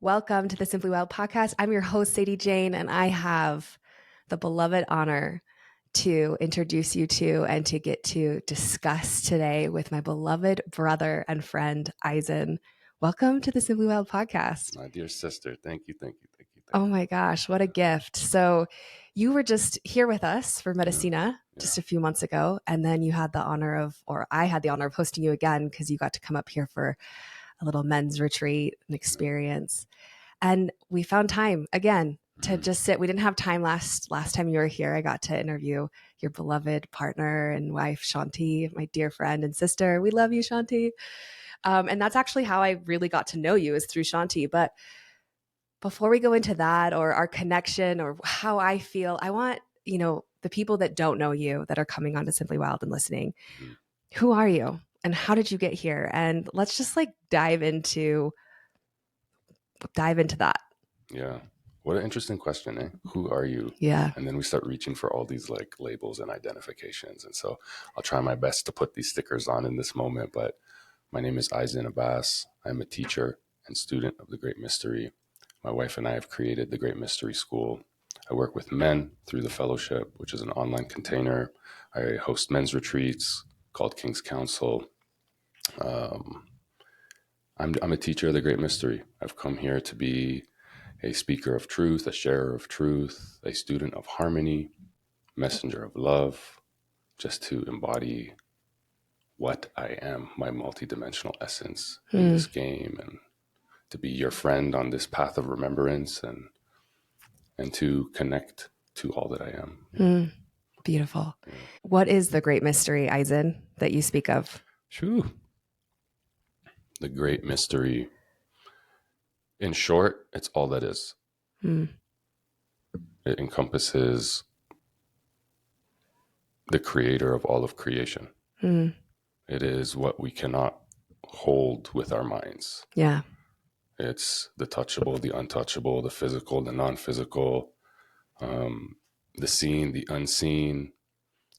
Welcome to the Simply Wild podcast. I'm your host, Sadie Jane, and I have the beloved honor to introduce you to and to get to discuss today with my beloved brother and friend, Isen. Welcome to the Simply Wild podcast. My dear sister, thank you. Oh my gosh, what a gift. So you were just here with us for Medicina just a few months ago, and then you had the honor of, or I had the honor of hosting you again because you got to come up here for a little men's retreat and experience. And we found time again to just sit. We didn't have time last time you were here. I got to interview your beloved partner and wife, Shanti, my dear friend and sister. We love you, Shanti. And that's actually how I really got to know you, is through Shanti. But before we go into that or our connection or how I feel, I want, the people that don't know you that are coming onto Simply Wild and listening, who are you and how did you get here? And let's just dive into that. Yeah. What an interesting question, eh? Who are you? Yeah. And then we start reaching for all these labels and identifications. And so I'll try my best to put these stickers on in this moment. But my name is Isaan Abbas. I'm a teacher and student of the Great Mystery. My wife and I have created the Great Mystery School. I work with men through the fellowship, which is an online container. I host men's retreats called King's Council. I'm a teacher of the Great Mystery. I've come here to be a speaker of truth, a sharer of truth, a student of harmony, messenger of love, just to embody what I am, my multidimensional essence in this game, and to be your friend on this path of remembrance and to connect to all that I am. Beautiful. Yeah. What is the Great Mystery, Isen, that you speak of? Shoo. The Great Mystery. In short, it's all that is. It encompasses the creator of all of creation. It is what we cannot hold with our minds. Yeah. It's the touchable, the untouchable, the physical, the non-physical, the seen, the unseen.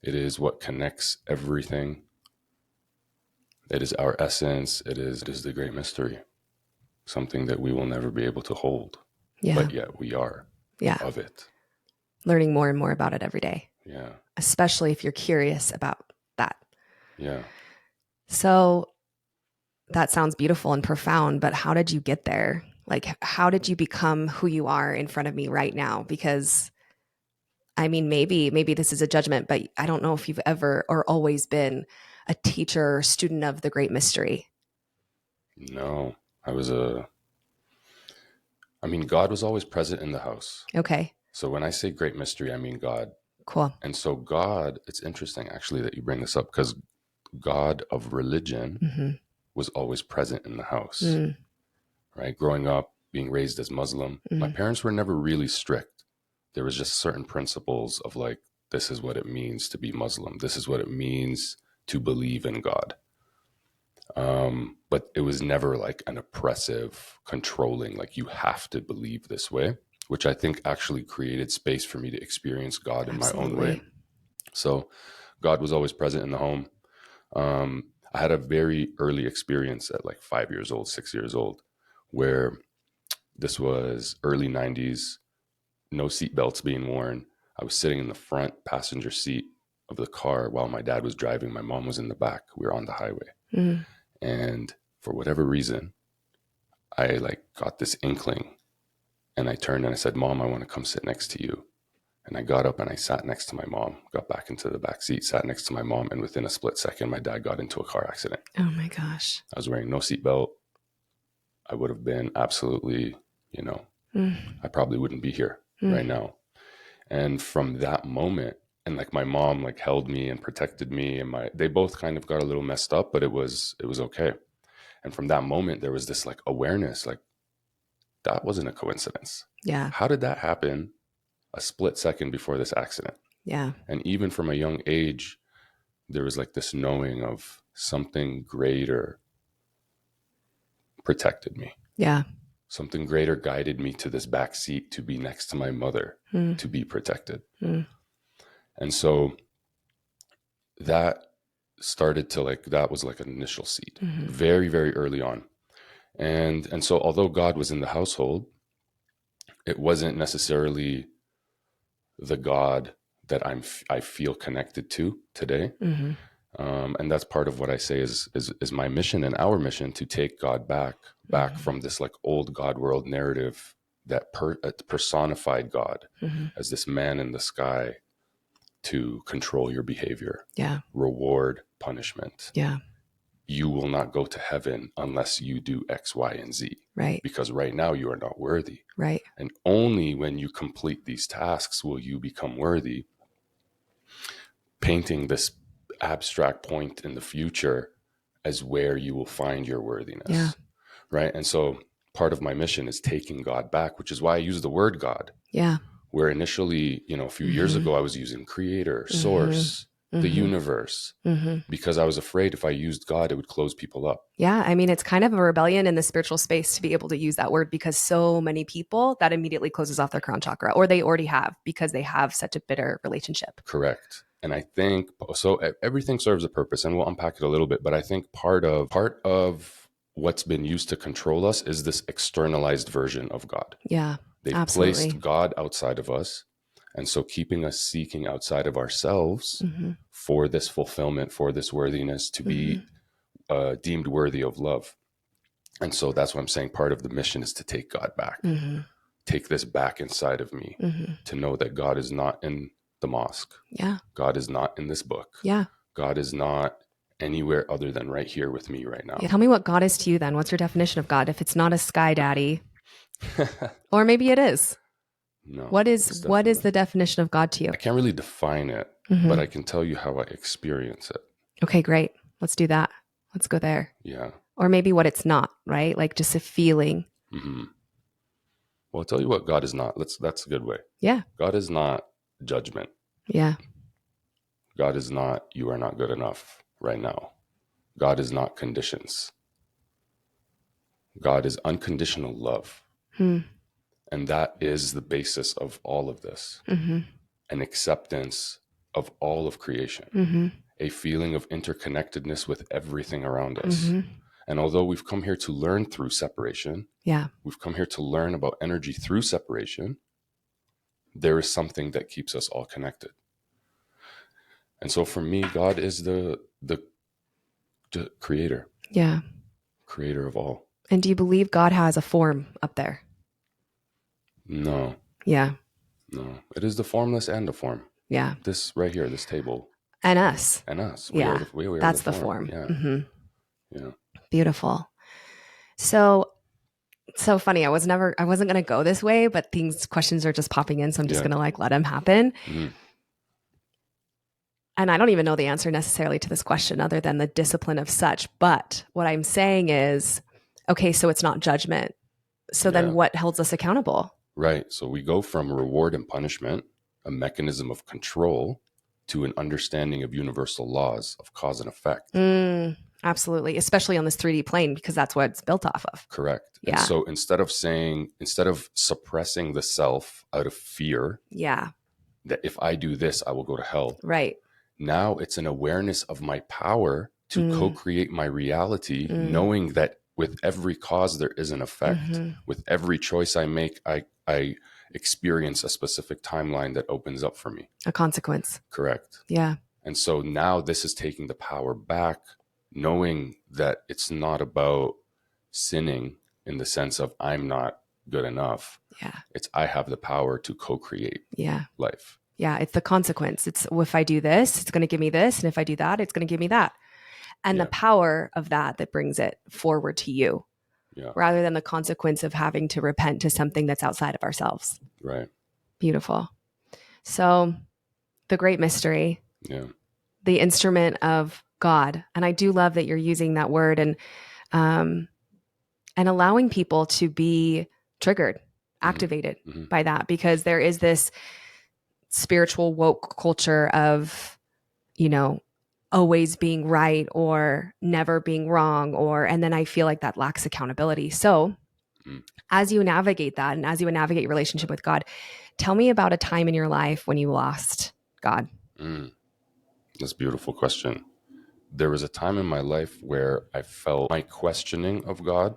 It is what connects everything. It is our essence. It is the great mystery, something that we will never be able to hold. Yeah. But yet we are of it. Learning more and more about it every day. Yeah. Especially if you're curious about that. Yeah. So that sounds beautiful and profound, but how did you get there? How did you become who you are in front of me right now? Because maybe this is a judgment, but I don't know if you've ever or always been a teacher or student of the Great Mystery. No, God was always present in the house. Okay. So when I say Great Mystery, I mean God. Cool. And so God, it's interesting actually that you bring this up, because God of religion was always present in the house, right? Growing up, being raised as Muslim, my parents were never really strict. There was just certain principles of this is what it means to be Muslim. This is what it means to believe in God. But it was never an oppressive, controlling, you have to believe this way, which I think actually created space for me to experience God in my own way. So God was always present in the home. I had a very early experience at 5 years old, 6 years old, where this was early 90s, no seatbelts being worn. I was sitting in the front passenger seat of the car while my dad was driving. My mom was in the back. We were on the highway. And for whatever reason, I got this inkling, and I turned and I said, "Mom, I want to come sit next to you." And I got up and I sat next to my mom, got back into the back seat, sat next to my mom. And within a split second, my dad got into a car accident. Oh my gosh. I was wearing no seatbelt. I would have been absolutely, I probably wouldn't be here right now. And from that moment, and my mom held me and protected me, and they both kind of got a little messed up, but it was okay. And from that moment, there was this awareness, that wasn't a coincidence. Yeah. How did that happen a split second before this accident? Yeah. And even from a young age, there was this knowing of something greater protected me. Yeah. Something greater guided me to this back seat to be next to my mother, to be protected. And so that started to that was an initial seed, very, very early on. And so although God was in the household, it wasn't necessarily the God that I feel connected to today. Mm-hmm. And that's part of what I say is my mission and our mission, to take God back Mm-hmm. from this like old God world narrative that personified God Mm-hmm. as this man in the sky to control your behavior, Yeah. reward, punishment. Yeah. You will not go to heaven unless you do X, Y, and Z. Right. Because right now you are not worthy. Right. And only when you complete these tasks will you become worthy, painting this abstract point in the future as where you will find your worthiness. Yeah. Right. And so part of my mission is taking God back, which is why I use the word God. Yeah. Where initially, a few years ago, I was using creator, source, the universe, because I was afraid if I used God, it would close people up. Yeah. I mean, it's kind of a rebellion in the spiritual space to be able to use that word, because so many people, that immediately closes off their crown chakra, or they already have, because they have such a bitter relationship. Correct. And I think so everything serves a purpose, and we'll unpack it a little bit, but I think part of what's been used to control us is this externalized version of God. Yeah. They've Absolutely. placed God outside of us. And so keeping us seeking outside of ourselves for this fulfillment, for this worthiness, to be deemed worthy of love. And so that's what I'm saying. Part of the mission is to take God back, take this back inside of me, to know that God is not in the mosque. Yeah. God is not in this book. Yeah. God is not anywhere other than right here with me right now. Yeah. Tell me what God is to you then. What's your definition of God? If it's not a sky daddy, or maybe it is. No. What is the definition of God to you? I can't really define it, but I can tell you how I experience it. Okay, great. Let's do that. Let's go there. Yeah. Or maybe what it's not, right? Like just a feeling. Well, I'll tell you what God is not. That's a good way. Yeah. God is not judgment. Yeah. God is not, you are not good enough right now. God is not conditions. God is unconditional love. And that is the basis of all of this. An acceptance of all of creation. A feeling of interconnectedness with everything around us. And although we've come here to learn through separation, we've come here to learn about energy through separation, there is something that keeps us all connected. And so for me, God is the creator. Yeah. Creator of all. And do you believe God has a form up there? No. Yeah. No. It is the formless and the form. Yeah. This right here, this table. And us. And us. We are that's the form. Yeah. Yeah. Beautiful. So funny. I wasn't going to go this way, but questions are just popping in. So I'm just going to let them happen. And I don't even know the answer necessarily to this question other than the discipline of such. But what I'm saying is, okay, so it's not judgment. So then what holds us accountable? Right. So we go from reward and punishment, a mechanism of control, to an understanding of universal laws of cause and effect. Absolutely. Especially on this 3D plane, because that's what it's built off of. Correct. Yeah. And so instead of suppressing the self out of fear, that if I do this, I will go to hell. Right. Now it's an awareness of my power to co-create my reality, knowing that with every cause, there is an effect. With every choice I make, I experience a specific timeline that opens up for me. A consequence. Correct. Yeah. And so now this is taking the power back, knowing that it's not about sinning in the sense of I'm not good enough. Yeah. It's I have the power to co-create life. Yeah. It's the consequence. It's if I do this, it's going to give me this. And if I do that, it's going to give me that. And the power of that brings it forward to you. Yeah. Rather than the consequence of having to repent to something that's outside of ourselves. Right. Beautiful. So the great mystery, the instrument of God. And I do love that you're using that word and allowing people to be triggered, activated by that, because there is this spiritual woke culture of, always being right or never being wrong, and then I feel like that lacks accountability. So as you navigate that and as you navigate your relationship with God, tell me about a time in your life when you lost God. That's a beautiful question. There was a time in my life where I felt my questioning of God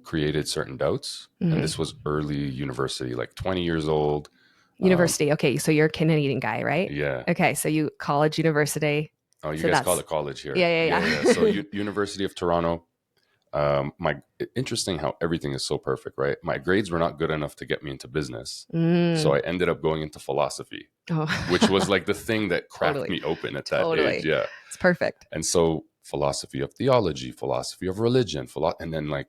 created certain doubts. And this was early university, like 20 years old. University. Okay. So you're a Canadian guy, right? Yeah. Okay. So you college, university. Oh, you So guys call that's, it college here. yeah. So University of Toronto. Interesting how everything is so perfect, right? My grades were not good enough to get me into business. So I ended up going into philosophy, which was like the thing that cracked me open at that age. Yeah. It's perfect. And so philosophy of theology, philosophy of religion, and then like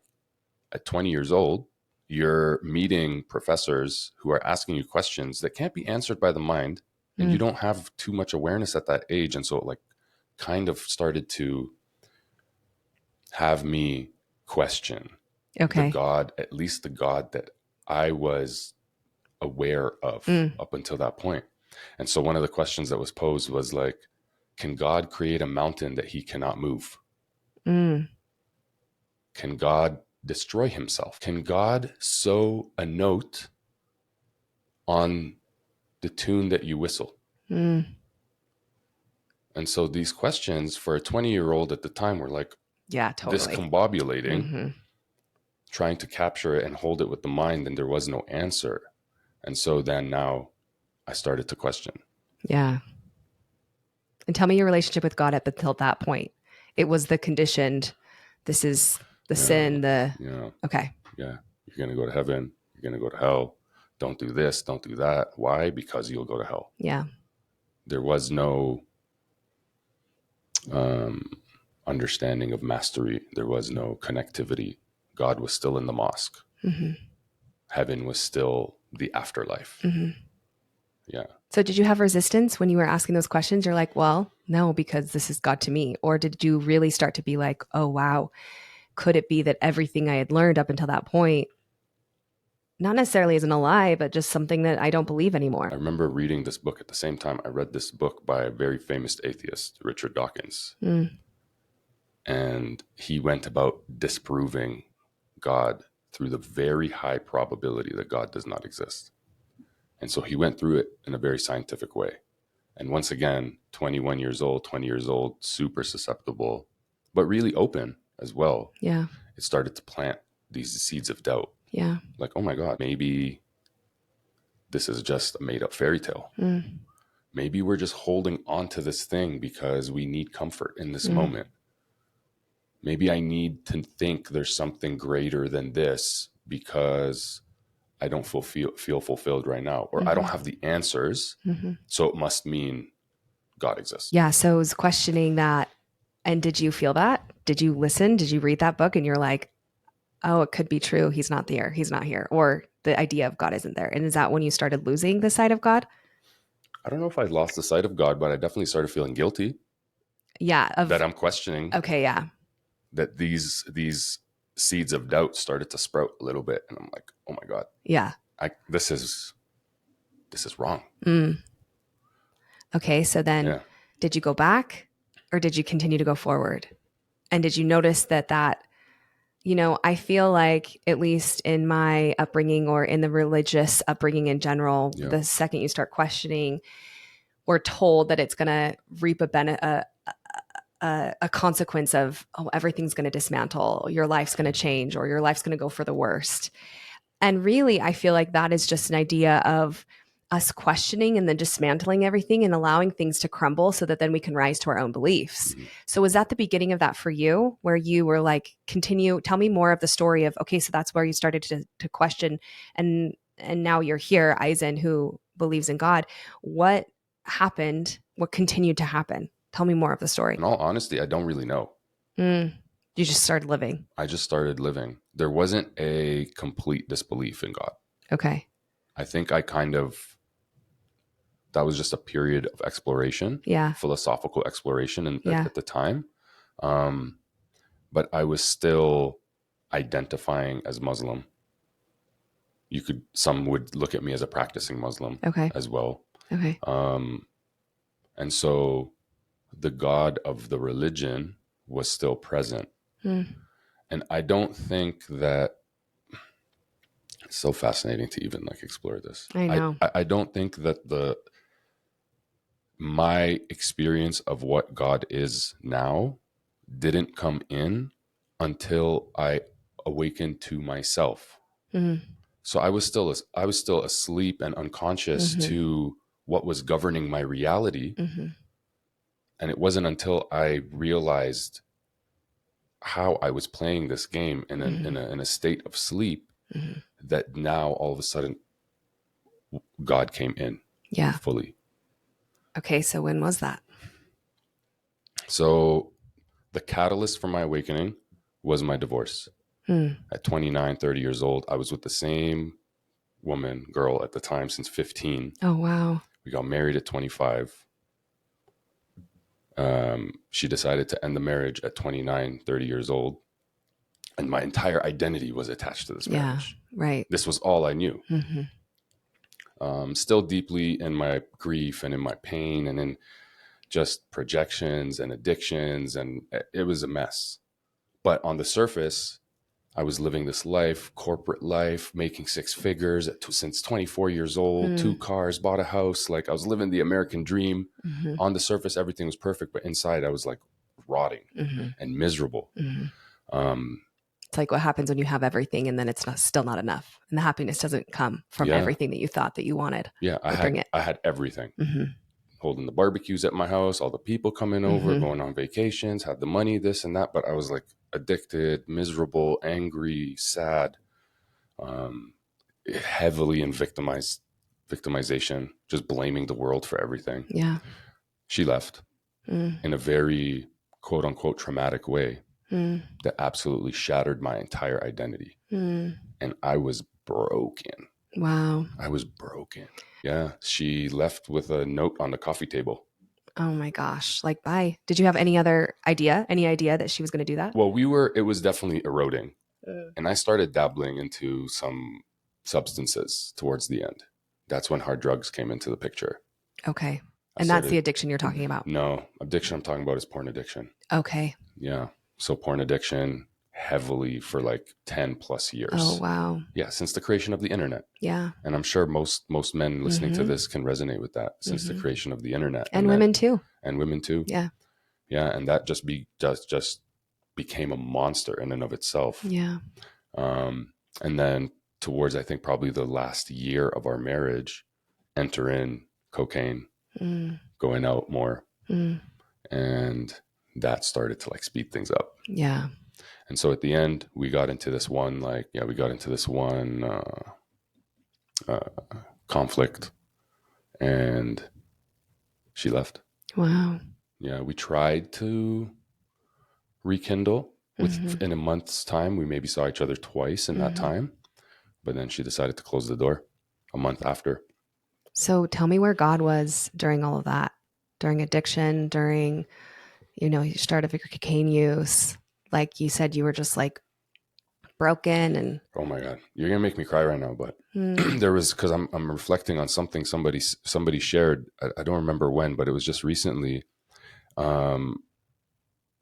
at 20 years old, you're meeting professors who are asking you questions that can't be answered by the mind, and you don't have too much awareness at that age. And so it like kind of started to have me question the God, at least the God that I was aware of up until that point. And so one of the questions that was posed was like, can God create a mountain that he cannot move? Can God destroy himself? Can God sew a note on the tune that you whistle? And so these questions for a 20-year-old at the time were like, discombobulating, trying to capture it and hold it with the mind, and there was no answer. And so then now I started to question. Yeah. And tell me your relationship with God up until that point. It was the conditioned, this is the sin, okay. Yeah. You're going to go to heaven. You're going to go to hell. Don't do this. Don't do that. Why? Because you'll go to hell. Yeah. There was no understanding of mastery. There was no connectivity. God was still in the mosque. Heaven was still the afterlife. Yeah. So did you have resistance when you were asking those questions? You're like, well, no, because this is God to me. Or did you really start to be like, oh, wow, could it be that everything I had learned up until that point, not necessarily isn't a lie, but just something that I don't believe anymore? I remember reading this book at the same time. I read this book by a very famous atheist, Richard Dawkins. And he went about disproving God through the very high probability that God does not exist. And so he went through it in a very scientific way. And once again, 21 years old, 20 years old, super susceptible, but really open as well. Yeah. It started to plant these seeds of doubt. Yeah. Like, oh my God, maybe this is just a made up fairy tale. Maybe we're just holding on to this thing because we need comfort in this moment. Maybe I need to think there's something greater than this because I don't feel fulfilled right now, or I don't have the answers. So it must mean God exists. Yeah. So I was questioning that. And did you feel that? Did you listen? Did you read that book? And you're like, oh, it could be true. He's not there. He's not here. Or the idea of God isn't there. And is that when you started losing the sight of God? I don't know if I lost the sight of God, but I definitely started feeling guilty. Yeah. That I'm questioning. Okay. Yeah. That these seeds of doubt started to sprout a little bit. And I'm like, oh my God. Yeah. This is wrong. Okay. So then did you go back or did you continue to go forward? And did you notice that, I feel like at least in my upbringing or in the religious upbringing in general, the second you start questioning or told that it's going to reap a consequence of, oh, everything's going to dismantle, your life's going to change, or your life's going to go for the worst. And really, I feel like that is just an idea of us questioning and then dismantling everything and allowing things to crumble so that then we can rise to our own beliefs. So was that the beginning of that for you, where you were like, tell me more of the story of, okay, so that's where you started to question, and now you're here, Isen, who believes in God. What happened? What continued to happen? Tell me more of the story. In all honesty, I don't really know. You just started living. I just started living. There wasn't a complete disbelief in God. Okay. I think that was just a period of exploration, philosophical exploration at the time. But I was still identifying as Muslim. Some would look at me as a practicing Muslim as well. Okay. And so the God of the religion was still present. And I don't think that it's so fascinating to even like explore this. I know. I don't think that my experience of what God is now didn't come in until I awakened to myself. Mm-hmm. So I was still asleep and unconscious Mm-hmm. to what was governing my reality. Mm-hmm. And it wasn't until I realized how I was playing this game in a state of sleep Mm-hmm. that now all of a sudden God came in Yeah. fully. Okay. So when was that? So the catalyst for my awakening was my divorce. Hmm. At 29, 30 years old, I was with the same girl at the time since 15. Oh, wow. We got married at 25. She decided to end the marriage at 29, 30 years old. And my entire identity was attached to this marriage. Right. This was all I knew. Mm-hmm. Still deeply in my grief and in my pain and in just projections and addictions. And it was a mess. But on the surface, I was living this life, corporate life, making six figures since 24 years old, 2 cars, bought a house. Like I was living the American dream. Mm-hmm. On the surface, everything was perfect. But inside, I was like rotting and miserable. It's like what happens when you have everything and then it's still not enough. And the happiness doesn't come from everything that you thought that you wanted. Yeah, I had everything. Holding the barbecues at my house, all the people coming over, going on vacations, had the money, this and that. But I was like addicted, miserable, angry, sad, heavily in victimization, just blaming the world for everything. Yeah. She left in a very quote unquote traumatic way that absolutely shattered my entire identity. And I was broken. Wow. I was broken. Yeah. She left with a note on the coffee table. Oh my gosh. Like, bye. Did you have any idea that she was going to do that? Well, it was definitely eroding. And I started dabbling into some substances towards the end. That's when hard drugs came into the picture. Okay. And that's the addiction you're talking about? No, addiction I'm talking about is porn addiction. Okay. Yeah. So porn addiction heavily for like 10 plus years. Oh, wow. Yeah. Since the creation of the internet. Yeah. And I'm sure most men listening to this can resonate with that since the creation of the internet. And women too. And women too. Yeah. Yeah. And that just became a monster in and of itself. Yeah. And then towards, I think, probably the last year of our marriage, enter in cocaine, going out more. And that started to like speed things up. Yeah. And so at the end, we got into this one conflict, and she left. Wow. Yeah. We tried to rekindle in a month's time. We maybe saw each other twice in that time, but then she decided to close the door a month after. So tell me where God was during all of that, during addiction, during, you started with cocaine use. Like you said, you were just like broken and. Oh my God, you're going to make me cry right now. But there was, cause I'm reflecting on something somebody shared. I don't remember when, but it was just recently. And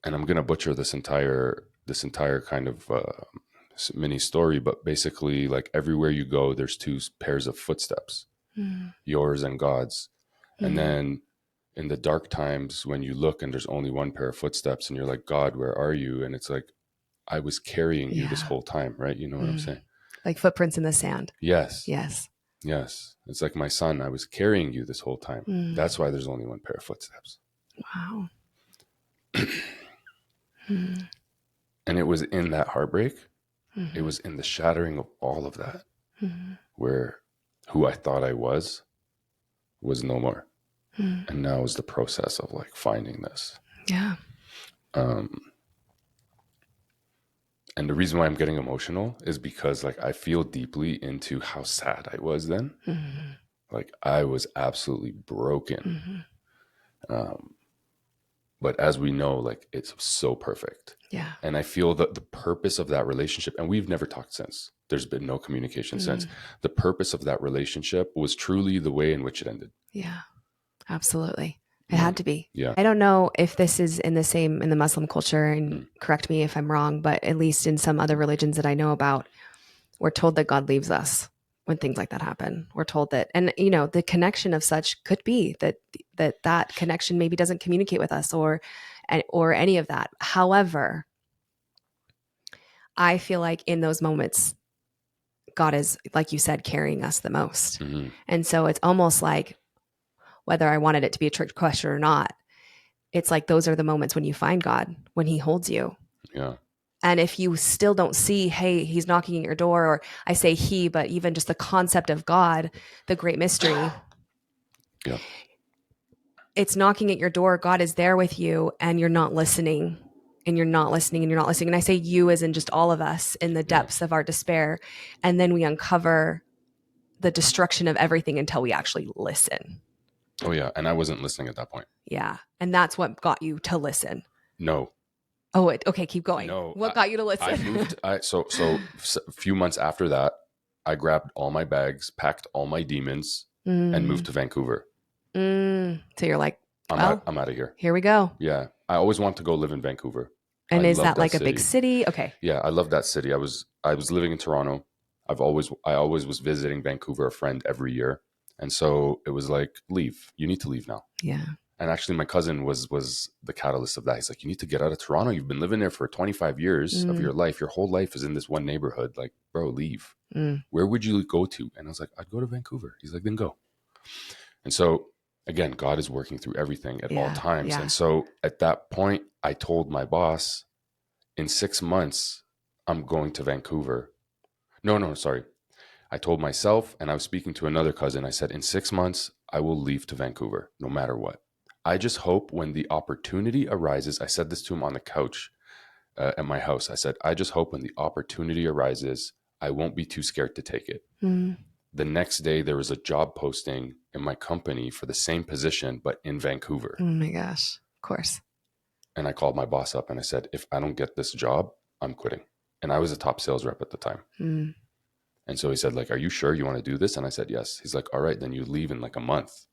I'm going to butcher this entire kind of mini story, but basically like everywhere you go, there's 2 pairs of footsteps, yours and God's. And then in the dark times when you look and there's only 1 pair of footsteps and you're like, God, where are you? And it's like, I was carrying you this whole time, right? You know what I'm saying? Like footprints in the sand. Yes. Yes. Yes. It's like my son, I was carrying you this whole time. That's why there's only 1 pair of footsteps. Wow. And it was in that heartbreak, it was in the shattering of all of that, where who I thought I was no more. And now is the process of like finding this. Yeah. And the reason why I'm getting emotional is because like I feel deeply into how sad I was then. Like I was absolutely broken. But as we know, like it's so perfect. Yeah. And I feel that the purpose of that relationship, and we've never talked since. There's been no communication since. The purpose of that relationship was truly the way in which it ended. Yeah, absolutely. It had to be. Yeah. I don't know if this is in the Muslim culture, and correct me if I'm wrong, but at least in some other religions that I know about, we're told that God leaves us when things like that happen. We're told that, and the connection of such could be that connection maybe doesn't communicate with us or any of that. However, I feel like in those moments, God is, like you said, carrying us the most. Mm-hmm. And so it's almost like, whether I wanted it to be a trick question or not, it's like those are the moments when you find God, when he holds you. Yeah. And if you still don't see, hey, he's knocking at your door, or I say he, but even just the concept of God, the great mystery, Yeah. it's knocking at your door. God is there with you, and you're not listening, and you're not listening, and you're not listening. And I say you as in just all of us in the Yeah. depths of our despair. And then we uncover the destruction of everything until we actually listen. Oh yeah. And I wasn't listening at that point. Yeah. And that's what got you to listen. No. Oh, okay. Keep going. No. What got you to listen? I moved. So a few months after that, I grabbed all my bags, packed all my demons, and moved to Vancouver. So you're like, I'm well, out of here. here we go. Yeah. I always wanted to go live in Vancouver. I And is love that that like a city. big city? Okay. Yeah, I love that city. I was living in Toronto. I always was visiting Vancouver, a friend every year. And so it was like, leave. You need to leave now. Yeah. And actually my cousin was the catalyst of that. He's like, you need to get out of Toronto. You've been living there for 25 years of your life. Your whole life is in this one neighborhood. Like, bro, leave. Where would you go to? And I was like, I'd go to Vancouver. He's like, then go. And so again, God is working through everything at all times. Yeah. And so at that point, I told my boss, in 6 months, I'm going to Vancouver. No, sorry. I told myself, and I was speaking to another cousin, I said, in 6 months, I will leave to Vancouver, no matter what. I just hope when the opportunity arises, I said this to him on the couch at my house. I said, I just hope when the opportunity arises, I won't be too scared to take it. The next day, there was a job posting in my company for the same position, but in Vancouver. Oh my gosh. Of course. And I called my boss up and I said, if I don't get this job, I'm quitting. And I was a top sales rep at the time. And so he said, like, are you sure you want to do this? And I said, yes. He's like, all right, then you leave in like a month.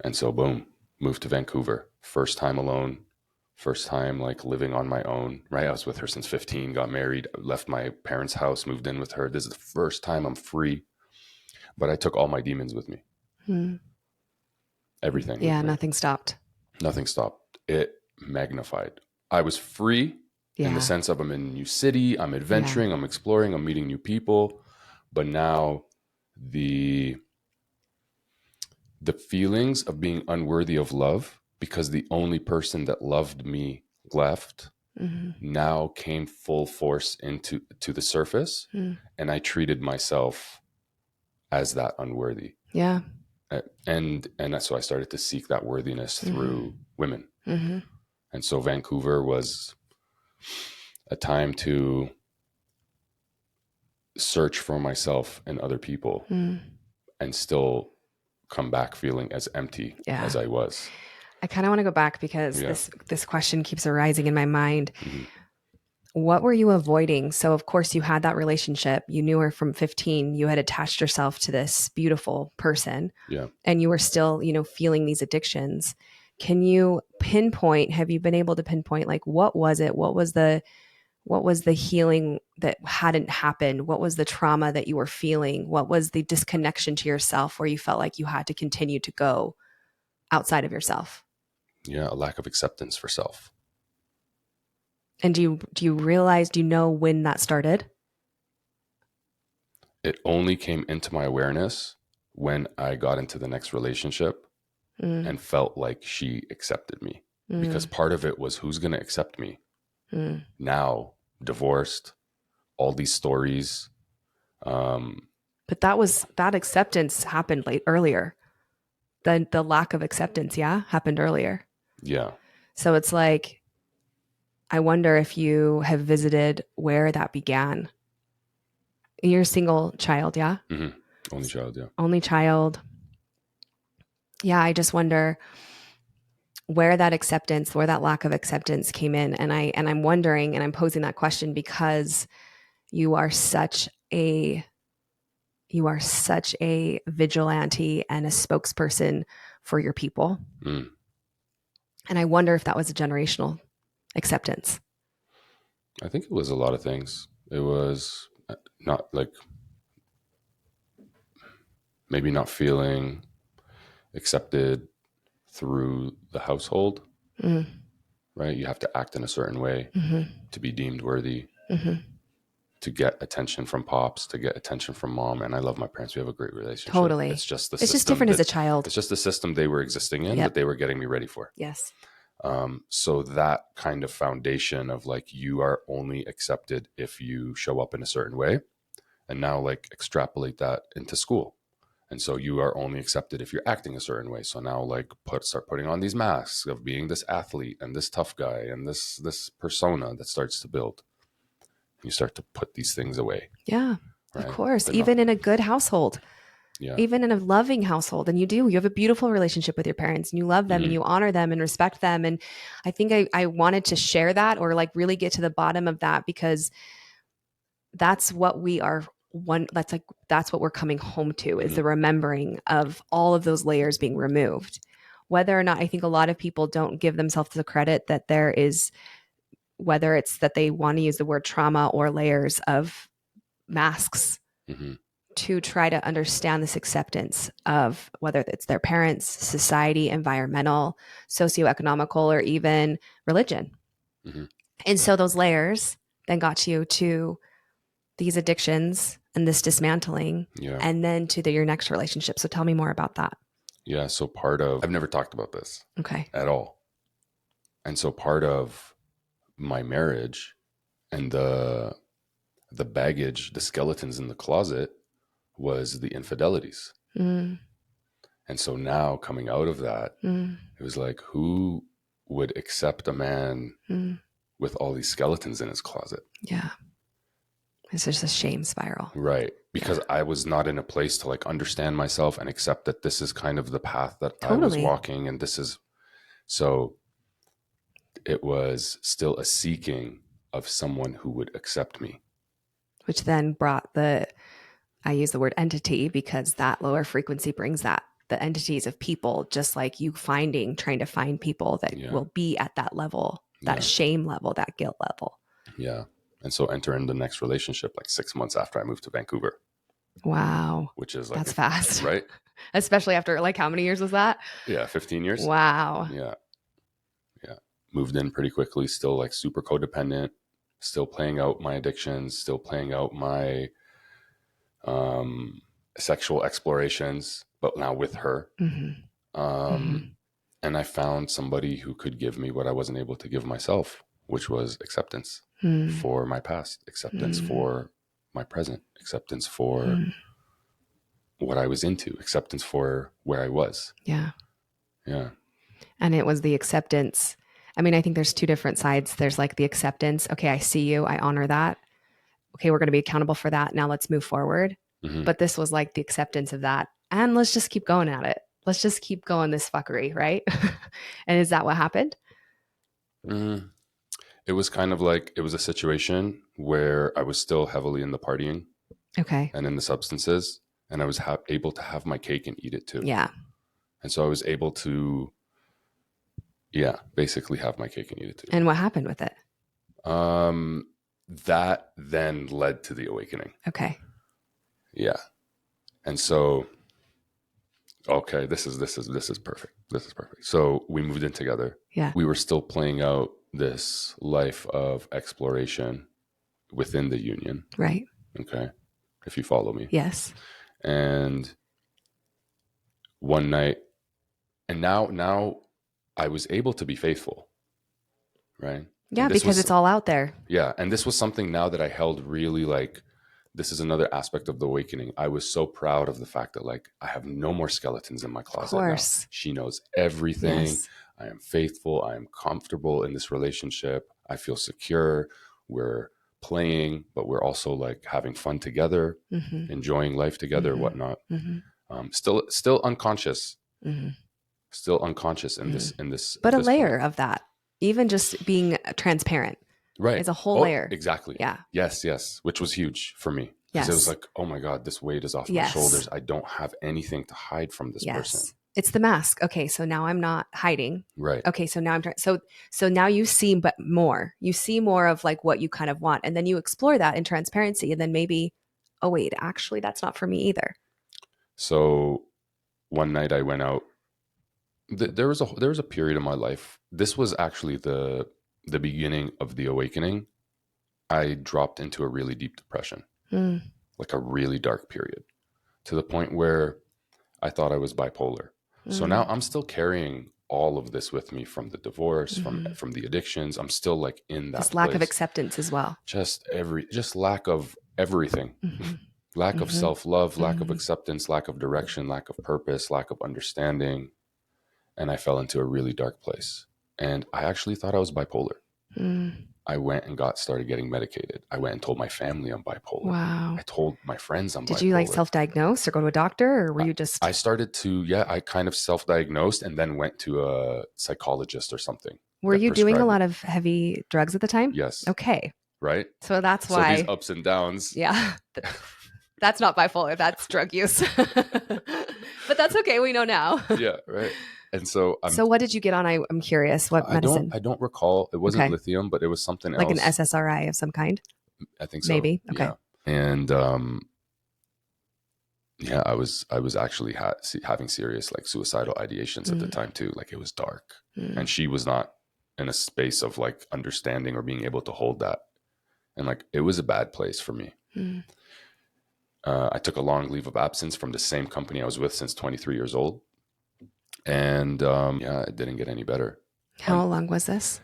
And so boom, moved to Vancouver. First time alone. First time like living on my own, right? I was with her since 15, got married, left my parents' house, moved in with her. This is the first time I'm free. But I took all my demons with me. Everything. Yeah, with me. nothing stopped. Nothing stopped. It magnified. I was free in the sense of I'm in a new city, I'm adventuring, I'm exploring, I'm meeting new people. But now the feelings of being unworthy of love because the only person that loved me left now came full force into the surface, and I treated myself as that unworthy. Yeah. And so I started to seek that worthiness through women. And so Vancouver was a time to search for myself and other people and still come back feeling as empty as I was. I kind of want to go back because this question keeps arising in my mind. What were you avoiding? So of course you had that relationship. You knew her from 15. You had attached yourself to this beautiful person. Yeah. And you were still, feeling these addictions. Can you pinpoint, have you been able to pinpoint, like, what was it? What was the healing that hadn't happened? What was the trauma that you were feeling? What was the disconnection to yourself where you felt like you had to continue to go outside of yourself? Yeah, a lack of acceptance for self. And do you realize, do you know when that started? It only came into my awareness when I got into the next relationship and felt like she accepted me. Because part of it was, who's going to accept me? Now, divorced, all these stories. But that acceptance happened earlier. The lack of acceptance, happened earlier. Yeah. So it's like, I wonder if you have visited where that began. You're a single child, yeah? Only child, yeah. Only child. Yeah, I just wonder where that acceptance, where that lack of acceptance came in. And I'm wondering, and I'm posing that question because you are such a vigilante and a spokesperson for your people. And I wonder if that was a generational acceptance. I think it was a lot of things. It was not like maybe not feeling accepted through the household, right? You have to act in a certain way to be deemed worthy, to get attention from pops, to get attention from mom. And I love my parents. We have a great relationship. Totally. It's just the It's just system different as that a child. it's just the system they were existing in that they were getting me ready for. Yes. So that kind of foundation of like, you are only accepted if you show up in a certain way. And now like extrapolate that into school. And so you are only accepted if you're acting a certain way. So now like start putting on these masks of being this athlete and this tough guy and this persona that starts to build. You start to put these things away. Yeah, right? of course. Even in a good household. Yeah. Even in a loving household. And you have a beautiful relationship with your parents and you love them and you honor them and respect them. And I think I wanted to share that, or like really get to the bottom of that, because that's what we are that's what we're coming home to, is the remembering of all of those layers being removed. Whether or not, I think a lot of people don't give themselves the credit that there is, whether it's that they want to use the word trauma or layers of masks to try to understand this acceptance of whether it's their parents, society, environmental, socioeconomical, or even religion. And so those layers then got you to these addictions and this dismantling, and then to your next relationship. So tell me more about that. Yeah. So I've never talked about this at all. And so part of my marriage and the baggage, the skeletons in the closet, was the infidelities. And so now coming out of that, it was like, who would accept a man with all these skeletons in his closet? Yeah. It's just a shame spiral. Right. Because I was not in a place to like understand myself and accept that this is kind of the path that I was walking. And this is, so it was still a seeking of someone who would accept me. Which then brought I use the word entity because that lower frequency brings that, the entities of people, just like you trying to find people that will be at that level, that shame level, that guilt level. Yeah. And so enter in the next relationship like 6 months after I moved to Vancouver. Wow. Which is like, that's fast. Right? Especially after like, how many years was that? Yeah. 15 years. Wow. Yeah. Yeah. Moved in pretty quickly, still like super codependent, still playing out my addictions, still playing out my sexual explorations, but now with her. And I found somebody who could give me what I wasn't able to give myself, which was acceptance for my past, acceptance for my present, acceptance for what I was into, acceptance for where I was. Yeah. Yeah. And it was the acceptance. I mean, I think there's two different sides. There's like the acceptance. Okay, I see you. I honor that. Okay, we're going to be accountable for that. Now let's move forward. But this was like the acceptance of that. And let's just keep going at it. Let's just keep going this fuckery, right? And is that what happened? It was kind of like, it was a situation where I was still heavily in the partying. Okay. And in the substances. And I was able to have my cake and eat it too. Yeah. And so I was able to, basically have my cake and eat it too. And what happened with it? That then led to the awakening. Okay. Yeah. And so, okay, this is perfect. This is perfect. So we moved in together. Yeah. We were still playing out this life of exploration within the union. Right. Okay. If you follow me. Yes. And one night, and now I was able to be faithful. Right. Yeah, because it's all out there. Yeah. And this was something now that I held really like, this is another aspect of the awakening. I was so proud of the fact that like, I have no more skeletons in my closet. Of course. Now. She knows everything. Yes. I am faithful. I am comfortable in this relationship. I feel secure. We're playing, but we're also like having fun together, enjoying life together, whatnot. Still unconscious. Still unconscious in this. But a layer of that. Even just being transparent, right, is a whole layer. Exactly. Yeah. Yes. Which was huge for me. Yes. It was like, oh my God, this weight is off my shoulders. I don't have anything to hide from this person. It's the mask. Okay, so now I'm not hiding. Right. Okay, so now I'm so now you see, but more. You see more of like what you kind of want, and then you explore that in transparency, and then maybe, oh wait, actually, that's not for me either. So one night I went out There was a period in my life. This was actually the beginning of the awakening. I dropped into a really deep depression, Mm. like a really dark period, to the point where I thought I was bipolar. So now Mm. I'm still carrying all of this with me from the divorce, Mm-hmm. from the addictions. I'm still like in This that lack of place. acceptance as well. Just lack of everything. Mm-hmm. Lack of Mm-hmm. self-love, lack of Mm-hmm. acceptance, lack of direction, lack of purpose, lack of understanding. And I fell into a really dark place. And I actually thought I was bipolar. Mm. I went and started getting medicated. I went and told my family I'm bipolar. Wow. I told my friends I'm Did you like bipolar. self-diagnose or go to a doctor, or were I, you just? I started to, yeah, I kind of self-diagnosed and then went to a psychologist or something Were that you doing a prescribed lot it. of heavy drugs at the time? Yes. Okay. Right. So that's So these why, ups and downs. yeah, that's not bipolar. That's drug use. But that's okay. We know now. Yeah. Right. And so So what did you get on? I'm curious. What medicine? I don't recall. It wasn't Okay. lithium, but it was something Like an else. SSRI of some kind? I think so. Maybe. Okay. Yeah. And yeah, I was actually having serious like suicidal ideations at the Mm. time too. Like it was dark, and Mm. she was not in a space of like understanding or being able to hold that. And like it was a bad place for me. Mm. I took a long leave of absence from the same company I was with since 23 years old, and yeah, it didn't get any better. How long was this?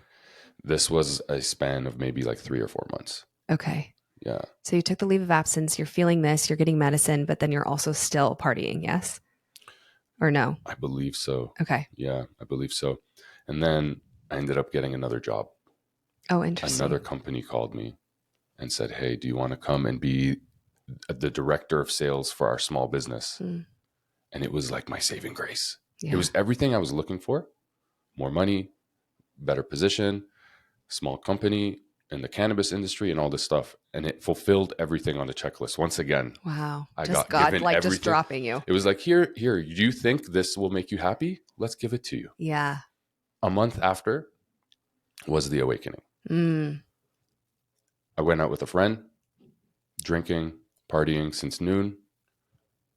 This was a span of maybe like 3 or 4 months. Okay. Yeah, So you took the leave of absence, you're feeling this, you're getting medicine, but then you're also still partying, yes? Or no? I believe so. Okay. Yeah, I believe so. And then I ended up getting another job. Oh, Another interesting. company called me and said, "Hey, do you want to come and be the director of sales for our small business?" Mm. And it was like my saving grace. It Yeah. was everything I was looking for: more money, better position, small company in the cannabis industry, and all this stuff. And it fulfilled everything on the checklist. Once again, Wow. I Just got God, given like just everything. dropping you. It was like, here, you think this will make you happy? Let's give it to you. Yeah. A month after was the awakening. Mm. I went out with a friend, drinking, partying since noon,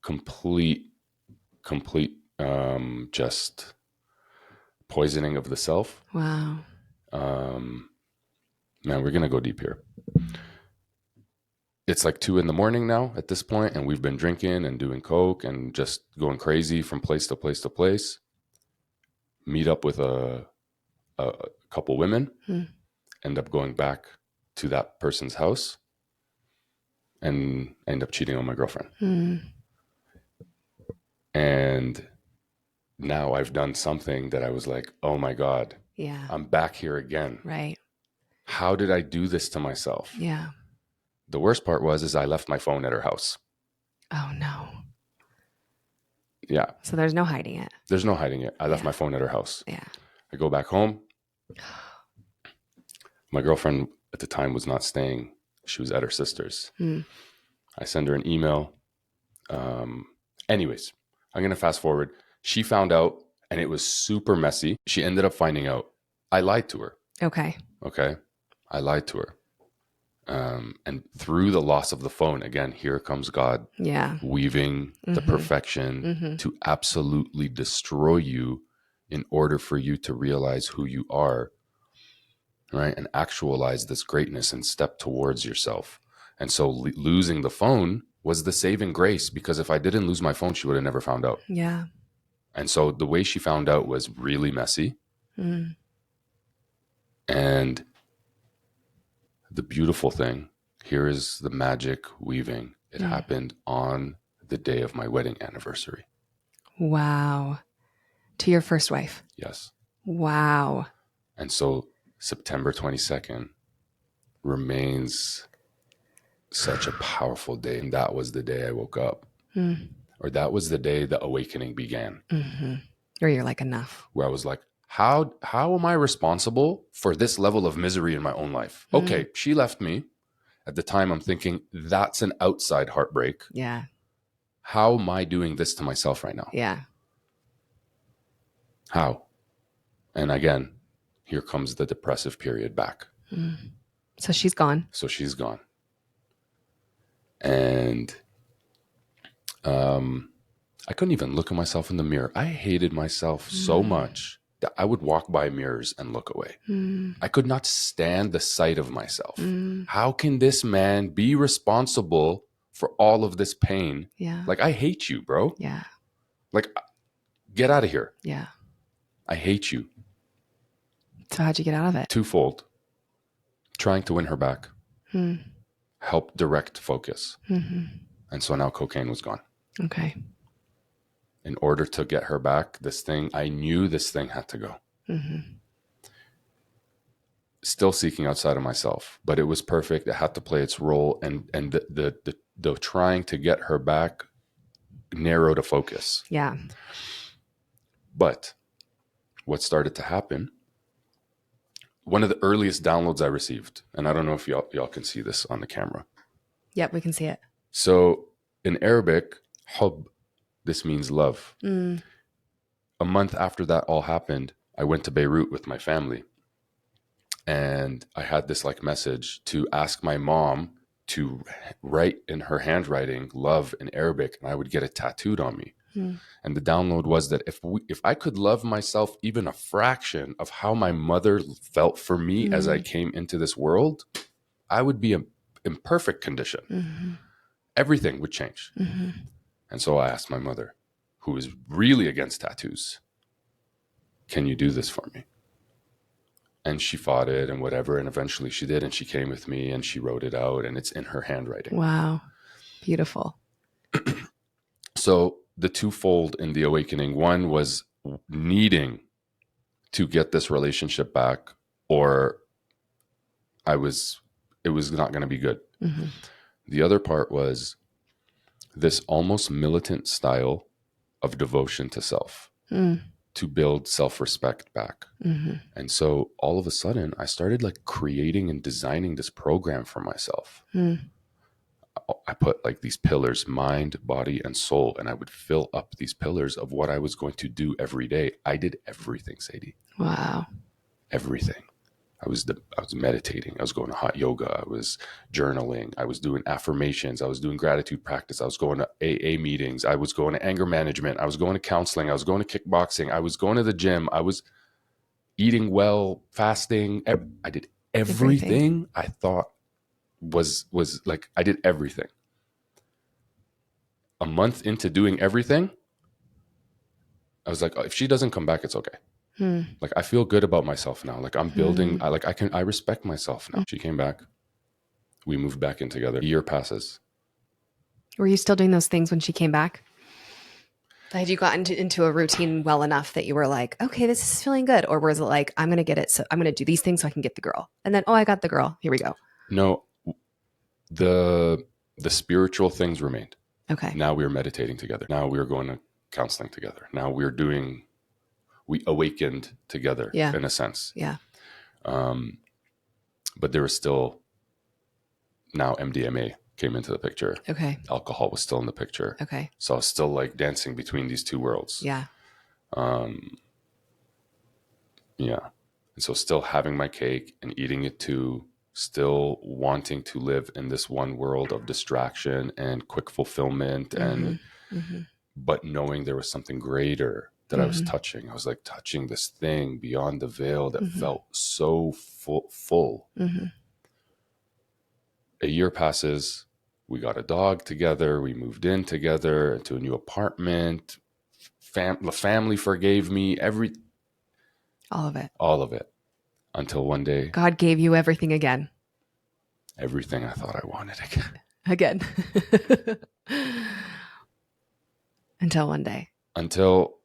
complete, just poisoning of the self. Wow. Um, Man, we're going to go deep here. It's like 2 a.m. now at this point, and we've been drinking and doing coke and just going crazy from place to place to place. Meet up with a couple women, Mm. end up going back to that person's house, and end up cheating on my girlfriend. Mm. And now I've done something that I was like, oh my God, Yeah. I'm back here again. Right. How did I do this to myself? Yeah. The worst part is I left my phone at her house. Oh no. Yeah. So there's no hiding it. There's no hiding it. I left Yeah. my phone at her house. Yeah. I go back home. My girlfriend at the time was not staying. She was at her sister's. Mm. I send her an email. Anyways, I'm going to fast forward. She found out and it was super messy. She ended up finding out I lied to her. Okay. Okay. I lied to her. And through the loss of the phone, again, here comes God Yeah. weaving the Mm-hmm. perfection Mm-hmm. to absolutely destroy you in order for you to realize who you are, right? And actualize this greatness and step towards yourself. And so losing the phone was the saving grace, because if I didn't lose my phone, she would have never found out. Yeah. And so the way she found out was really messy. Mm. And the beautiful thing here is the magic weaving. It happened on the day of my wedding anniversary. Wow. To your first wife. Yes. Wow. And so September 22nd remains such a powerful day. And that was the day I woke up. Mm. Or that was the day the awakening began. Mm-hmm. Or you're like, enough. Where I was like, how am I responsible for this level of misery in my own life? Okay, she left me. At the time, I'm thinking, that's an outside heartbreak. Yeah. How am I doing this to myself right now? Yeah. How? And again, here comes the depressive period back. Mm. So she's gone. So she's gone. And I couldn't even look at myself in the mirror. I hated myself so much that I would walk by mirrors and look away. I could not stand the sight of myself. How can this man be responsible for all of this pain? Yeah. Like, I hate you, bro. Yeah. Like, get out of here. Yeah. I hate you. So how'd you get out of it? Twofold. Trying to win her back. Help direct focus. And so now cocaine was gone. Okay. In order to get her back, I knew this thing had to go. Still seeking outside of myself, but it was perfect. It had to play its role, and the trying to get her back narrowed a focus. Yeah. But what started to happen, one of the earliest downloads I received, and I don't know if y'all can see this on the camera. Yep, we can see it. So in Arabic, hub, this means love. A month after that all happened, I went to Beirut with my family. And I had this like message to ask my mom to write in her handwriting love in Arabic, and I would get it tattooed on me. And the download was that if I could love myself even a fraction of how my mother felt for me as I came into this world, I would be in perfect condition. Everything would change. And so I asked my mother, who is really against tattoos, can you do this for me? And she fought it and whatever. And eventually she did. And she came with me and she wrote it out, and it's in her handwriting. Wow. Beautiful. So the twofold in the awakening, one was needing to get this relationship back, or it was not going to be good. The other part was this almost militant style of devotion to self. To build self-respect back. And so all of a sudden I started like creating and designing this program for myself. I put like these pillars, mind, body, and soul, and I would fill up these pillars of what I was going to do every day. I did everything, Sadie. Wow. Everything. I was meditating. I was going to hot yoga. I was journaling. I was doing affirmations. I was doing gratitude practice. I was going to AA meetings. I was going to anger management. I was going to counseling. I was going to kickboxing. I was going to the gym. I was eating well, fasting. I did everything I thought was like, I did everything. A month into doing everything, I was like, oh, if she doesn't come back, it's okay. Like, I feel good about myself now. Like, I'm building, I respect myself now. She came back. We moved back in together. A year passes. Were you still doing those things when she came back? Had you gotten into a routine well enough that you were like, okay, this is feeling good? Or was it like, I'm going to get it, so I'm going to do these things so I can get the girl. And then, oh, I got the girl. Here we go. No, the spiritual things remained. Okay. Now we were meditating together. Now we were going to counseling together. Now we awakened together in a sense. Yeah. But there was still, now MDMA came into the picture. Okay. Alcohol was still in the picture. Okay. So I was still like dancing between these two worlds. Yeah. Yeah. And so still having my cake and eating it too, still wanting to live in this one world of distraction and quick fulfillment and but knowing there was something greater that I was touching. I was like touching this thing beyond the veil that felt so full. A year passes. We got a dog together. We moved in together into a new apartment. The family forgave me. All of it. All of it. Until one day, God gave you everything again. Everything I thought I wanted again. Again. Until one day. Until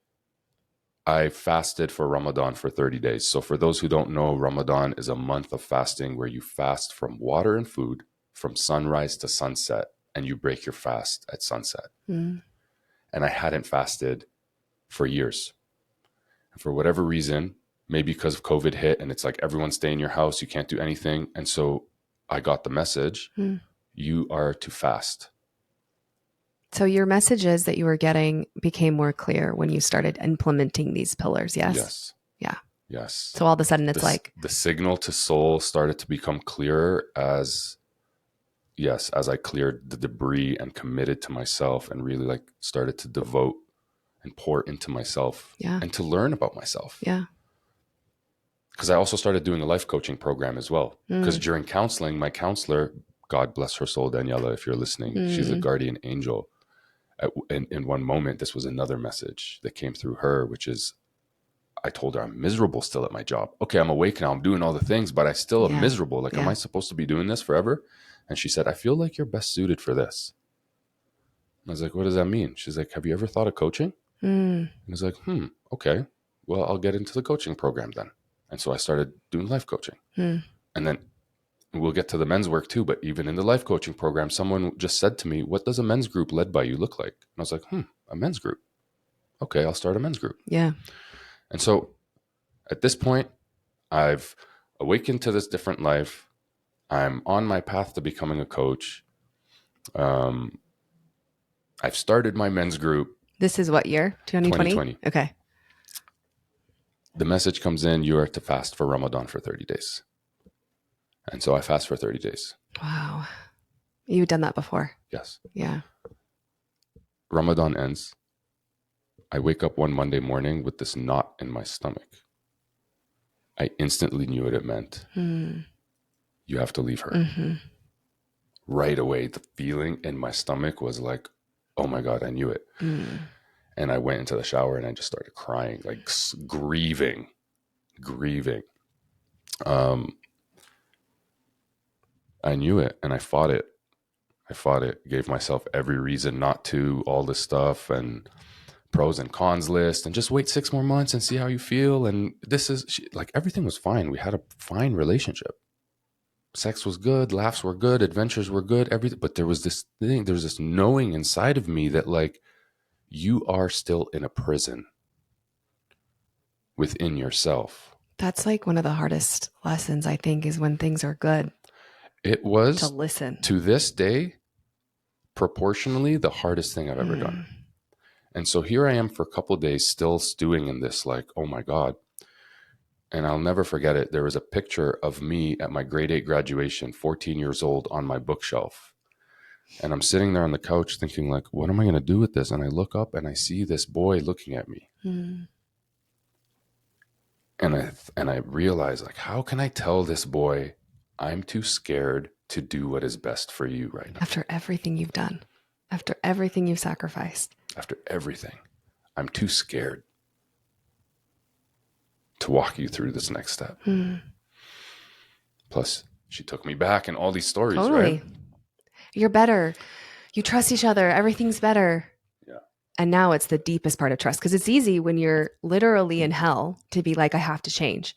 I fasted for Ramadan for 30 days. So for those who don't know, Ramadan is a month of fasting where you fast from water and food from sunrise to sunset, and you break your fast at sunset. And I hadn't fasted for years. And for whatever reason, maybe because of COVID hit and it's like everyone stay in your house, you can't do anything. And so I got the message, you are to fast. So your messages that you were getting became more clear when you started implementing these pillars, yes? Yes. Yeah. Yes. So all of a sudden it's like... The signal to soul started to become clearer as, yes, as I cleared the debris and committed to myself and really like started to devote and pour into myself and to learn about myself. Yeah. Because I also started doing a life coaching program as well. Because during counseling, my counselor, God bless her soul, Daniela, if you're listening, she's a guardian angel. In one moment, this was another message that came through her, which is, I told her I'm miserable still at my job. Okay, I'm awake now. I'm doing all the things, but I still am miserable. Like, am I supposed to be doing this forever? And she said, I feel like you're best suited for this. And I was like, what does that mean? She's like, have you ever thought of coaching? And I was like, okay. Well, I'll get into the coaching program then. And so I started doing life coaching. And then we'll get to the men's work too. But even in the life coaching program, someone just said to me, what does a men's group led by you look like? And I was like, a men's group. Okay, I'll start a men's group. Yeah. And so at this point, I've awakened to this different life. I'm on my path to becoming a coach. I've started my men's group. This is what year? 2020? 2020. Okay. The message comes in, you are to fast for Ramadan for 30 days. And so I fast for 30 days. Wow. You've done that before. Yes. Yeah. Ramadan ends. I wake up one Monday morning with this knot in my stomach. I instantly knew what it meant. You have to leave her. Right away, the feeling in my stomach was like, oh my God, I knew it. And I went into the shower and I just started crying, like grieving. I knew it and I fought it. Gave myself every reason not to, all this stuff and pros and cons list, and just wait 6 more months and see how you feel. And like everything was fine. We had a fine relationship. Sex was good, laughs were good, adventures were good, everything. But there was this thing, there was this knowing inside of me that like, you are still in a prison within yourself. That's like one of the hardest lessons, I think, is when things are good. It was, to listen. To this day, proportionally the hardest thing I've ever done. And so here I am for a couple of days still stewing in this, like, oh my God. And I'll never forget it. There was a picture of me at my grade 8 graduation, 14 years old, on my bookshelf. And I'm sitting there on the couch thinking like, what am I going to do with this? And I look up and I see this boy looking at me. And I realize like, how can I tell this boy I'm too scared to do what is best for you right now? After everything you've done, after everything you've sacrificed. After everything, I'm too scared to walk you through this next step. Plus, she took me back and all these stories, right? You're better. You trust each other. Everything's better. Yeah. And now it's the deepest part of trust, because it's easy when you're literally in hell to be like, I have to change.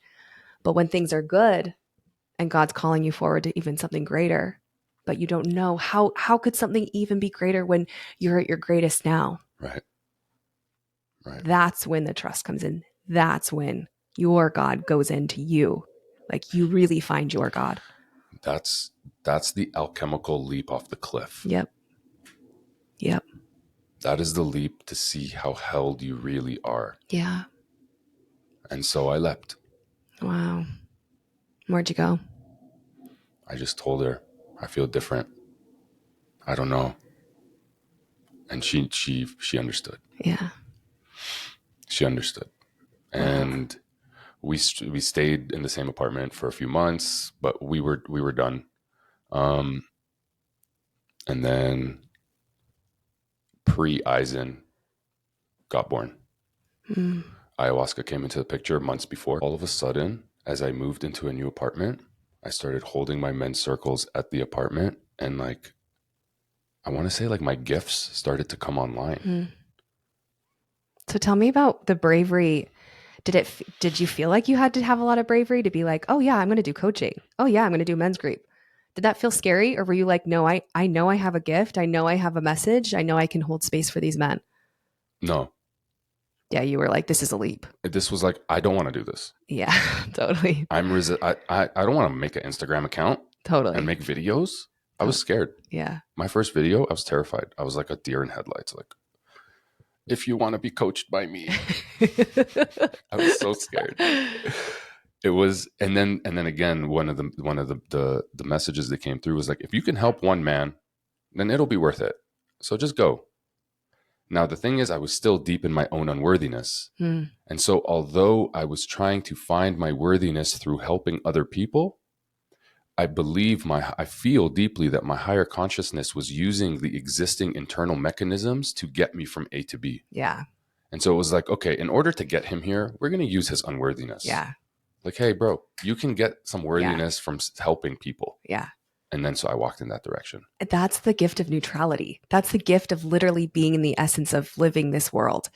But when things are good and God's calling you forward to even something greater, but you don't know how could something even be greater when you're at your greatest now? Right. That's when the trust comes in. That's when your God goes into you. Like you really find your God. That's the alchemical leap off the cliff. Yep. That is the leap to see how held you really are. Yeah. And so I leapt. Wow. Where'd you go? I just told her, I feel different. I don't know. And she understood. Yeah. She understood. And we stayed in the same apartment for a few months, but we were done. And then pre-Isen got born. Ayahuasca came into the picture months before. All of a sudden, as I moved into a new apartment, I started holding my men's circles at the apartment, and like, I want to say like my gifts started to come online. So tell me about the bravery. Did you feel like you had to have a lot of bravery to be like, oh yeah, I'm going to do coaching. Oh yeah, I'm going to do men's group. Did that feel scary? Or were you like, no, I know I have a gift. I know I have a message. I know I can hold space for these men. No. Yeah, you were like, this is a leap. This was like, I don't want to do this. Yeah, totally. I don't want to make an Instagram account. Totally. And make videos. I was scared. Yeah. My first video, I was terrified. I was like a deer in headlights. Like, if you want to be coached by me. I was so scared. It was, and then again, one of the messages that came through was like, if you can help one man, then it'll be worth it. So just go. Now, the thing is, I was still deep in my own unworthiness. Mm. And so, although I was trying to find my worthiness through helping other people, I feel deeply that my higher consciousness was using the existing internal mechanisms to get me from A to B. Yeah. And so it was like, okay, in order to get him here, we're going to use his unworthiness. Yeah. Like, hey, bro, you can get some worthiness from helping people. Yeah. And then so I walked in that direction. That's the gift of neutrality. That's the gift of literally being in the essence of living this world.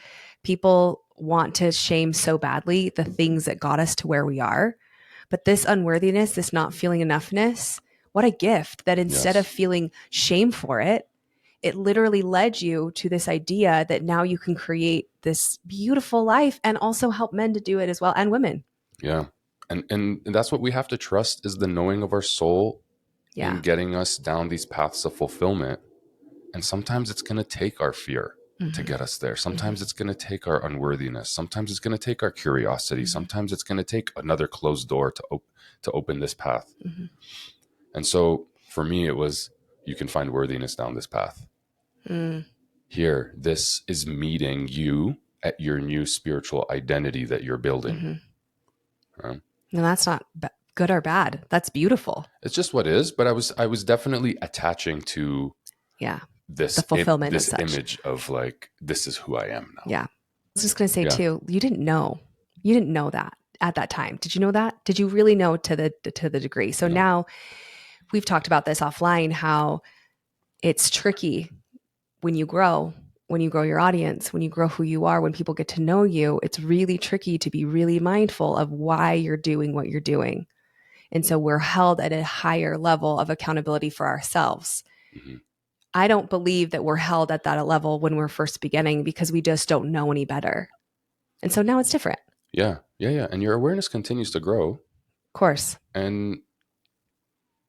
People want to shame so badly the things that got us to where we are. But this unworthiness, this not feeling enoughness, what a gift that instead of feeling shame for it, it literally led you to this idea that now you can create this beautiful life and also help men to do it as well, and women. Yeah. And that's what we have to trust, is the knowing of our soul in getting us down these paths of fulfillment. And sometimes it's going to take our fear to get us there. Sometimes it's going to take our unworthiness. Sometimes it's going to take our curiosity. Sometimes it's going to take another closed door to open this path. And so for me, it was, you can find worthiness down this path. Here, this is meeting you at your new spiritual identity that you're building. And that's not good or bad. That's beautiful. It's just what is. But I was definitely attaching to this the fulfillment this of image of like, this is who I am now. Yeah. I was just going to say too, you didn't know that at that time. Did you know that? Did you really know to the degree? So now we've talked about this offline, how it's tricky when you grow your audience, when you grow who you are, when people get to know you, it's really tricky to be really mindful of why you're doing what you're doing. And so we're held at a higher level of accountability for ourselves. I don't believe that we're held at that level when we're first beginning, because we just don't know any better. And so now it's different. Yeah. And your awareness continues to grow. Of course. And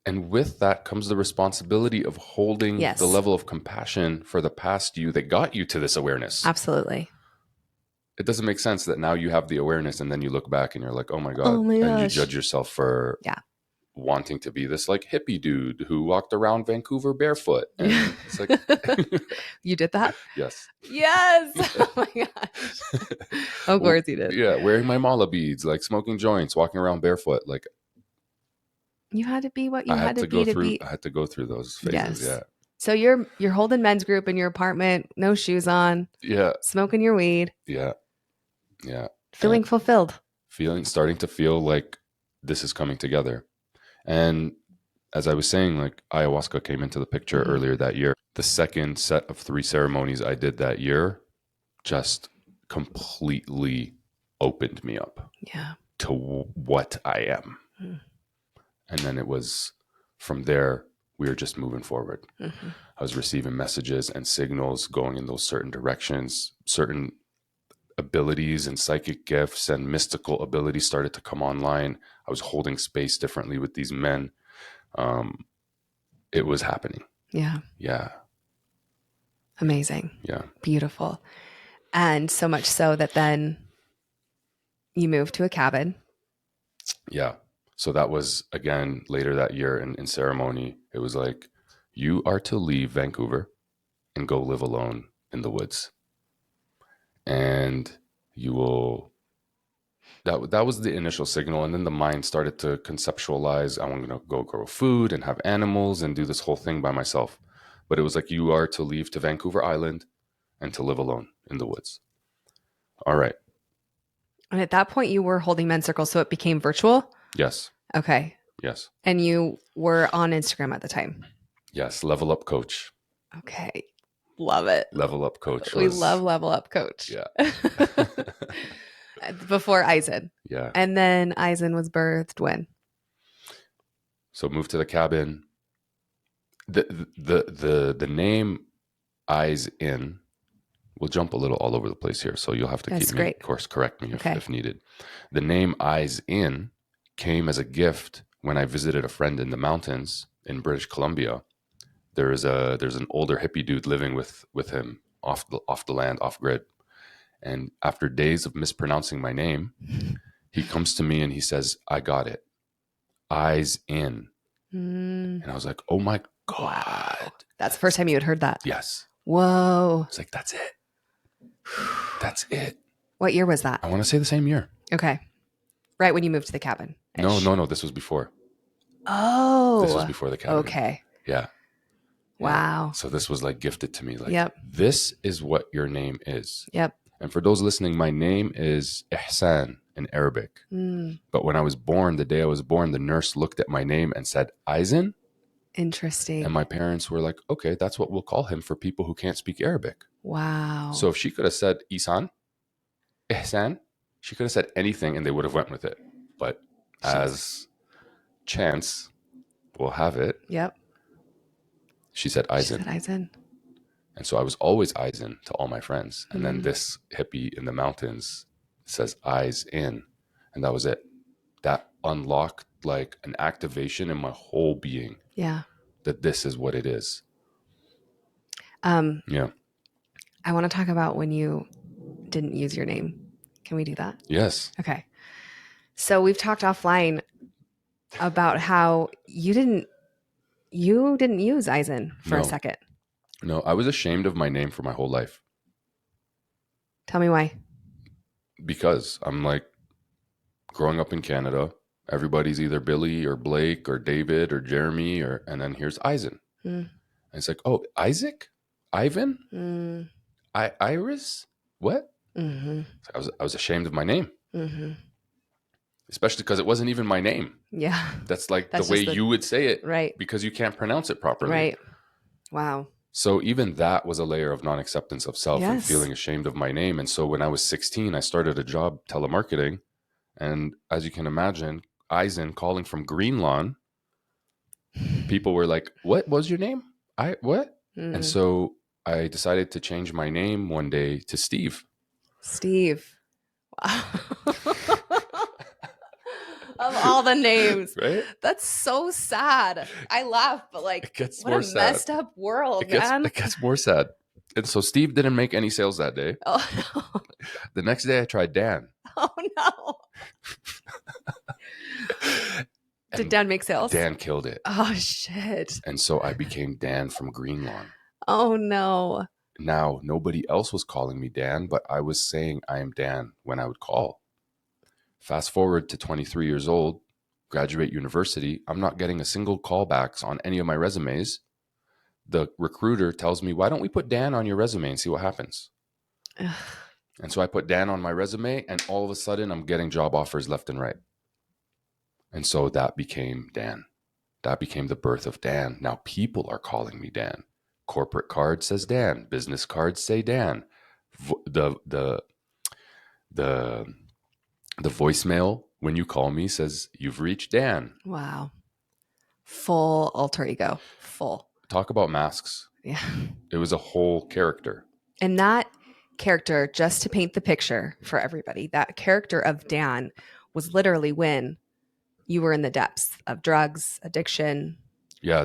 with that comes the responsibility of holding the level of compassion for the past you that got you to this awareness. Absolutely. It doesn't make sense that now you have the awareness and then you look back and you're like, oh my God. And you judge yourself for wanting to be this like hippie dude who walked around Vancouver barefoot. And it's like, you did that? Yes. Oh my gosh. Of course you did. Yeah. Wearing my mala beads, like smoking joints, walking around barefoot. Like, you had to be what you had to be. I had to go through those phases. Yeah. So you're holding men's group in your apartment, no shoes on. Yeah. Smoking your weed. Yeah. Feeling fulfilled. Starting to feel like this is coming together. And as I was saying, like ayahuasca came into the picture earlier that year. The second set of 3 ceremonies I did that year just completely opened me up to what I am. And then it was from there, we were just moving forward. I was receiving messages and signals going in those certain directions. Certain abilities and psychic gifts and mystical abilities started to come online. I was holding space differently with these men. It was happening. Yeah. Amazing. Yeah. Beautiful. And so much so that then you moved to a cabin. Yeah. So that was, again, later that year in ceremony. It was like, you are to leave Vancouver and go live alone in the woods. And you will, that was the initial signal. And then the mind started to conceptualize, I'm going to go grow food and have animals and do this whole thing by myself. But it was like, you are to leave to Vancouver Island and to live alone in the woods. All right. And at that point you were holding men's circles, so it became virtual? Yes. Okay. Yes. And you were on Instagram at the time? Yes. Level Up Coach. Okay. Love it. Level Up Coach. We love Level Up Coach. Yeah. Before Isen. Yeah. And then Isen was birthed when? So moved to the cabin. The name Isen will jump a little all over the place here. So you'll have to keep me, of course, correct me if needed. The name Isen came as a gift when I visited a friend in the mountains in British Columbia. There's an older hippie dude living with him off the land, off grid. And after days of mispronouncing my name, He comes to me and he says, I got it. Eyes in. Mm. And I was like, oh my God. Wow. That's the first time you had heard that? Yes. Whoa. It's like, that's it. That's it. What year was that? I want to say the same year. Okay. Right when you moved to the cabin. No. This was before. Oh. This was before the cabin. Okay. Yeah. Wow. Yeah. So this was like gifted to me. Like, yep. This is what your name is. Yep. And for those listening, my name is Ihsan in Arabic. Mm. But when I was born, the day I was born, the nurse looked at my name and said, Isen. Interesting. And my parents were like, okay, that's what we'll call him for people who can't speak Arabic. Wow. So if she could have said Ihsan, Ihsan, she could have said anything and they would have went with it. But as chance will have it, yep. She said Isen. She said Isen. And so I was always Isen to all my friends. And then this hippie in the mountains says eyes in. And that was it. That unlocked like an activation in my whole being. Yeah. That this is what it is. Yeah. I want to talk about when you didn't use your name. Can we do that? Yes. Okay. So we've talked offline about how you didn't use Isen for a second. No, I was ashamed of my name for my whole life. Tell me why. Because I'm like, growing up in Canada, everybody's either Billy or Blake or David or Jeremy and then here's Isen. And it's like, oh, Isaac? Ivan? Iris? What? Mm-hmm. I was ashamed of my name. Mm-hmm. Especially because it wasn't even my name. Yeah. That's the way you would say it. Right. Because you can't pronounce it properly. Right. Wow. So even that was a layer of non-acceptance of self and feeling ashamed of my name. And so when I was 16, I started a job telemarketing. And as you can imagine, Isaan calling from Greenlawn, people were like, what was your name? What? And so I decided to change my name one day to Steve. Steve. Wow. Of all the names. Right? That's so sad. I laugh, but like, it gets what more a sad. Messed up world, man. It gets more sad. And so Steve didn't make any sales that day. Oh, no. The next day I tried Dan. Oh, no. Did Dan make sales? Dan killed it. Oh, shit. And so I became Dan from Greenlawn. Oh, no. Now, nobody else was calling me Dan, but I was saying I am Dan when I would call. Fast forward to 23 years old, graduate university. I'm not getting a single callbacks on any of my resumes. The recruiter tells me, why don't we put Dan on your resume and see what happens? Ugh. And so I put Dan on my resume and all of a sudden I'm getting job offers left and right. And so that became Dan. That became the birth of Dan. Now people are calling me Dan. Corporate card says Dan. Business cards say Dan. The voicemail when you call me says you've reached Dan. Wow. Full alter ego. Full. Talk about masks. Yeah. It was a whole character. And that character, just to paint the picture for everybody, that character of Dan was literally when you were in the depths of drugs, addiction. Yeah,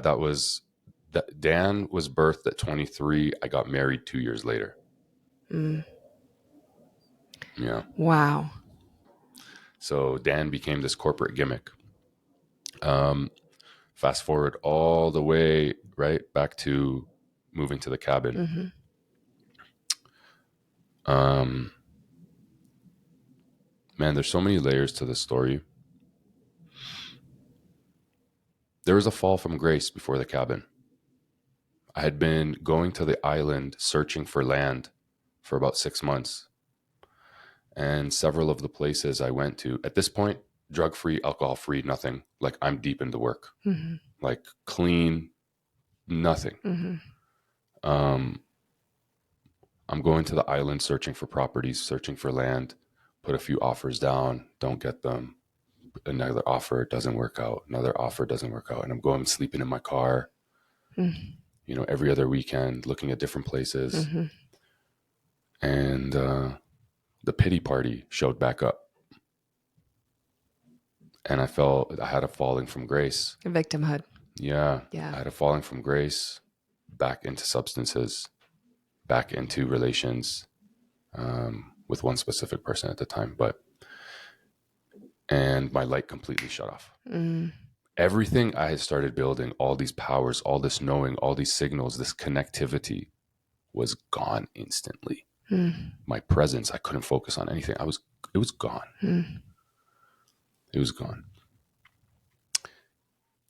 Dan was birthed at 23. I got married 2 years later. Yeah. Wow. So Dan became this corporate gimmick. Fast forward all the way right back to moving to the cabin. Man, there's so many layers to this story. There was a fall from grace before the cabin. I had been going to the island searching for land for about 6 months. And several of the places I went to, at this point, drug-free, alcohol-free, nothing. Like I'm deep into work. Like clean, nothing. I'm going to the island searching for properties, searching for land, put a few offers down, don't get them. Another offer doesn't work out. Another offer doesn't work out. And I'm going sleeping in my car, every other weekend, looking at different places. And the pity party showed back up. And I felt I had a falling from grace. Victimhood. Yeah. I had a falling from grace back into substances, back into relations with one specific person at the time. But and my light completely shut off. Everything I had started building, all these powers, all this knowing, all these signals, this connectivity was gone instantly. My presence, I couldn't focus on anything. It was gone. It was gone.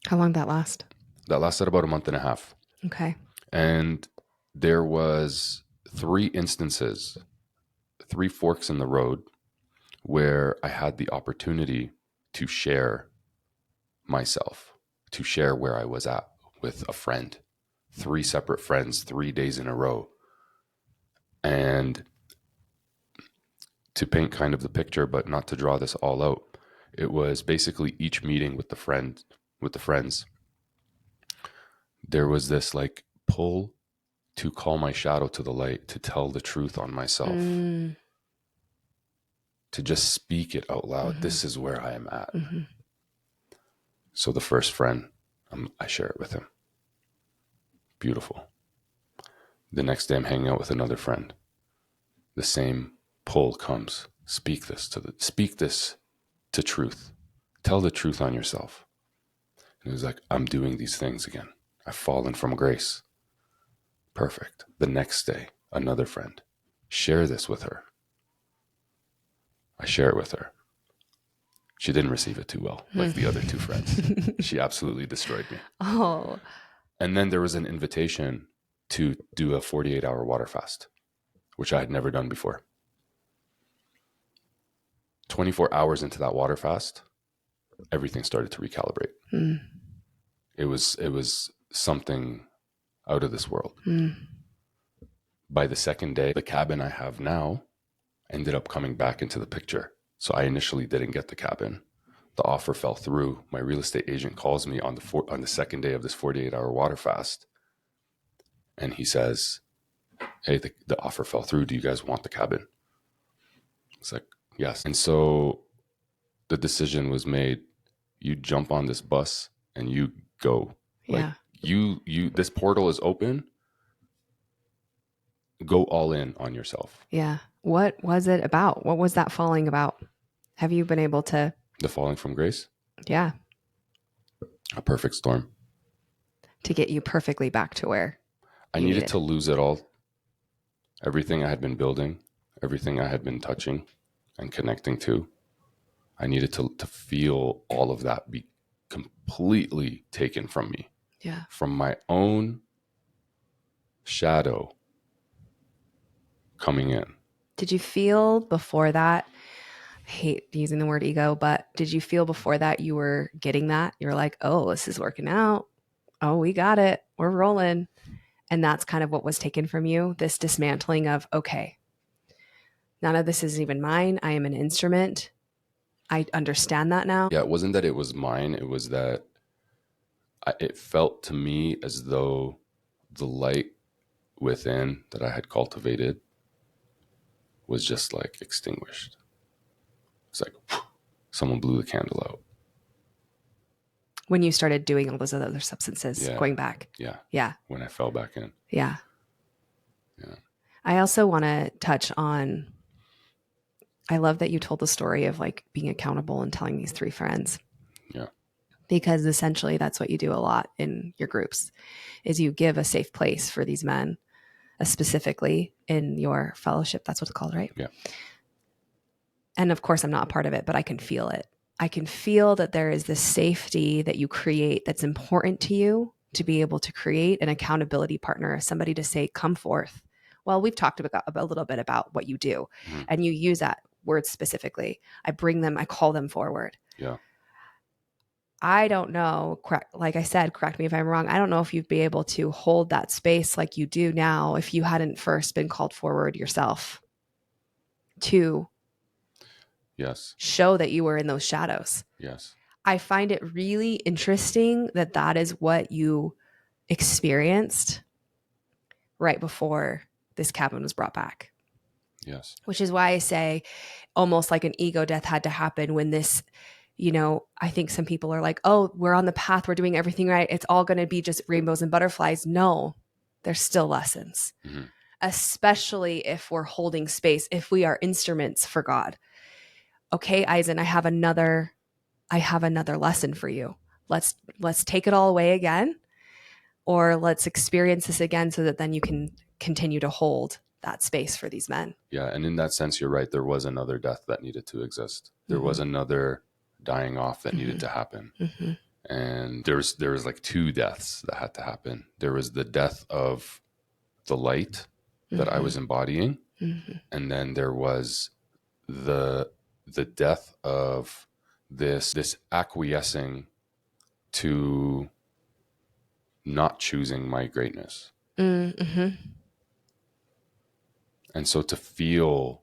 How long did that last? That lasted about a month and a half. Okay. And there was 3 instances, 3 forks in the road where I had the opportunity to share myself, to share where I was at with a friend, 3 separate friends, 3 days in a row. And to paint kind of the picture, but not to draw this all out, it was basically each meeting with the friends, there was this like pull to call my shadow to the light, to tell the truth on myself, to just speak it out loud. This is where I am at. So the first friend, I share it with him. Beautiful. The next day I'm hanging out with another friend. The same pull comes. Speak this to truth. Tell the truth on yourself. And it was like, I'm doing these things again. I've fallen from grace. Perfect. The next day, another friend. Share this with her. I share it with her. She didn't receive it too well, like the other 2 friends. She absolutely destroyed me. Oh. And then there was an invitation to do a 48-hour water fast, which I had never done before. 24 hours into that water fast, everything started to recalibrate. It was something out of this world. By the second day, the cabin I have now ended up coming back into the picture. So I initially didn't get the cabin. The offer fell through. My real estate agent calls me on the second day of this 48-hour water fast. And he says, hey, the offer fell through. Do you guys want the cabin? It's like, yes. And so the decision was made. You jump on this bus and you go. Like you, this portal is open. Go all in on yourself. Yeah. What was it about? What was that falling about? Have you been able to? The falling from grace? Yeah. A perfect storm. To get you perfectly back to where I needed to lose it all. Everything I had been building, everything I had been touching and connecting to, I needed to feel all of that be completely taken from me. Yeah. From my own shadow coming in. Did you feel before that, I hate using the word ego, but did you feel before that you were getting that? You were like, oh, this is working out. Oh, we got it. We're rolling. And that's kind of what was taken from you, this dismantling of, okay, none of this is even mine. I am an instrument. I understand that now. Yeah, it wasn't that it was mine. It was that it felt to me as though the light within that I had cultivated was just like extinguished. It's like whew, someone blew the candle out. When you started doing all those other substances, going back. Yeah. Yeah. When I fell back in. Yeah. Yeah. I also want to touch on, I love that you told the story of like being accountable and telling these 3 friends. Yeah. Because essentially that's what you do a lot in your groups is you give a safe place for these men, specifically in your fellowship. That's what it's called, right? Yeah. And of course I'm not a part of it, but I can feel it. I can feel that there is this safety that you create that's important to you to be able to create an accountability partner, somebody to say, come forth. Well, we've talked about a little bit about what you do, and you use that word specifically. I bring them, I call them forward. Yeah. I don't know, like I said, correct me if I'm wrong. I don't know if you'd be able to hold that space like you do now if you hadn't first been called forward yourself to show that you were in those shadows. Yes. I find it really interesting that that is what you experienced right before this cabin was brought back. Yes. Which is why I say almost like an ego death had to happen when this, you know, I think some people are like, oh, we're on the path. We're doing everything right. It's all going to be just rainbows and butterflies. No, there's still lessons, especially if we're holding space, if we are instruments for God. okay, Isen, I have another lesson for you. Let's take it all away again, or let's experience this again so that then you can continue to hold that space for these men. Yeah. And in that sense, you're right. There was another death that needed to exist. There was another dying off that needed to happen. And there was like two deaths that had to happen. There was the death of the light that I was embodying. And then there was the death of this acquiescing to not choosing my greatness. And so to feel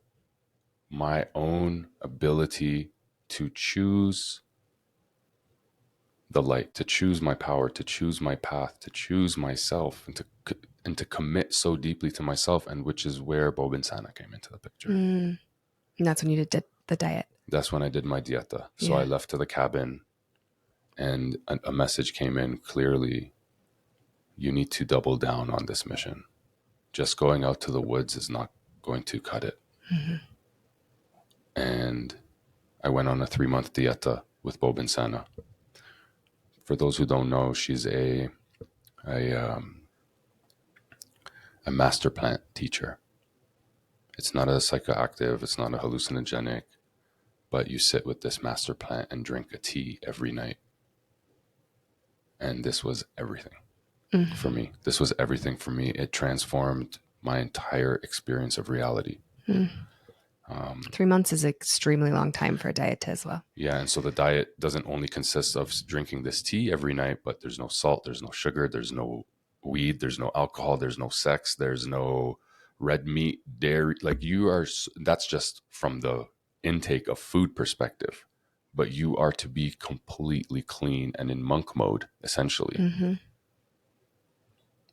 my own ability to choose the light, to choose my power, to choose my path, to choose myself, and to commit so deeply to myself, and which is where Bob and Sana came into the picture. And that's when you did the diet. That's when I did my dieta. So I left to the cabin, and a message came in clearly: you need to double down on this mission. Just going out to the woods is not going to cut it. And I went on a 3-month dieta with Bob and Sana. For those who don't know, she's a master plant teacher. It's not a psychoactive, it's not a hallucinogenic, but you sit with this master plant and drink a tea every night. And this was everything for me. This was everything for me. It transformed my entire experience of reality. 3 months is an extremely long time for a diet as well. Yeah, and so the diet doesn't only consist of drinking this tea every night, but there's no salt, there's no sugar, there's no weed, there's no alcohol, there's no sex, there's no red meat, dairy. Like that's just from the intake of food perspective, but you are to be completely clean and in monk mode, essentially.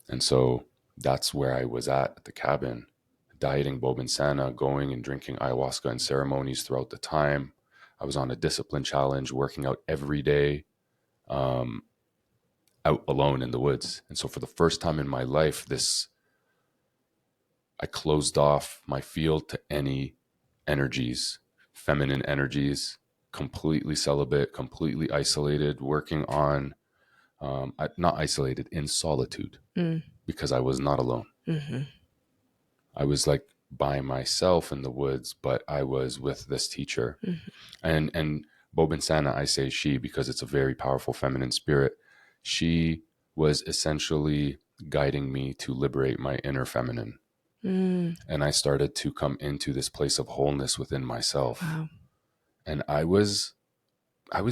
And so that's where I was at the cabin, dieting Bob and Sana, going and drinking ayahuasca and ceremonies throughout the time. I was on a discipline challenge, working out every day, out alone in the woods. And so for the first time in my life, I closed off my field to any energies, feminine energies, completely celibate, completely isolated, working on, not isolated, in solitude, because I was not alone. I was like by myself in the woods, but I was with this teacher. And Bob and Sana, I say she because it's a very powerful feminine spirit. She was essentially guiding me to liberate my inner feminine. And I started to come into this place of wholeness within myself. Wow. And I was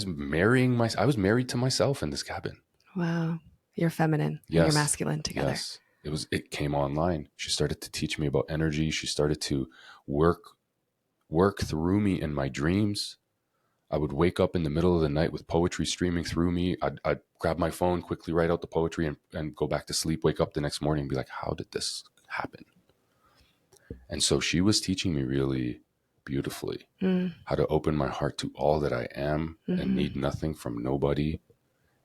married to myself in this cabin. Wow. You're feminine and you're masculine together. Yes. It came online. She started to teach me about energy. She started to work through me in my dreams. I would wake up in the middle of the night with poetry streaming through me. I'd grab my phone, quickly write out the poetry and go back to sleep, wake up the next morning and be like, how did this happen? And so she was teaching me really beautifully how to open my heart to all that I am and need nothing from nobody,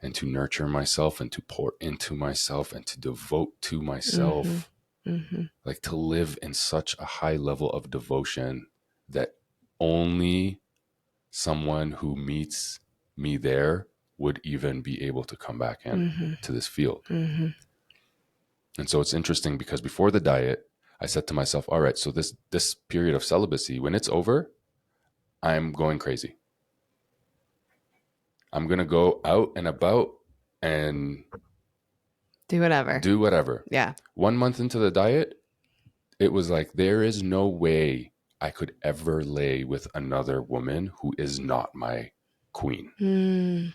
and to nurture myself and to pour into myself and to devote to myself, like to live in such a high level of devotion that only someone who meets me there would even be able to come back in to this field. And so it's interesting because before the diet, I said to myself, all right, so this period of celibacy, when it's over, I'm going crazy. I'm going to go out and about and do whatever. Yeah. 1 month into the diet, it was like, there is no way I could ever lay with another woman who is not my queen.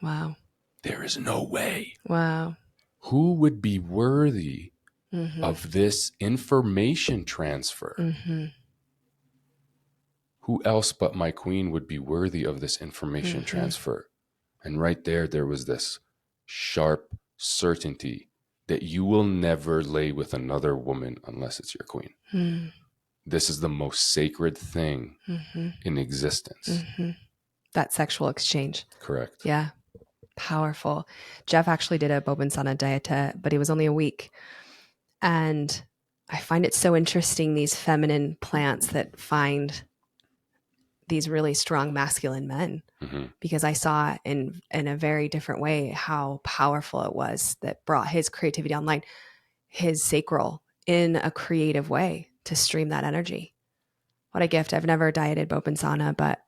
Wow. There is no way. Wow. Who would be worthy of this information transfer? Who else but my queen would be worthy of this information transfer? And right there was this sharp certainty that you will never lay with another woman unless it's your queen. This is the most sacred thing in existence. That sexual exchange. Correct. Yeah. Powerful. Jeff actually did a Bobinsana dieta, but it was only a week. And I find it so interesting, these feminine plants that find these really strong masculine men, because I saw in a very different way how powerful it was that brought his creativity online, his sacral, in a creative way to stream that energy. What a gift. I've never dieted Bopensana, but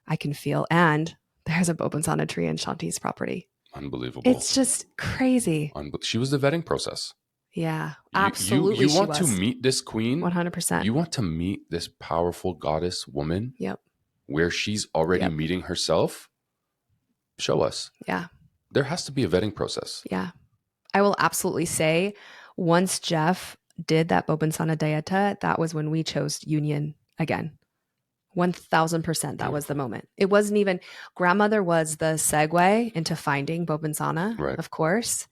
I can feel, and there's a Bopensana tree in Shanti's property. Unbelievable. It's just crazy. She was the vetting process. Yeah, absolutely. You want to meet this queen? 100%. You want to meet this powerful goddess woman? Yep. Where she's already meeting herself? Show us. Yeah. There has to be a vetting process. Yeah. I will absolutely say, once Jeff did that Bopensana Dieta, that was when we chose union again. 1000%. That was the moment. It wasn't even, grandmother was the segue into finding Bopensana, Right. of course,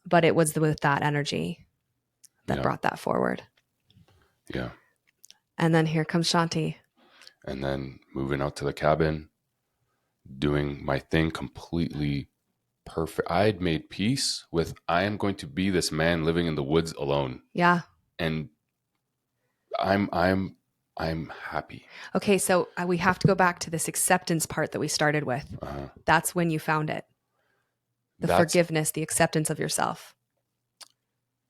but it was with that energy that brought that forward. Yeah. And then here comes Shanti. And then moving out to the cabin, doing my thing completely perfect. I had made peace with, I am going to be this man living in the woods alone. Yeah. And I'm happy. Okay, so we have to go back to this acceptance part that we started with. That's when you found it. That's forgiveness, the acceptance of yourself.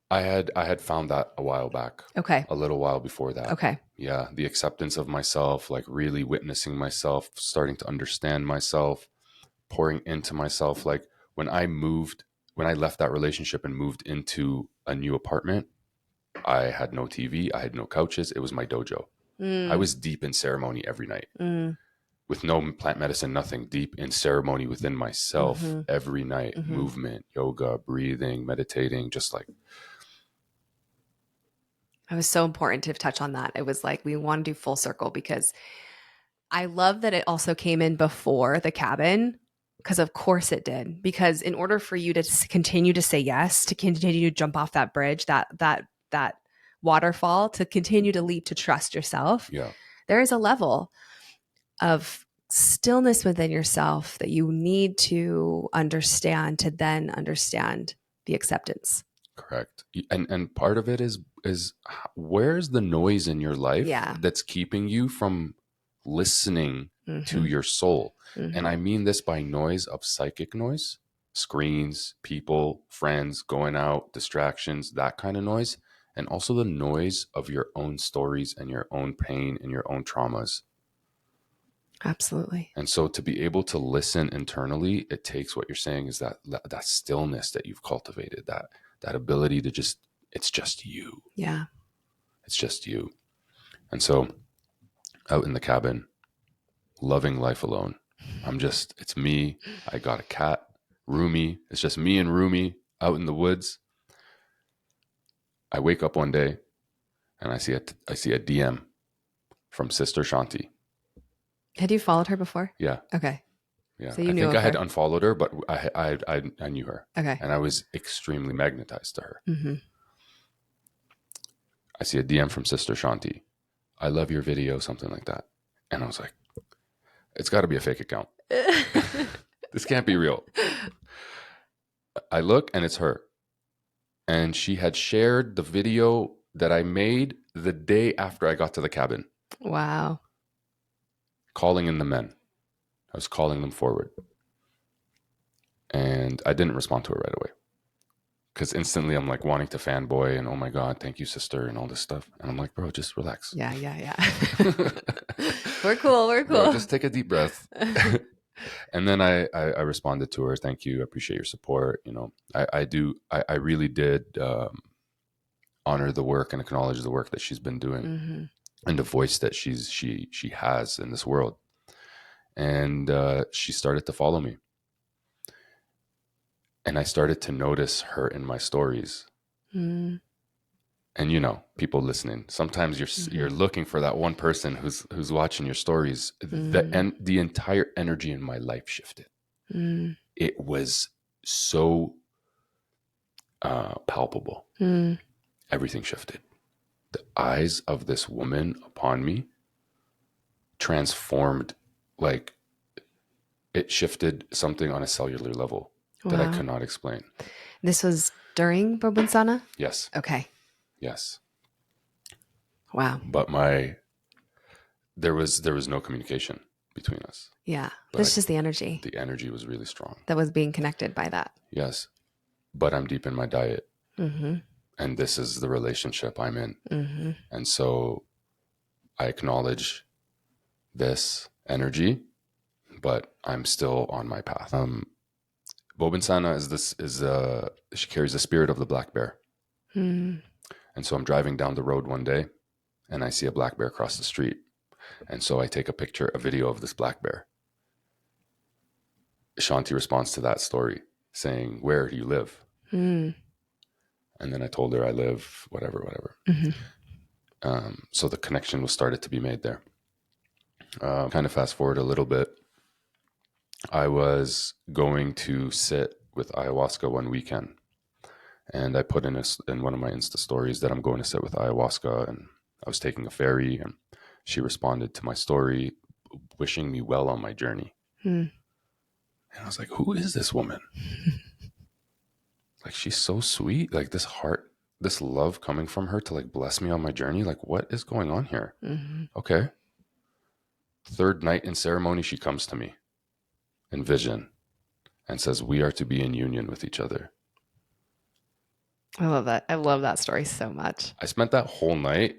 I had found that a while back. Okay. A little while before that. Okay. Yeah, the acceptance of myself, like really witnessing myself, starting to understand myself, pouring into myself. Like when I left that relationship and moved into a new apartment, I had no TV, I had no couches. It was my dojo. I was deep in ceremony every night. With no plant medicine, nothing, deep in ceremony within myself every night. Movement, yoga, breathing, meditating, just like. It was so important to touch on that. It was like, we want to do full circle, because I love that it also came in before the cabin, because of course it did. Because in order for you to continue to say yes, to continue to jump off that bridge, that waterfall, to continue to leap, to trust yourself, there is a level of stillness within yourself that you need to understand, to then understand the acceptance. Correct. And part of it is where's the noise in your life that's keeping you from listening to your soul? And I mean this by noise of psychic noise, screens, people, friends, going out, distractions, that kind of noise. And also the noise of your own stories and your own pain and your own traumas. Absolutely. And so to be able to listen internally, it takes what you're saying is that stillness that you've cultivated, that ability to just, it's just you. Yeah. It's just you. And so out in the cabin, loving life alone. It's me. I got a cat, Rumi. It's just me and Rumi out in the woods. I wake up one day and I see a DM from Sister Shanti. Had you followed her before? Yeah. Okay. Yeah. So you I knew think of I had her. unfollowed her, but I knew her. Okay. And I was extremely magnetized to her. I see a DM from Sister Shanti. I love your video, something like that. And I was like, it's got to be a fake account. This can't be real. I look and it's her. And she had shared the video that I made the day after I got to the cabin. Wow. Calling in the men. I was calling them forward. And I didn't respond to her right away. Because instantly I'm like wanting to fanboy and, oh my God, thank you, sister, and all this stuff. And I'm like, bro, just relax. Yeah. We're cool. Bro, just take a deep breath. And then I responded to her, thank you, I appreciate your support. You know, I really did honor the work and acknowledge the work that she's been doing and the voice that she has in this world. And she started to follow me. And I started to notice her in my stories. And you know, people listening, sometimes you're looking for that one person who's watching your stories. The entire energy in my life shifted. It was so palpable. Everything shifted. The eyes of this woman upon me transformed, like it shifted something on a cellular level that I could not explain. This was during Bopensana? Yes. Okay. Yes. Wow. But my there was no communication between us. Yeah. But That's just the energy the energy was really strong. that was being connected by that. Yes. But I'm deep in my diet. Mm-hmm. And this is the relationship I'm in. Mm-hmm. And so I acknowledge this energy, but I'm still on my path. Bobinsana she carries the spirit of the black bear. Mm. And so I'm driving down the road one day and I see a black bear cross the street. And so I take a video of this black bear. Shanti responds to that story saying, "Where do you live?" Mm. And then I told her I live whatever. Mm-hmm. So the connection was started to be made there. Kind of fast forward a little bit. I was going to sit with ayahuasca one weekend, and I put in one of my Insta stories that I'm going to sit with ayahuasca, and I was taking a ferry, and she responded to my story, wishing me well on my journey. Mm. And I was like, "Who is this woman? Like, she's so sweet. Like, this heart, this love coming from her to like bless me on my journey. Like, what is going on here?" Mm-hmm. Okay. Third night in ceremony, she comes to me in vision and says, "We are to be in union with each other." I love that. I love that story so much. I spent that whole night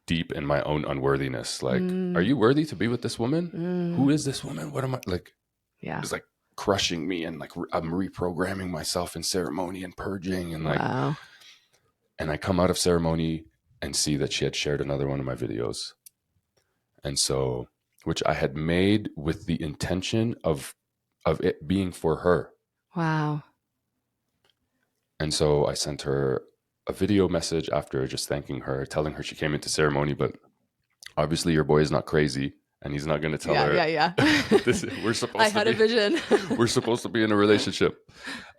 deep in my own unworthiness. Like, are you worthy to be with this woman? Who is this woman? What am I like? Yeah. It's like crushing me, and like I'm reprogramming myself in ceremony and purging, and like, Wow. and I come out of ceremony and see that she had shared another one of my videos. And so, which I had made with the intention of it being for her. Wow. And so I sent her a video message after, just thanking her, telling her she came into ceremony, but obviously your boy is not crazy and he's not going to tell her. Yeah. We're supposed I had a vision. We're supposed to be in a relationship.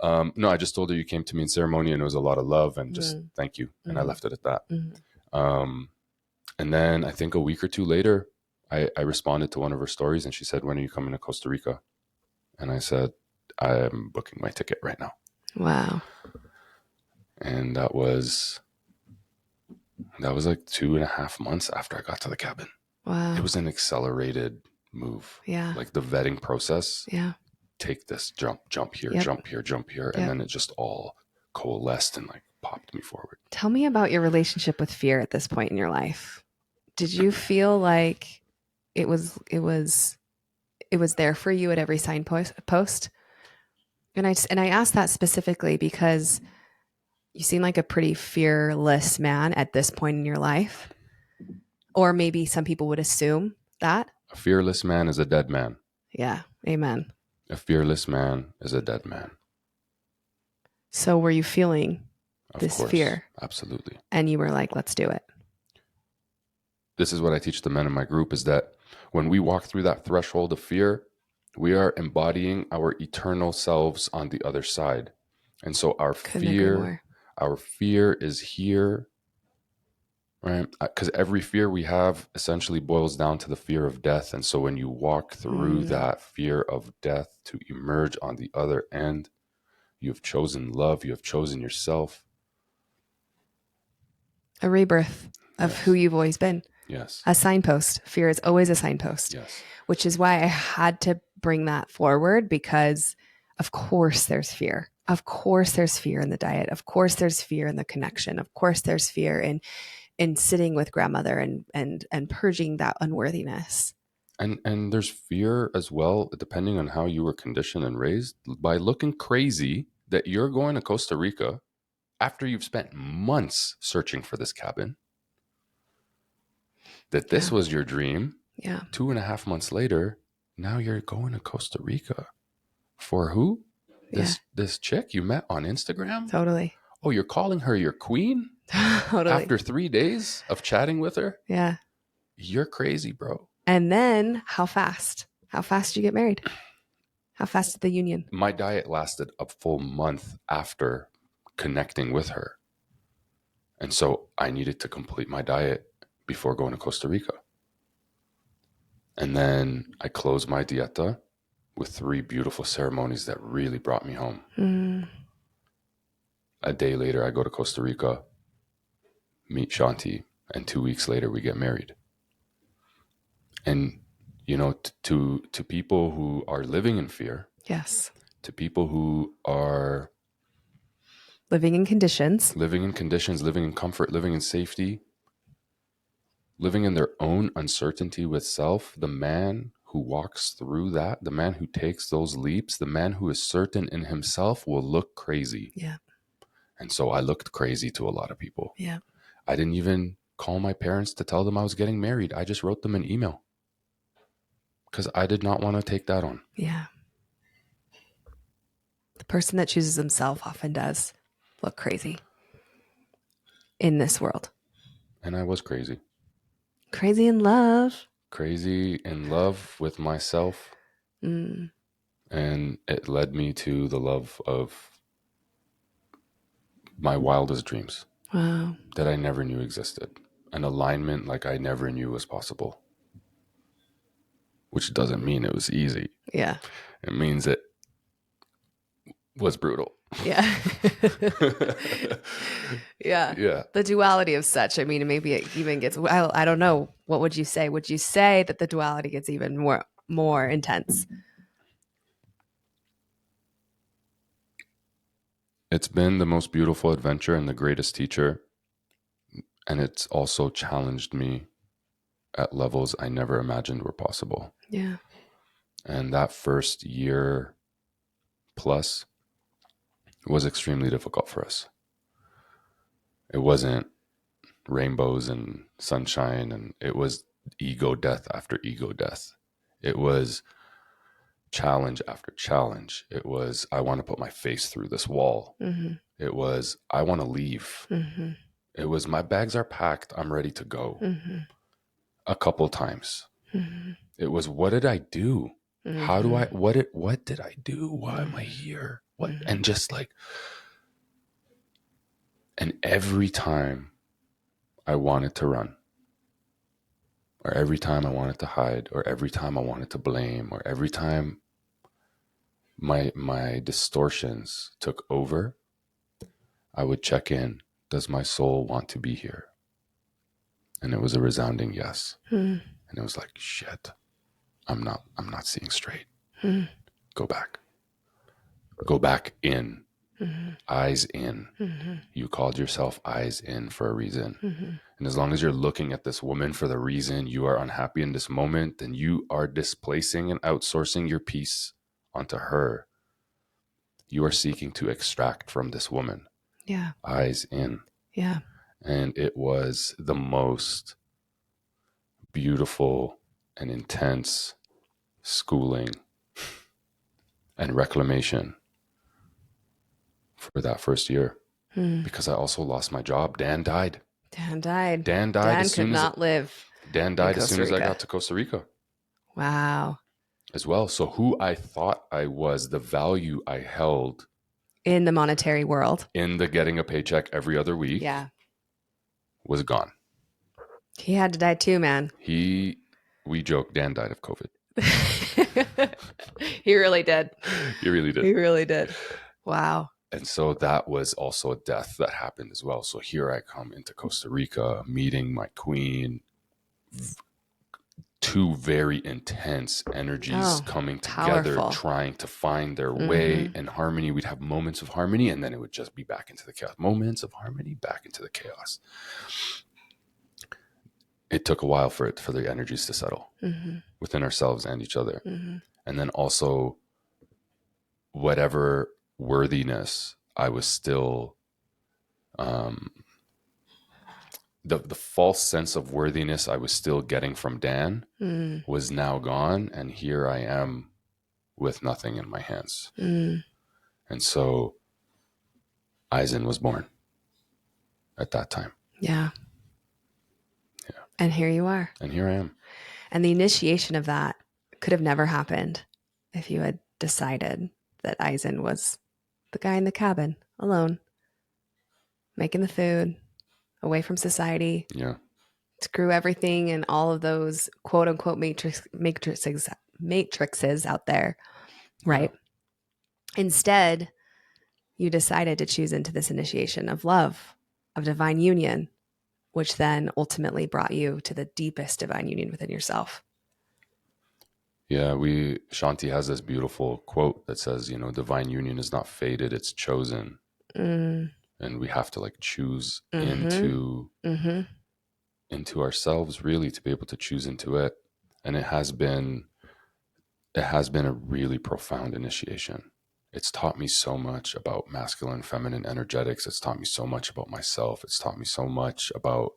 No, I just told her you came to me in ceremony and it was a lot of love and just thank you. And I left it at that. And then I think a week or two later, I responded to one of her stories and she said, "When are you coming to Costa Rica?" And I said, "I'm booking my ticket right now." Wow. And that was like 2.5 months after I got to the cabin. Wow. It was an accelerated move. Yeah. Like the vetting process. Yeah. Take this, jump here, Yep. jump here. Yep. And then it just all coalesced and like popped me forward. Tell me about your relationship with fear at this point in your life. Did you feel like it was there for you at every signpost? And I asked that specifically because you seem like a pretty fearless man at this point in your life. Or maybe some people would assume that. A fearless man is a dead man. Yeah. Amen. A fearless man is a dead man. So were you feeling this fear? Absolutely. And you were like, let's do it. This is what I teach the men in my group, is that when we walk through that threshold of fear, we are embodying our eternal selves on the other side. And so our fear is here, right? Because every fear we have essentially boils down to the fear of death. And so when you walk through that fear of death to emerge on the other end, you have chosen love, you have chosen yourself. A rebirth of who you've always been. Yes. A signpost. Fear is always a signpost. Yes. Which is why I had to bring that forward, because of course there's fear. Of course there's fear in the diet. Of course there's fear in the connection. Of course there's fear in sitting with grandmother and purging that unworthiness. And there's fear as well, depending on how you were conditioned and raised, by looking crazy that you're going to Costa Rica after you've spent months searching for this cabin, that this was your dream. Yeah. 2.5 months later, now you're going to Costa Rica. For who? This chick you met on Instagram? Totally. Oh, you're calling her your queen? Totally. After 3 days of chatting with her? Yeah. You're crazy, bro. And then how fast? How fast did you get married? How fast did the union? My diet lasted a full month after connecting with her. And so I needed to complete my diet before going to Costa Rica. And then I closed my dieta with 3 beautiful ceremonies that really brought me home. A day later, I go to Costa Rica, meet Shanti, and 2 weeks later, we get married. And, to people who are living in fear, Yes. to people who are Living in conditions, living in conditions, living in comfort, living in safety, living in their own uncertainty with self, the man who walks through that, the man who takes those leaps, the man who is certain in himself will look crazy. Yeah. And so I looked crazy to a lot of people. Yeah. I didn't even call my parents to tell them I was getting married. I just wrote them an email because I did not want to take that on. Yeah. The person that chooses himself often does look crazy in this world. And I was crazy. Crazy in love. Crazy in love with myself. Mm. And it led me to the love of my wildest dreams. Wow. That I never knew existed. An alignment like I never knew was possible. Which doesn't mean it was easy. Yeah. It means it was brutal. Yeah. Yeah. Yeah. The duality of such, I mean, maybe it even gets, I don't know. What would you say? Would you say that the duality gets even more intense? It's been the most beautiful adventure and the greatest teacher. And it's also challenged me at levels I never imagined were possible. Yeah. And that first year plus was extremely difficult for us. It wasn't rainbows and sunshine, and it was ego death after ego death. It was challenge after challenge. It was, I want to put my face through this wall. Mm-hmm. It was, I want to leave. Mm-hmm. It was, my bags are packed. I'm ready to go. Mm-hmm. A couple times. Mm-hmm. It was, what did I do? Mm-hmm. How do I, what did I do? Why am I here? What? Mm-hmm. And just like, and every time I wanted to run, or every time I wanted to hide, or every time I wanted to blame, or every time my distortions took over, I would check in. Does my soul want to be here? And it was a resounding yes. Mm-hmm. And it was like, shit, I'm not seeing straight. Mm-hmm. Go back. Go back in. Mm-hmm. Eyes in. Mm-hmm. You called yourself eyes in for a reason. Mm-hmm. And as long as you're looking at this woman for the reason you are unhappy in this moment, then you are displacing and outsourcing your peace onto her. You are seeking to extract from this woman. Yeah. Eyes in. Yeah. And it was the most beautiful and intense schooling and reclamation for that first year. Because I also lost my job. Dan died. Dan died. Dan died Dan as soon could as not live. Dan died as soon as I got to Costa Rica. Wow. As well. So who I thought I was, the value I held In the monetary world. in the getting a paycheck every other week, Yeah. was gone. He had to die too, man. We joke, Dan died of COVID. He really did. He really did. He really did. Wow. And so that was also a death that happened as well. So here I come into Costa Rica, meeting my queen, two very intense energies coming together, powerful. trying to find their way in harmony. We'd have moments of harmony, and then it would just be back into the chaos. Moments of harmony, back into the chaos. It took a while for the energies to settle within ourselves and each other. And then also whatever worthiness I was still, the false sense of worthiness I was still getting from Dan was now gone. And here I am with nothing in my hands. And so Isen was born at that time. Yeah. And here you are. And here I am. And the initiation of that could have never happened if you had decided that Isen was the guy in the cabin alone, making the food, away from society. Yeah. Screw everything and all of those quote unquote matrices out there. Right. Yeah. Instead, you decided to choose into this initiation of love, of divine union, which then ultimately brought you to the deepest divine union within yourself. Yeah, Shanti has this beautiful quote that says, divine union is not fated, it's chosen. Mm. And we have to like choose Mm-hmm. Mm-hmm. into ourselves really to be able to choose into it. And it has been a really profound initiation. It's taught me so much about masculine, feminine energetics. It's taught me so much about myself. It's taught me so much about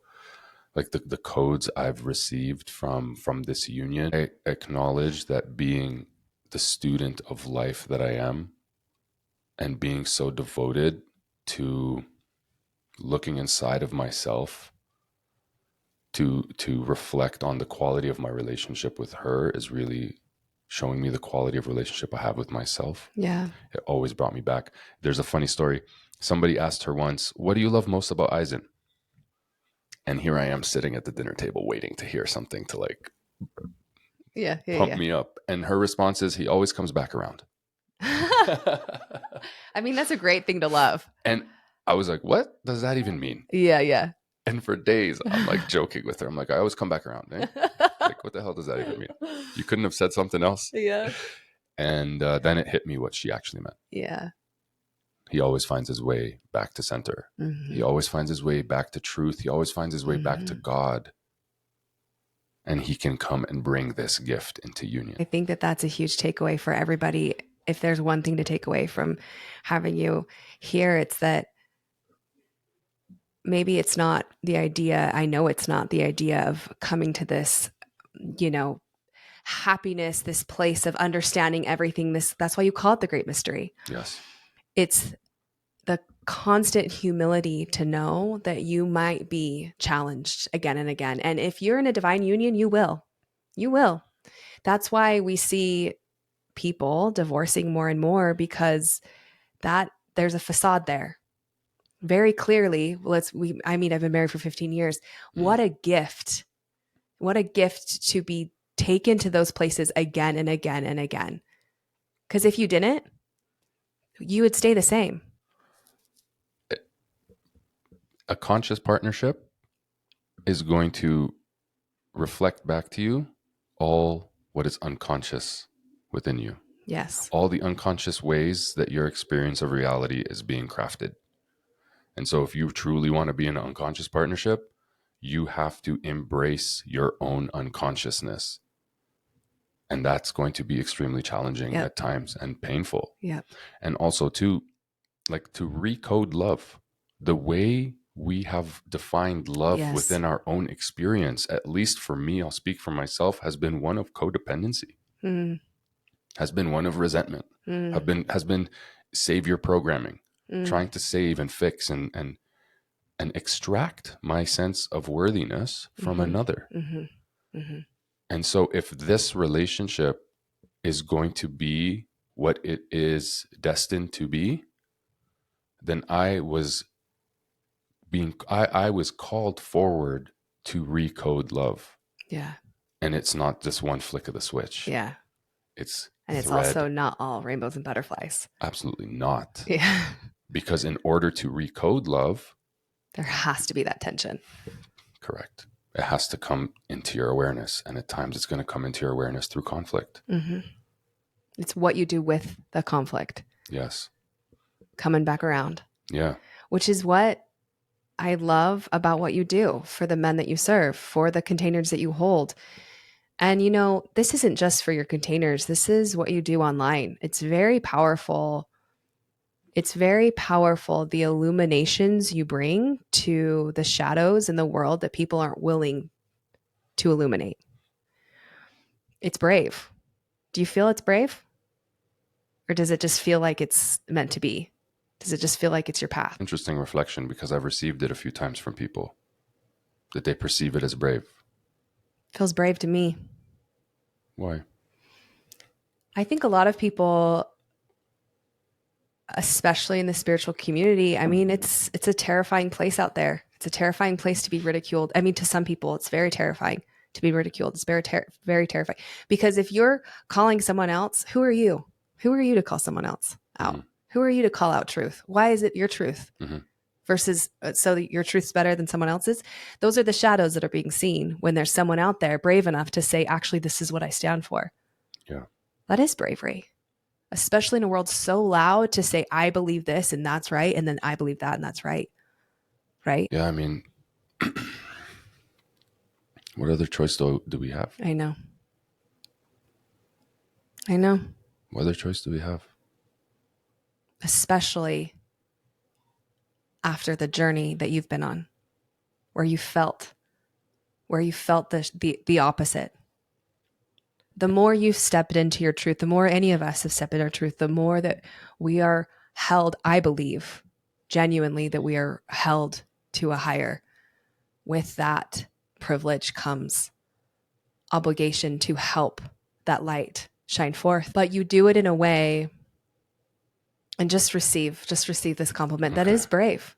like the codes I've received from this union. I acknowledge that being the student of life that I am and being so devoted to looking inside of myself to reflect on the quality of my relationship with her is really showing me the quality of relationship I have with myself. Yeah. It always brought me back. There's a funny story. Somebody asked her once, "What do you love most about Isen?" And here I am sitting at the dinner table waiting to hear something to like Yeah. pump Yeah. me up. And her response is, "He always comes back around." Yeah. I mean, that's a great thing to love. And I was like, "What does that even mean?" Yeah. Yeah. And for days, I'm like joking with her. I'm like, "I always come back around, eh?" Like, what the hell does that even mean? You couldn't have said something else. Yeah. And then it hit me what she actually meant. Yeah. He always finds his way back to center. He Mm-hmm. always finds his way back to truth. He always finds his way back to Mm-hmm. God. And he can come and bring this gift into union. I think that that's a huge takeaway for everybody. If there's one thing to take away from having you here, it's that maybe it's not the idea. I know it's not the idea of coming to this, you know, happiness, this place of understanding everything. That's why you call it the great mystery. Yes. It's the constant humility to know that you might be challenged again and again. And if you're in a divine union, you will. You will. That's why we see people divorcing more and more, because that there's a facade there. Very clearly, I've been married for 15 years. What a gift. What a gift to be taken to those places again and again and again. Because if you didn't, you would stay the same. A conscious partnership is going to reflect back to you all what is unconscious within you, Yes. all the unconscious ways that your experience of reality is being crafted. And so, if you truly want to be in an unconscious partnership, you have to embrace your own unconsciousness. And that's going to be extremely challenging Yep. at times and painful. Yep. And also, to recode love, the way we have defined love Yes. within our own experience, at least for me, I'll speak for myself, has been one of codependency, Mm. has been one of resentment, Mm. has been savior programming, Mm. trying to save and fix and extract my sense of worthiness from Mm-hmm. another. Mm-hmm. Mm-hmm. And so if this relationship is going to be what it is destined to be, then I was called forward to recode love. Yeah. And it's not just one flick of the switch. Yeah. It's And it's thread. also not all rainbows and butterflies. Absolutely not. Yeah. Because in order to recode love, There has to be that tension. correct, it has to come into your awareness. And at times it's going to come into your awareness through conflict. Mm-hmm. It's what you do with the conflict. Yes. Coming back around. Yeah. Which is what I love about what you do for the men that you serve, for the containers that you hold. And, this isn't just for your containers. This is what you do online. It's very powerful. It's very powerful, the illuminations you bring to the shadows in the world that people aren't willing to illuminate. It's brave. Do you feel it's brave? Or does it just feel like it's meant to be? Does it just feel like it's your path? Interesting reflection, because I've received it a few times from people that they perceive it as brave. Feels brave to me. Why? I think a lot of people, especially in the spiritual community, I mean, it's a terrifying place out there. It's a terrifying place to be ridiculed. I mean, to some people, it's very terrifying to be ridiculed. It's very terrifying. Because if you're calling someone else, who are you? Who are you to call someone else out? Mm-hmm. Who are you to call out truth? Why is it your truth? Mm-hmm. Versus so that your truth's better than someone else's? Those are the shadows that are being seen when there's someone out there brave enough to say, actually, this is what I stand for. Yeah. That is bravery, especially in a world so loud to say, I believe this and that's right. And then I believe that and that's right. Right? Yeah. I mean, what other choice do we have? I know. I know. What other choice do we have? Especially after the journey that you've been on, where you felt the opposite. The more you've stepped into your truth, the more any of us have stepped into our truth, the more that we are held, I believe, genuinely, that we are held to a higher. With that privilege comes obligation to help that light shine forth. But you do it in a way, and just receive this compliment. Okay. That is brave.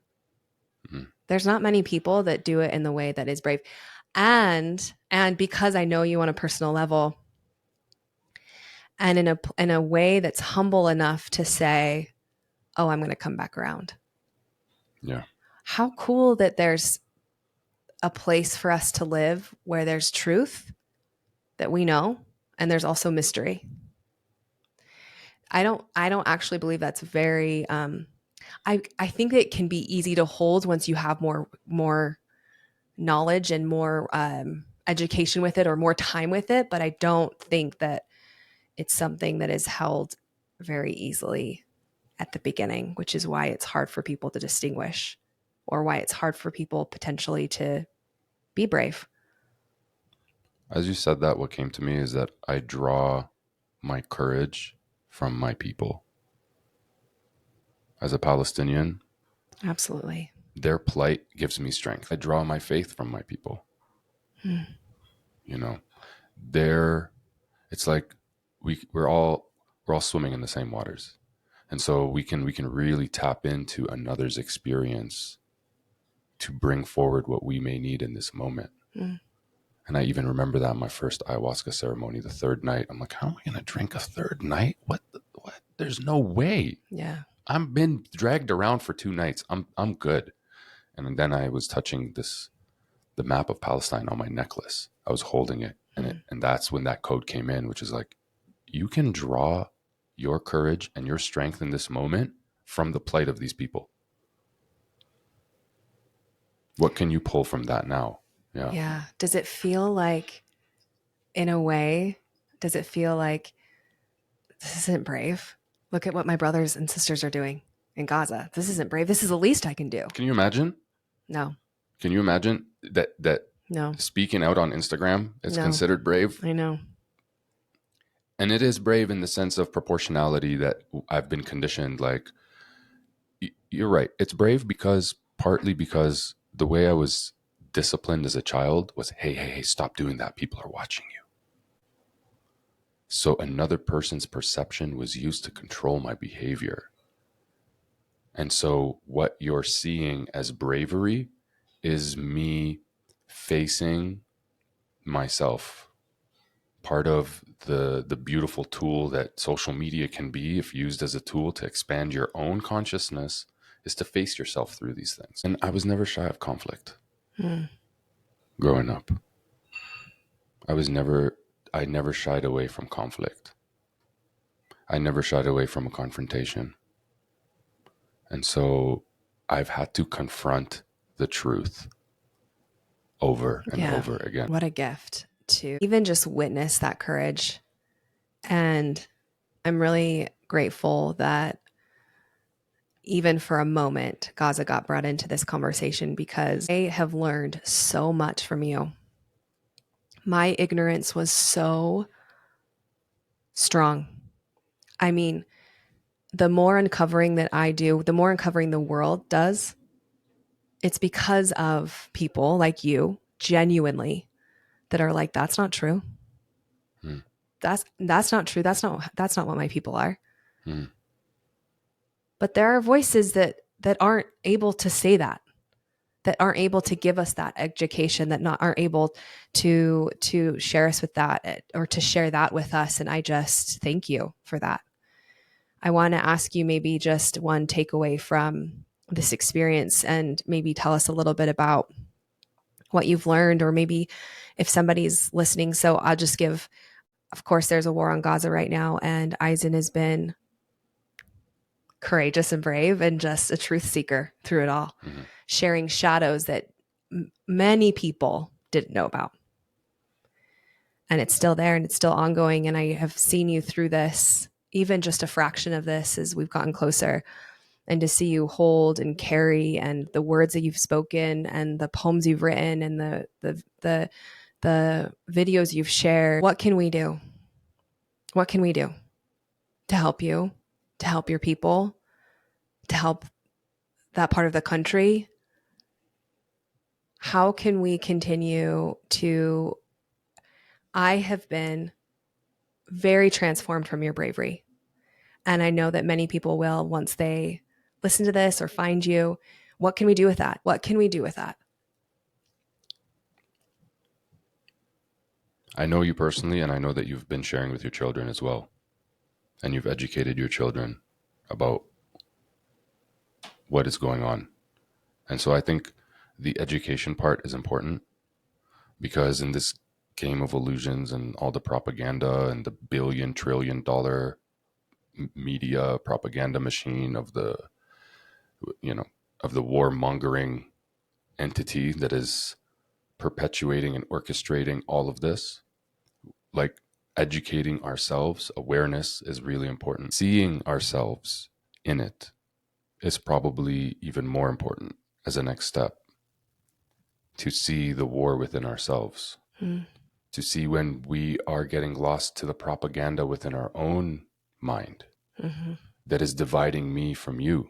Mm-hmm. There's not many people that do it in the way that is brave. And because I know you on a personal level, and in a way that's humble enough to say, oh, I'm going to come back around. Yeah. How cool that there's a place for us to live where there's truth that we know, and there's also mystery. I don't actually believe that's very I think it can be easy to hold once you have more knowledge and more education with it, or more time with it, but I don't think that it's something that is held very easily at the beginning, which is why it's hard for people to distinguish, or why it's hard for people potentially to be brave. As you said that, what came to me is that I draw my courage from my people. As a Palestinian, Absolutely. their plight gives me strength. I draw my faith from my people. You know, it's like we're all swimming in the same waters. And so we can really tap into another's experience to bring forward what we may need in this moment. Mm. And I even remember that my first ayahuasca ceremony, the third night, I'm like, how am I going to drink a third night? What? There's no way. Yeah. I've been dragged around for 2 nights. I'm good. And then I was touching the map of Palestine on my necklace. I was holding it, and that's when that code came in, which is like, you can draw your courage and your strength in this moment from the plight of these people. What can you pull from that now? Yeah. Yeah. Does it feel like, in a way, does it feel like this isn't brave? Look at what my brothers and sisters are doing in Gaza. This isn't brave. This is the least I can do. Can you imagine? No. Can you imagine that No. speaking out on Instagram is No. considered brave? I know. And it is brave in the sense of proportionality that I've been conditioned. Like, you're right. It's brave partly because the way I was disciplined as a child was, hey, stop doing that. People are watching you. So another person's perception was used to control my behavior. And so what you're seeing as bravery is me facing myself. Part of the beautiful tool that social media can be, if used as a tool to expand your own consciousness, is to face yourself through these things. And I was never shy of conflict. Growing up, I never shied away from conflict. I never shied away from a confrontation. And so I've had to confront the truth over and over again. What a gift to even just witness that courage. And I'm really grateful that even for a moment, Gaza got brought into this conversation, because I have learned so much from you. My ignorance was so strong. I mean, the more uncovering that I do, the more uncovering the world does. It's because of people like you, genuinely, that are like, that's not true. That's not true. That's not what my people are. But there are voices that aren't able to say that aren't able to give us that education, aren't able to share us with that, or to share that with us. And I just thank you for that. I want to ask you maybe just one takeaway from this experience, and maybe tell us a little bit about what you've learned, or maybe if somebody's listening. So I'll just give Of course, there's a war on Gaza right now, and Isen has been courageous and brave and just a truth seeker through it all, sharing shadows that many people didn't know about. And it's still there and it's still ongoing. And I have seen you through this, even just a fraction of this as we've gotten closer. And to see you hold and carry, and the words that you've spoken and the poems you've written and the videos you've shared. What can we do? What can we do to help you, to help your people, to help that part of the country? How can we continue to... I have been very transformed from your bravery. And I know that many people will once they listen to this or find you. What can we do with that? What can we do with that? I know you personally, and I know that you've been sharing with your children as well. And you've educated your children about what is going on. And so I think the education part is important, because in this game of illusions and all the propaganda and the billion trillion dollar media propaganda machine of the, of the warmongering entity that is perpetuating and orchestrating all of this, like educating ourselves, awareness is really important. Seeing ourselves in it is probably even more important as a next step, to see the war within ourselves, to see when we are getting lost to the propaganda within our own mind that is dividing me from you.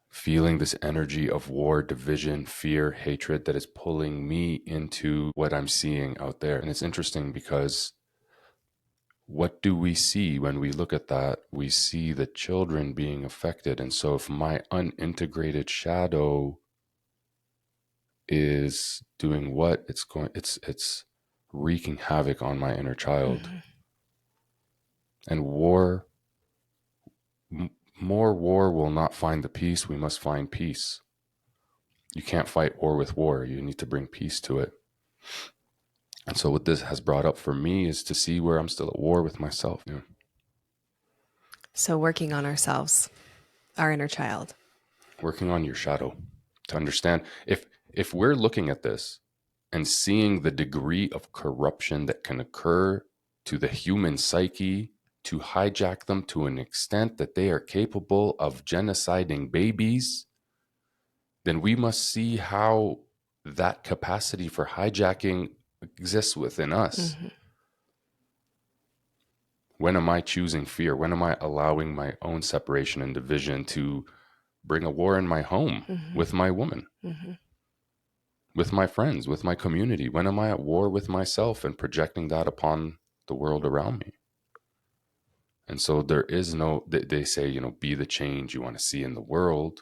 Feeling this energy of war, division, fear, hatred that is pulling me into what I'm seeing out there. And it's interesting because what do we see when we look at that? We see the children being affected. And so if my unintegrated shadow is doing what, it's wreaking havoc on my inner child. And war, more war will not find the peace. We must find peace. You can't fight war with war. You need to bring peace to it. And so what this has brought up for me is to see where I'm still at war with myself. Yeah. So working on ourselves, our inner child. Working on your shadow to understand. If we're looking at this and seeing the degree of corruption that can occur to the human psyche, to hijack them to an extent that they are capable of genociding babies, then we must see how that capacity for hijacking exists within us. When am I choosing fear? When am I allowing my own separation and division to bring a war in my home with my woman, with my friends, with my community? When am I at war with myself and projecting that upon the world around me? And so there is no, they say, be the change you want to see in the world.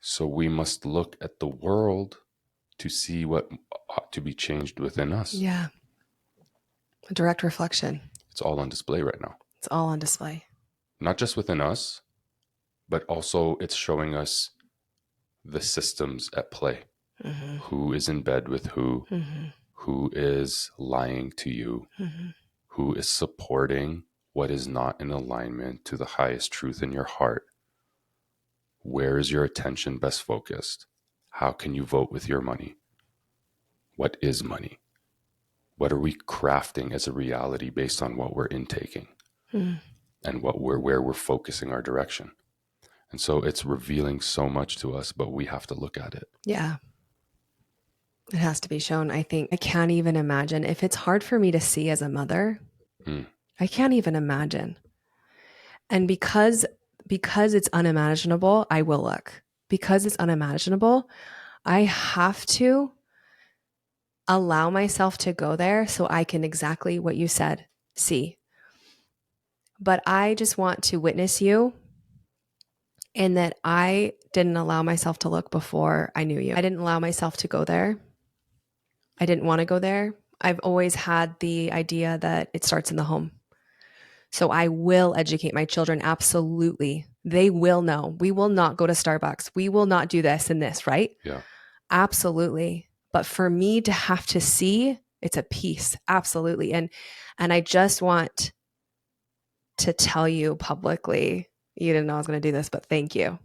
So we must look at the world to see what ought to be changed within us. Yeah. A direct reflection. It's all on display right now. It's all on display. Not just within us, but also it's showing us the systems at play. Who is in bed with who is lying to you, who is supporting what is not in alignment to the highest truth in your heart. Where is your attention best focused? How can you vote with your money? What is money? What are we crafting as a reality based on what we're intaking and where we're focusing our direction? And so it's revealing so much to us, but we have to look at it. Yeah. It has to be shown. I think I can't even imagine if it's hard for me to see as a mother. I can't even imagine. And because it's unimaginable, I will look. Because it's unimaginable, I have to allow myself to go there so I can, exactly what you said, see. But I just want to witness you in that I didn't allow myself to look before I knew you. I didn't allow myself to go there. I didn't want to go there. I've always had the idea that it starts in the home. So I will educate my children. Absolutely. They will know. We will not go to Starbucks. We will not do this and this, right? Yeah. Absolutely. But for me to have to see It's a piece. Absolutely. And I just want to tell you publicly, you didn't know I was going to do this, but thank you.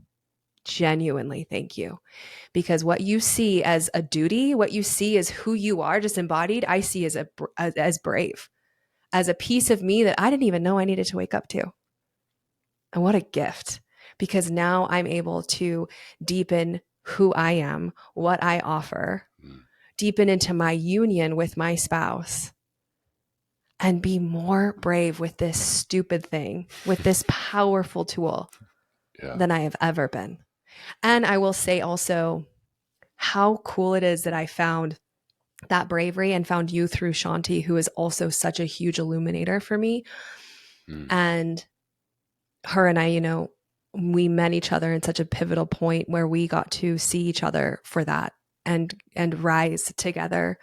Genuinely, thank you. Because what you see as a duty, what you see as who you are just embodied, I see as brave, as a piece of me that I didn't even know I needed to wake up to. And what a gift, because now I'm able to deepen who I am, what I offer, deepen into my union with my spouse, and be more brave with this stupid thing, with this powerful tool than I have ever been. And I will say also how cool it is that I found that bravery and found you through Shanti, who is also such a huge illuminator for me. And her and I, we met each other in such a pivotal point where we got to see each other for that and rise together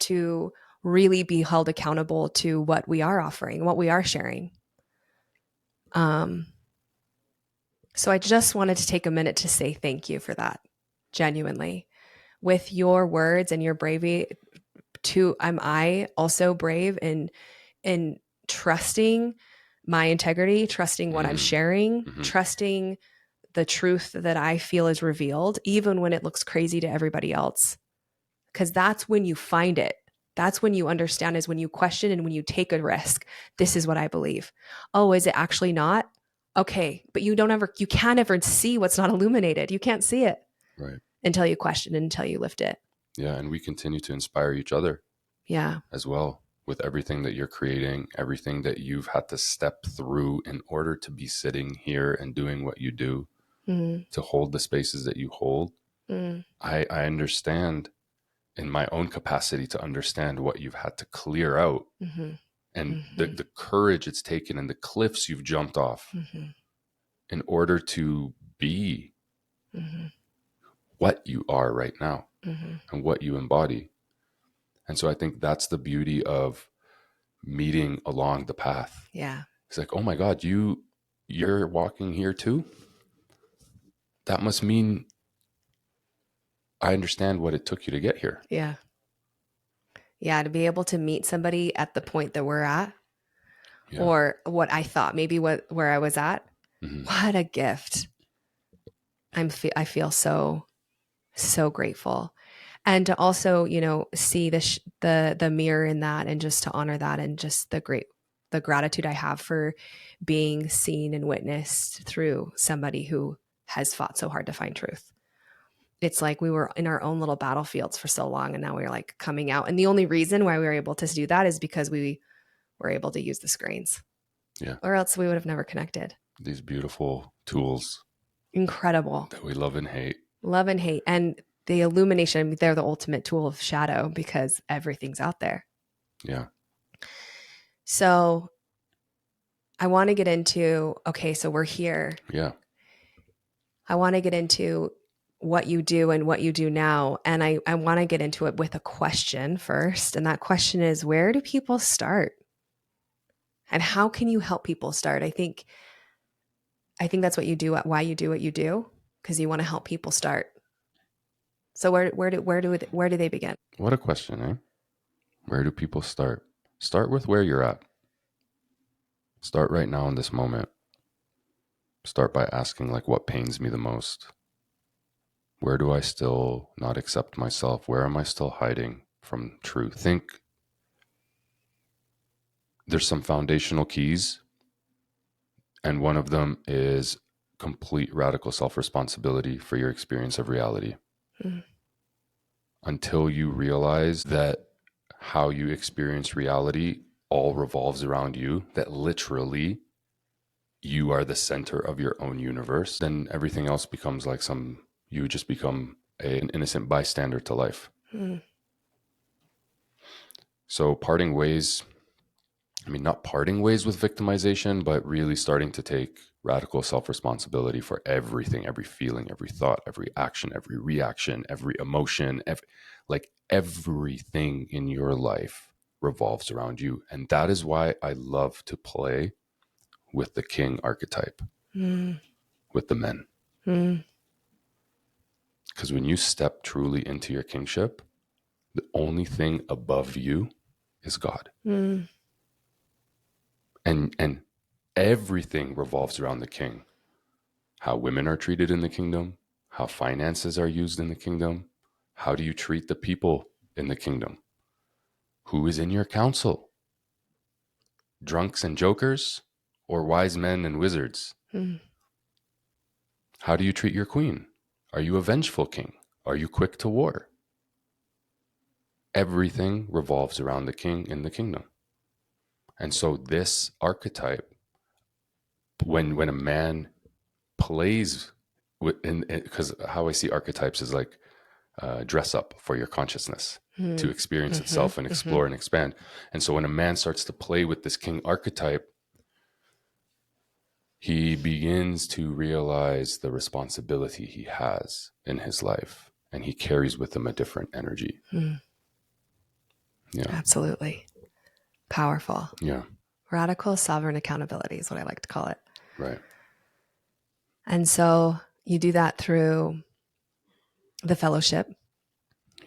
to really be held accountable to what we are offering, what we are sharing. So I just wanted to take a minute to say thank you for that, genuinely. With your words and your bravery, am I also brave in trusting my integrity, trusting what I'm sharing, trusting the truth that I feel is revealed, even when it looks crazy to everybody else. Because that's when you find it. That's when you understand, is when you question and when you take a risk. This is what I believe. Oh, is it actually not? Okay. But you can't ever see what's not illuminated. You can't see it until you question it, until you lift it. Yeah. And we continue to inspire each other. Yeah. As well, with everything that you're creating, everything that you've had to step through in order to be sitting here and doing what you do, to hold the spaces that you hold. I understand in my own capacity to understand what you've had to clear out and the courage it's taken and the cliffs you've jumped off in order to be what you are right now and what you embody. And so I think that's the beauty of meeting along the path. Yeah. It's like, oh my God, you're walking here too? That must mean I understand what it took you to get here. Yeah. Yeah. To be able to meet somebody at the point that we're at, or what I thought, maybe where I was at. What a gift. I feel so, so grateful. And to also, see the mirror in that, and just to honor that, and just the gratitude I have for being seen and witnessed through somebody who has fought so hard to find truth. It's like we were in our own little battlefields for so long, and now we're like coming out. And the only reason why we were able to do that is because we were able to use the screens. Yeah. Or else we would have never connected. These beautiful tools. Incredible. That we love and hate. Love and hate. And the illumination, they're the ultimate tool of shadow because everything's out there. Yeah. So I want to get into, okay, so we're here. Yeah. I want to get into what you do and what you do now. And I want to get into it with a question first. And that question is, where do people start? And how can you help people start? I think that's what you do, why you do what you do, because you want to help people start. So where do they begin? What a question, eh? Where do people start? Start with where you're at. Start right now in this moment. Start by asking, like, what pains me the most? Where do I still not accept myself? Where am I still hiding from truth? Think there's some foundational keys, and one of them is complete radical self-responsibility for your experience of reality. Until you realize that how you experience reality all revolves around you, that literally you are the center of your own universe, then everything else becomes like you just become an innocent bystander to life. So parting ways, not parting ways with victimization, but really starting to take radical self-responsibility for everything, every feeling, every thought, every action, every reaction, every emotion, everything in your life revolves around you. And that is why I love to play with the king archetype, with the men. Because when you step truly into your kingship, The only thing above you is God. Mm. And everything revolves around the king. How women are treated in the kingdom, how finances are used in the kingdom, how do you treat the people in the kingdom? Who is in your council? Drunks and jokers or wise men and wizards? Mm. How do you treat your queen? Are you a vengeful king? Are you quick to war? Everything revolves around the king in the kingdom. And so this archetype, when a man plays with, because how I see archetypes is like dress up for your consciousness to Mm. experience Mm-hmm. itself and Mm-hmm. explore and expand. And so when a man starts to play with this king archetype, he begins to realize the responsibility he has in his life, and he carries with him a different energy. Mm. Yeah. Absolutely. Powerful. Yeah. Radical sovereign accountability is what I like to call it. Right. And so you do that through the fellowship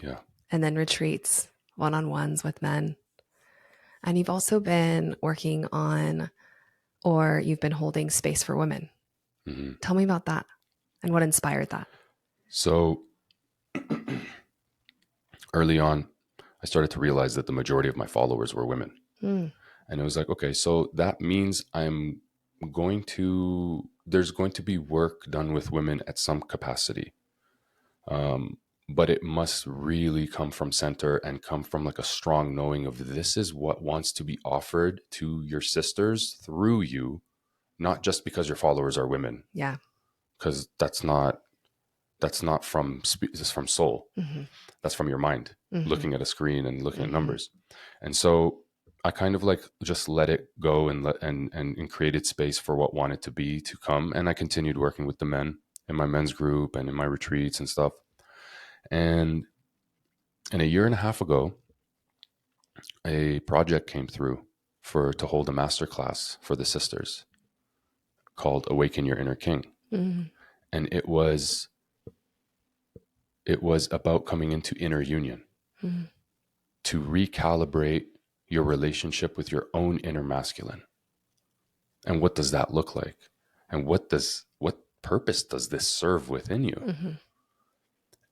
Yeah. and then retreats, one-on-ones with men. And you've also been working on, or you've been holding space for women. Mm-hmm. Tell me about that and what inspired that. So early on, I started to realize that the majority of my followers were women. Mm. And it was like, okay, so that means there's going to be work done with women at some capacity. But it must really come from center and come from like a strong knowing of this is what wants to be offered to your sisters through you, not just because your followers are women, Yeah. because that's not it's from soul. Mm-hmm. That's from your mind, Mm-hmm. looking at a screen and looking at Mm-hmm. numbers. And so I kind of like just let it go and created space for what wanted to be to come. And I continued working with the men in my men's group and in my retreats and stuff. And a year and a half ago, a project came through to hold a master class for the sisters called Awaken Your Inner King. Mm-hmm. And it was about coming into inner union, Mm-hmm. to recalibrate your relationship with your own inner masculine. And what does that look like? And what purpose does this serve within you? Mm-hmm.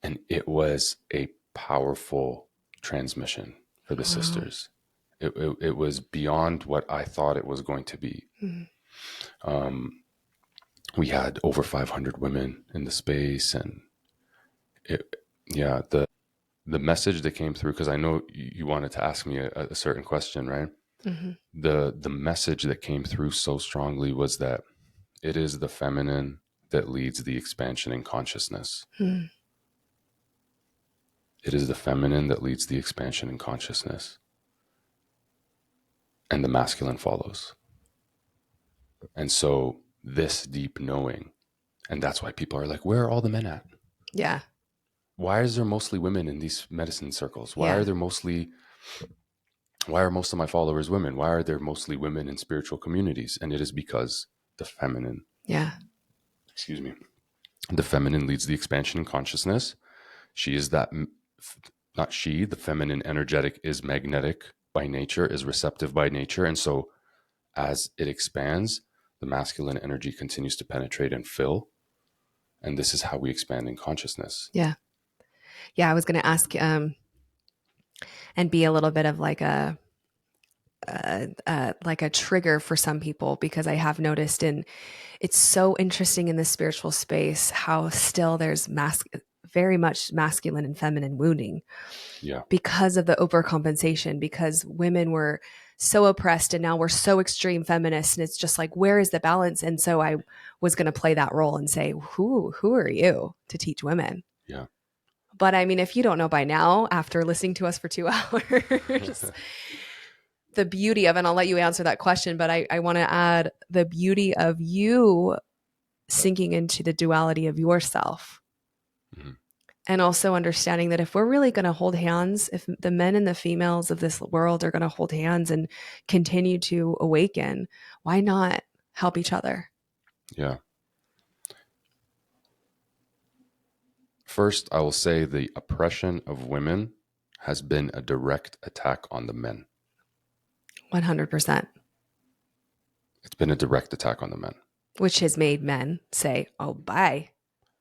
And it was a powerful transmission for the Wow. sisters. It was beyond what I thought it was going to be. Mm-hmm. We had over 500 women in the space, and the message that came through, because I know you wanted to ask me a certain question, right? Mm-hmm. The message that came through so strongly was that it is the feminine that leads the expansion in consciousness. Mm-hmm. It is the feminine that leads the expansion in consciousness, and the masculine follows. And so this deep knowing, and that's why people are like, where are all the men at? Yeah. Why is there mostly women in these medicine circles? Yeah. Why are most of my followers women? Why are there mostly women in spiritual communities? And it is because the feminine, Yeah. excuse me, the feminine leads the expansion in consciousness. She is that, not she, the feminine energetic is magnetic by nature, is receptive by nature. And so as it expands, the masculine energy continues to penetrate and fill. And this is how we expand in consciousness. Yeah. Yeah. I was going to ask, and be a little bit of like a trigger for some people, because I have noticed, and it's so interesting in the spiritual space how still there's very much masculine and feminine wounding. Yeah. Because of the overcompensation, because women were so oppressed and now we're so extreme feminists, and it's just like, where is the balance? And so I was going to play that role and say, who are you to teach women? Yeah. But I mean, if you don't know by now, after listening to us for 2 hours, the beauty of, and I'll let you answer that question, but I want to add the beauty of you sinking into the duality of yourself. Mm-hmm. And also understanding that if we're really going to hold hands, if the men and the females of this world are going to hold hands and continue to awaken, why not help each other? Yeah. First, I will say the oppression of women has been a direct attack on the men. 100%. It's been a direct attack on the men. Which has made men say, oh, bye.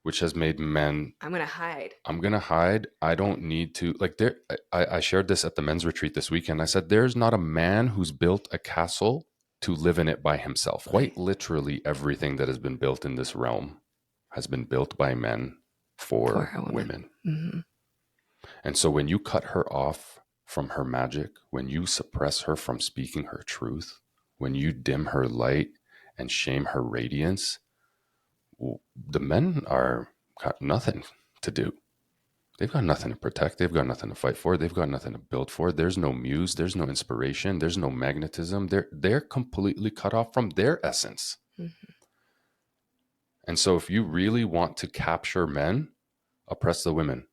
Which has made men, I'm going to hide. I'm going to hide. I don't need to. Like, there, I shared this at the men's retreat this weekend. I said, there's not a man who's built a castle to live in it by himself. Quite literally, everything that has been built in this realm has been built by men for women. Mm-hmm. And so when you cut her off from her magic, when you suppress her from speaking her truth, when you dim her light and shame her radiance, the men are got nothing to do. They've got nothing to protect. They've got nothing to fight for. They've got nothing to build for. There's no muse. There's no inspiration. There's no magnetism. They're completely cut off from their essence. Mm-hmm. And so if you really want to capture men, oppress the women.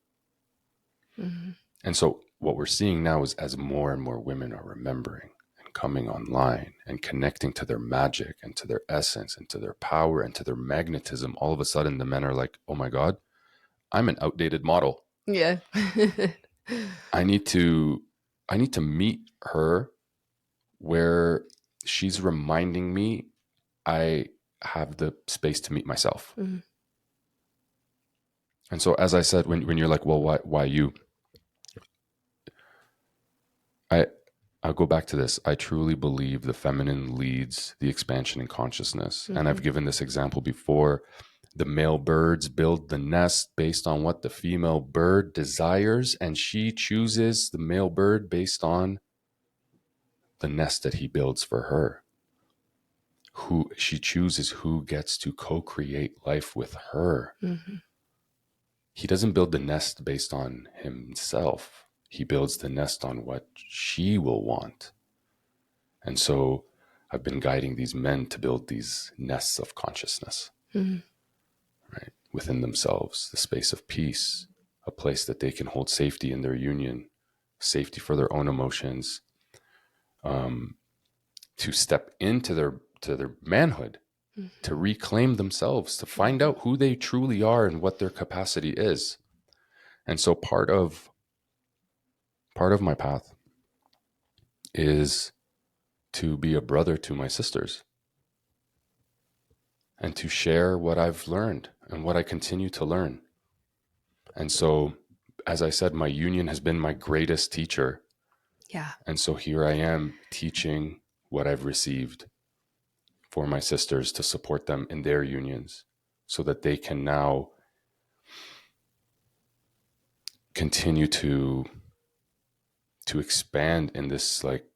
Mm-hmm. And so what we're seeing now is as more and more women are remembering and coming online and connecting to their magic and to their essence and to their power and to their magnetism, all of a sudden the men are like, oh my God, I'm an outdated model. Yeah. I need to meet her where she's reminding me I have the space to meet myself. Mm-hmm. And so, as I said, when you're like, well, why you? I'll go back to this. I truly believe the feminine leads the expansion in consciousness. Mm-hmm. And I've given this example before. The male birds build the nest based on what the female bird desires, and she chooses the male bird based on the nest that he builds for her. Who she chooses who gets to co-create life with her. Mm-hmm. He doesn't build the nest based on himself. He builds the nest on what she will want. And so I've been guiding these men to build these nests of consciousness, Mm-hmm. right, within themselves, the space of peace, a place that they can hold safety in their union, safety for their own emotions, to step into their manhood, Mm-hmm. to reclaim themselves, to find out who they truly are and what their capacity is. And so part of my path is to be a brother to my sisters and to share what I've learned and what I continue to learn. And so, as I said, my union has been my greatest teacher. Yeah. And so here I am teaching what I've received for my sisters to support them in their unions so that they can now continue to expand in this like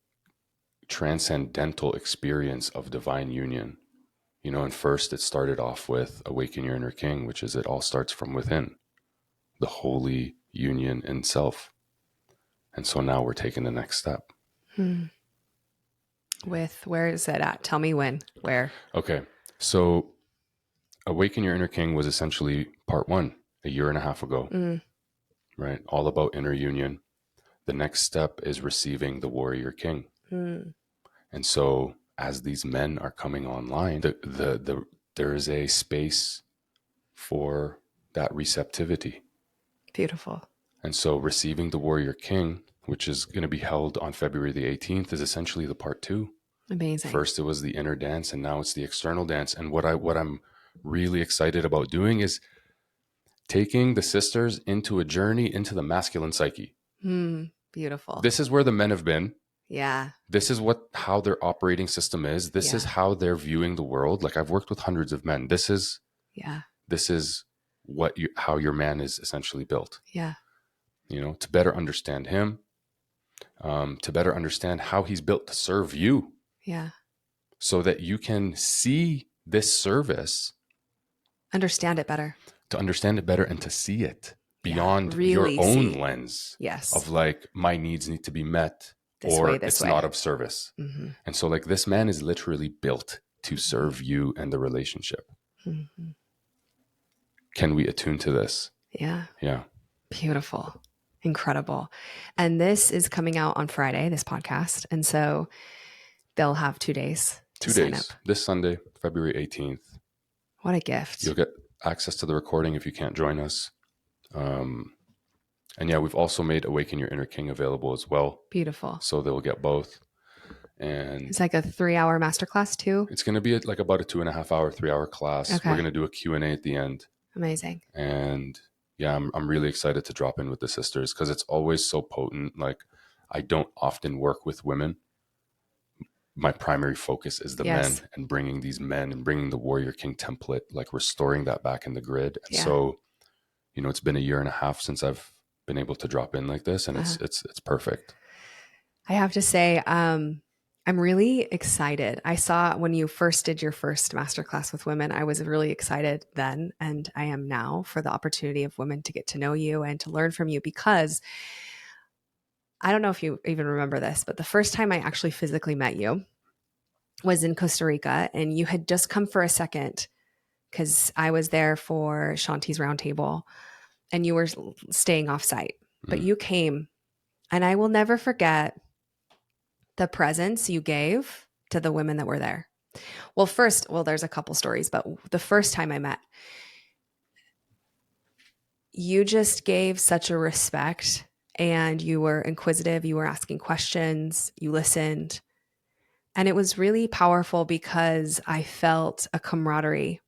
transcendental experience of divine union. You know, and first it started off with Awaken Your Inner King, which is it all starts from within, the holy union in self. And so now we're taking the next step. With, where is it at? Tell me when, where. Okay. So Awaken Your Inner King was essentially part 1 a year and a half ago, right? All about inner union. The next step is receiving the Warrior King. And so as these men are coming online, there is a space for that receptivity. Beautiful. And so receiving the Warrior King, which is going to be held on February the 18th, is essentially the part 2. Amazing. First, it was the inner dance, and now it's the external dance. And what I'm really excited about doing is taking the sisters into a journey into the masculine psyche. Beautiful. This is where the men have been. Yeah. This is how their operating system is. This is how they're viewing the world. Like, I've worked with hundreds of men. This is how your man is essentially built. Yeah. You know, to better understand him, to better understand how he's built to serve you. Yeah. So that you can see this service. Understand it better. To understand it better and to see it beyond your own lens. Yes. Of like, my needs need to be met or it's not of service. Mm-hmm. And so like this man is literally built to serve you and the relationship. Mm-hmm. Can we attune to this? Yeah. Yeah. Beautiful. Incredible. And this is coming out on Friday, this podcast. And so they'll have 2 days. 2 days. This Sunday, February 18th. What a gift. You'll get access to the recording if you can't join us. And yeah, we've also made Awaken Your Inner King available as well. Beautiful. So they'll get both. And it's like a 3-hour masterclass too. It's going to be like about a 2.5 hour, 3 hour class. Okay. We're going to do a Q&A at the end. Amazing. And yeah, I'm really excited to drop in with the sisters because it's always so potent. Like, I don't often work with women. My primary focus is the men and bringing these men and bringing the Warrior King template, like restoring that back in the grid. And so, it's been a year and a half since I've been able to drop in like this, and it's perfect. I have to say, I'm really excited. I saw when you first did your first masterclass with women, I was really excited then, and I am now, for the opportunity of women to get to know you and to learn from you, because I don't know if you even remember this, but the first time I actually physically met you was in Costa Rica, and you had just come for a second because I was there for Shanti's roundtable and you were staying off site, but you came, and I will never forget the presence you gave to the women that were there. Well, there's a couple stories, but the first time I met, you just gave such a respect, and you were inquisitive. You were asking questions, you listened. And it was really powerful because I felt a camaraderie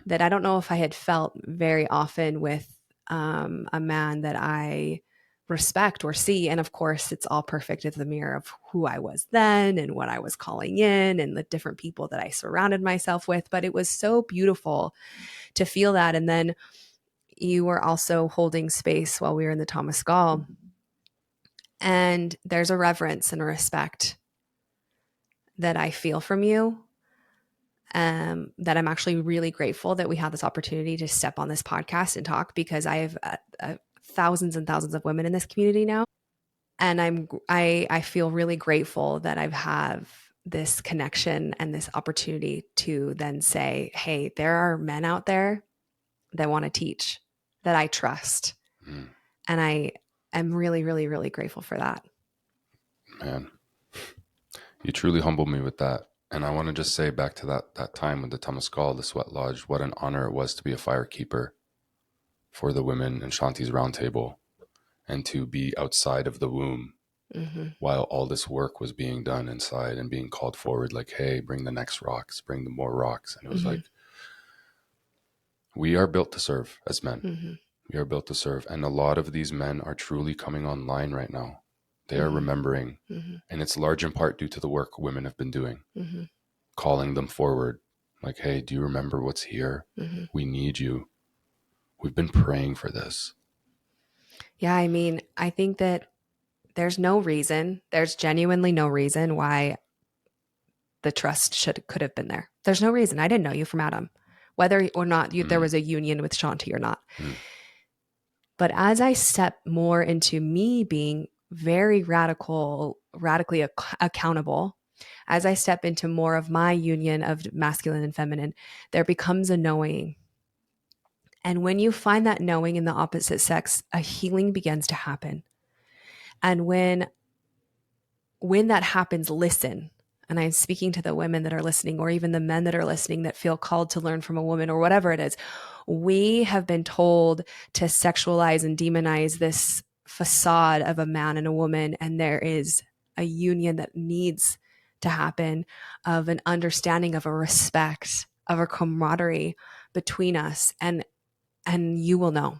that I don't know if I had felt very often with a man that I respect or see. And of course, it's all perfect as the mirror of who I was then and what I was calling in and the different people that I surrounded myself with. But it was so beautiful to feel that. And then you were also holding space while we were in the Thomas Gall. And there's a reverence and a respect that I feel from you, that I'm actually really grateful that we had this opportunity to step on this podcast and talk, because I have thousands and thousands of women in this community now. And I feel really grateful that I have this connection and this opportunity to then say, hey, there are men out there that want to teach, that I trust. And I am really, really, really grateful for that. Man, you truly humbled me with that. And I want to just say back to that time with the Tamaskal, the Sweat Lodge, what an honor it was to be a firekeeper for the women in Shanti's roundtable, and to be outside of the womb while all this work was being done inside and being called forward, like, hey, bring the next rocks, bring the more rocks. And it was like, we are built to serve as men. We are built to serve. And a lot of these men are truly coming online right now. They are remembering. And it's large in part due to the work women have been doing, calling them forward. Like, hey, do you remember what's here? We need you. We've been praying for this. Yeah, I mean, I think that there's genuinely no reason why the trust could have been there. There's no reason. I didn't know you from Adam, whether or not there was a union with Shanti or not. But as I step more into me being very radically accountable, as I step into more of my union of masculine and feminine, there becomes a knowing. And when you find that knowing in the opposite sex, a healing begins to happen. And when that happens, listen. And I'm speaking to the women that are listening, or even the men that are listening that feel called to learn from a woman, or whatever it is. We have been told to sexualize and demonize this facade of a man and a woman. And there is a union that needs to happen, of an understanding, of a respect, of a camaraderie between us. And you will know.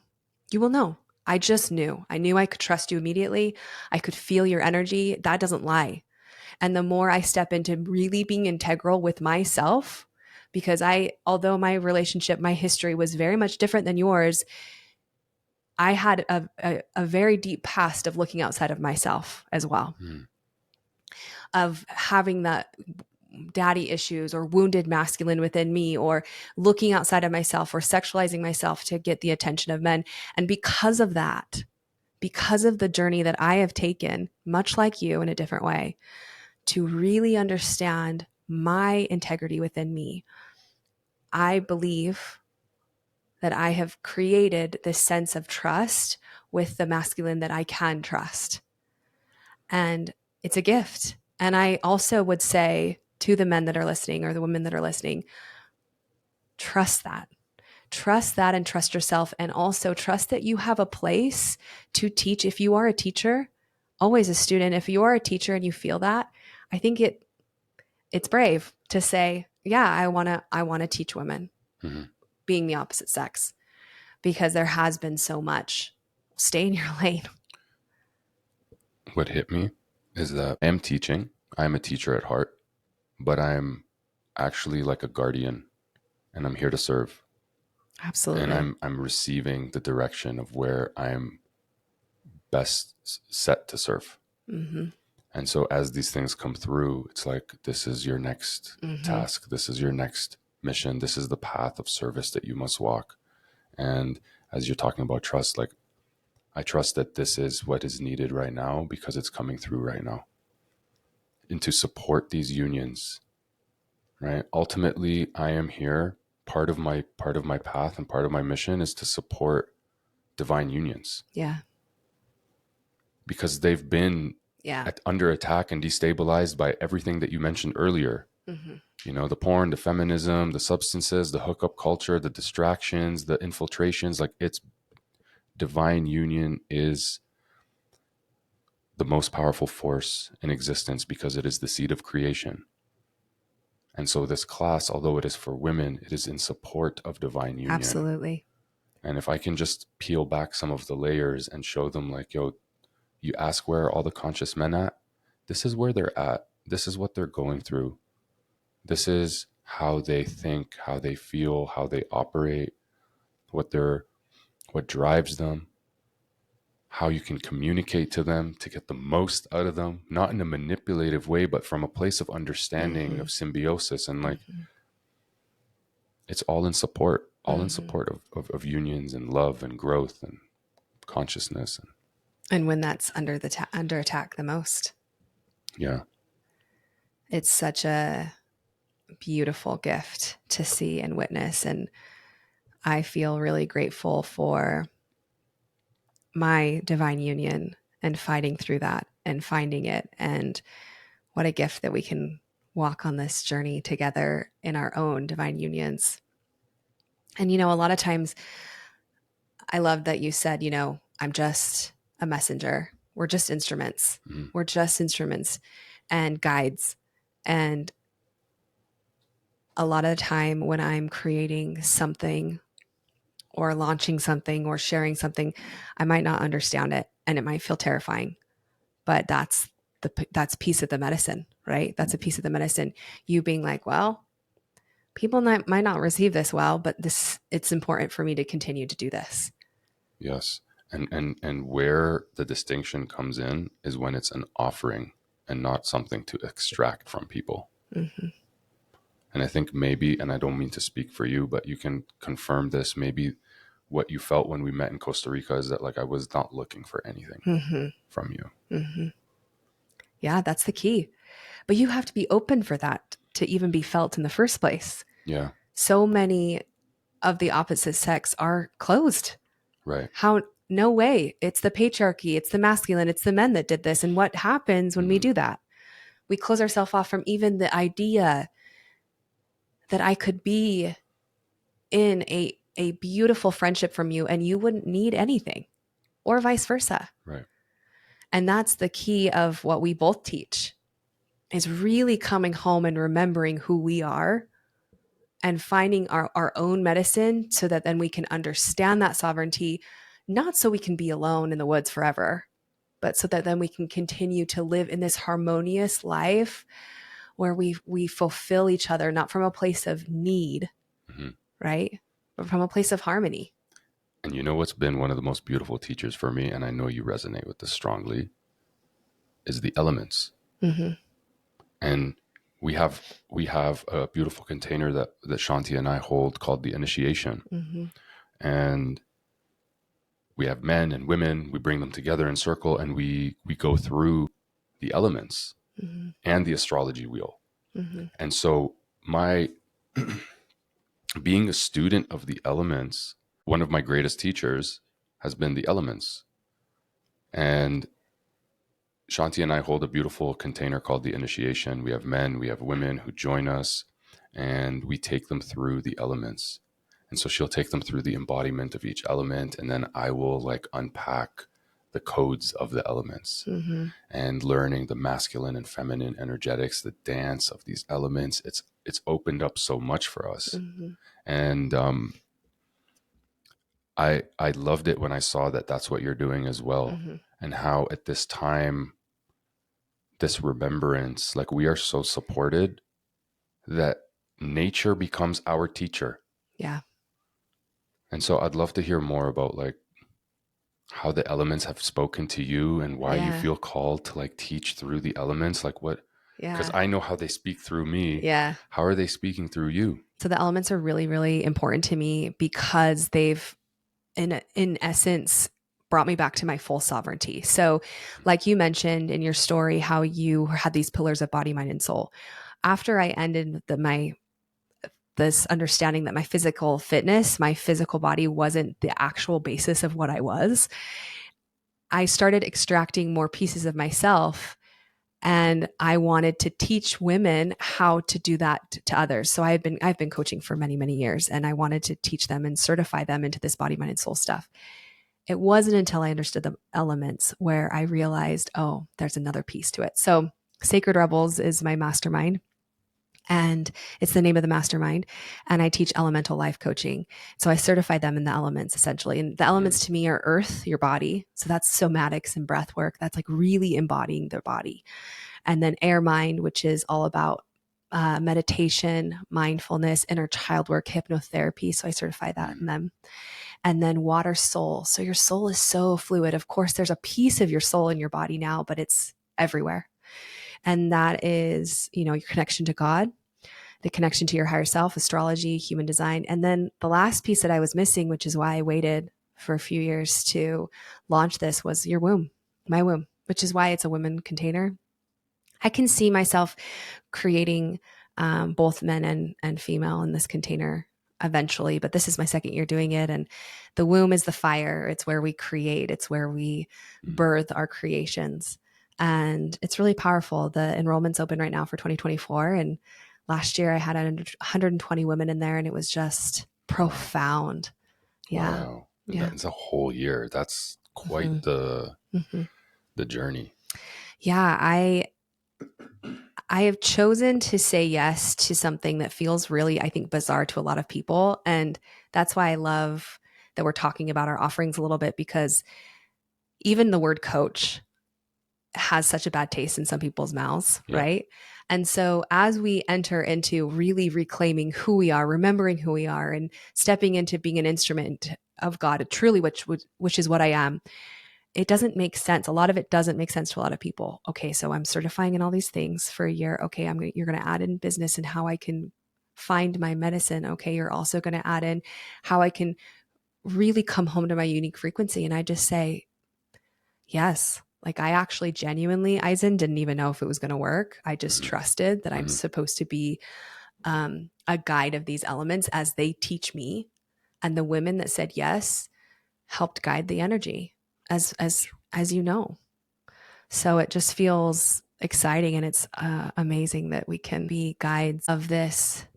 You will know. I just knew. I knew I could trust you immediately. I could feel your energy. That doesn't lie. And the more I step into really being integral with myself, because although my relationship, my history was very much different than yours, I had a very deep past of looking outside of myself as well, of having that daddy issues or wounded masculine within me, or looking outside of myself or sexualizing myself to get the attention of men. And because of that, because of the journey that I have taken, much like you in a different way, to really understand my integrity within me, I believe that I have created this sense of trust with the masculine that I can trust. And it's a gift. And I also would say to the men that are listening, or the women that are listening, trust that. trust that and trust yourself, and also trust that you have a place to teach. If you are a teacher, always a student. If you are a teacher and you feel that, I think it's brave to say, yeah, I want to teach women, Mm-hmm. being the opposite sex, because there has been so much. Stay in your lane. What hit me is that I am teaching. I'm a teacher at heart, but I'm actually like a guardian, and I'm here to serve. And Absolutely. I'm receiving the direction of where I'm best set to serve. Mm-hmm. And so as these things come through, it's like, this is your next Mm-hmm. task. This is your next mission. This is the path of service that you must walk. And as you're talking about trust, like, I trust that this is what is needed right now because it's coming through right now. And to support these unions, right? Ultimately, I am here. Part of my path and part of my mission is to support divine unions, Yeah. because they've been Yeah. under attack and destabilized by everything that you mentioned earlier. Mm-hmm. You know, the porn, the feminism, the substances, the hookup culture, the distractions, the infiltrations. Like, it's divine union is the most powerful force in existence because it is the seed of creation. And so this class, although it is for women, it is in support of divine union. Absolutely. And if I can just peel back some of the layers and show them, like, yo, you ask where are all the conscious men at? This is where they're at. This is what they're going through. This is how they think, how they feel, how they operate, what drives them, how you can communicate to them to get the most out of them, not in a manipulative way, but from a place of understanding, Mm-hmm. of symbiosis. And like, Mm-hmm. it's all in support, Mm-hmm. of unions and love and growth and consciousness. And when that's under attack the most, Yeah. it's such a beautiful gift to see and witness. And I feel really grateful for my divine union and fighting through that and finding it. And what a gift that we can walk on this journey together in our own divine unions. And, a lot of times I love that you said, I'm just a messenger. We're just instruments. Mm-hmm. We're just instruments and guides. And a lot of the time when I'm creating something or launching something or sharing something, I might not understand it and it might feel terrifying, but that's piece of the medicine, right? That's a piece of the medicine. You being like, well, people might not receive this well, but it's important for me to continue to do this. Yes. And where the distinction comes in is when it's an offering and not something to extract from people. Mm-hmm. And I think maybe, and I don't mean to speak for you, but you can confirm this, maybe what you felt when we met in Costa Rica is that, like, I was not looking for anything Mm-hmm. from you. Mm-hmm. Yeah, that's the key. But you have to be open for that to even be felt in the first place. Yeah. So many of the opposite sex are closed. Right. How? No way. It's the patriarchy. It's the masculine. It's the men that did this. And what happens when we do that? We close ourselves off from even the idea that I could be in a beautiful friendship from you and you wouldn't need anything, or vice versa. Right. And that's the key of what we both teach, is really coming home and remembering who we are and finding our own medicine so that then we can understand that sovereignty, not so we can be alone in the woods forever, but so that then we can continue to live in this harmonious life where we fulfill each other, not from a place of need, Mm-hmm. right? But from a place of harmony. And you know what's been one of the most beautiful teachers for me, and I know you resonate with this strongly, is the elements. Mm-hmm. And we have a beautiful container that Shanti and I hold called the initiation. Mm-hmm. And we have men and women, we bring them together in circle and we go through the elements Mm-hmm. and the astrology wheel. Mm-hmm. And so my being a student of the elements, one of my greatest teachers has been the elements. And Shanti and I hold a beautiful container called the initiation. We have men, we have women who join us, and we take them through the elements. And so she'll take them through the embodiment of each element, and then I will like unpack the codes of the elements and learning the masculine and feminine energetics, the dance of these elements. It's opened up so much for us. And I loved it when I saw that that's what you're doing as well. And how at this time, this remembrance, like we are so supported that nature becomes our teacher. Yeah. And so I'd love to hear more about like how the elements have spoken to you and why you Yeah. feel called to like teach through the elements. Like what, because Yeah. I know how they speak through me. Yeah. How are they speaking through you? So the elements are really, really important to me because they've, in essence, brought me back to my full sovereignty. So, like you mentioned in your story, how you had these pillars of body, mind, and soul. After I ended this understanding that my physical fitness, my physical body wasn't the actual basis of what I was, I started extracting more pieces of myself. And I wanted to teach women how to do that to others. So I've been coaching for many, many years, and I wanted to teach them and certify them into this body, mind, and soul stuff. It wasn't until I understood the elements where I realized, oh, there's another piece to it. So Sacred Rebels is my mastermind, and it's the name of the mastermind. And I teach elemental life coaching. So I certify them in the elements essentially. And the elements to me are earth, your body. So that's somatics and breath work. That's like really embodying their body. And then air mind, which is all about meditation, mindfulness, inner child work, hypnotherapy. So I certify that in them. And then water soul. So your soul is so fluid. Of course, there's a piece of your soul in your body now, but it's everywhere. And that is, your connection to God, the connection to your higher self, astrology, human design. And then the last piece that I was missing, which is why I waited for a few years to launch this, was your womb, my womb, which is why it's a women container. I can see myself creating both men and female in this container eventually, but this is my second year doing it. And the womb is the fire. It's where we create. It's where we birth our creations. And it's really powerful. The enrollment's open right now for 2024. And last year I had 120 women in there, and it was just profound. Yeah. Wow. Yeah. That's a whole year. That's quite the journey. Yeah. I have chosen to say yes to something that feels really, I think, bizarre to a lot of people. And that's why I love that we're talking about our offerings a little bit, because even the word coach has such a bad taste in some people's mouths, right? And so as we enter into really reclaiming who we are, remembering who we are, and stepping into being an instrument of God, truly, which is what I am, it doesn't make sense. A lot of it doesn't make sense to a lot of people. Okay, so I'm certifying in all these things for a year. Okay, you're going to add in business and how I can find my medicine. Okay, you're also going to add in how I can really come home to my unique frequency. And I just say, yes. Like I actually genuinely, Isen, didn't even know if it was going to work. I just trusted that I'm supposed to be a guide of these elements as they teach me. And the women that said yes helped guide the energy, as you know. So it just feels exciting, and it's amazing that we can be guides of this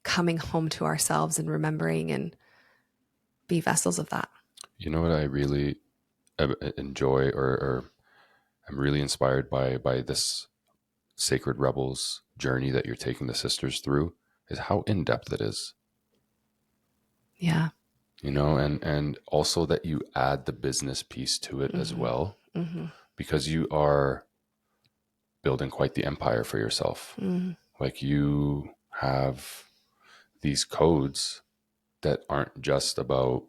coming home to ourselves and remembering and be vessels of that. You know what I really enjoy, or I'm really inspired by this Sacred Rebels journey that you're taking the sisters through, is how in depth it is. Yeah. And also that you add the business piece to it as well, because you are building quite the empire for yourself. Like you have these codes that aren't just about,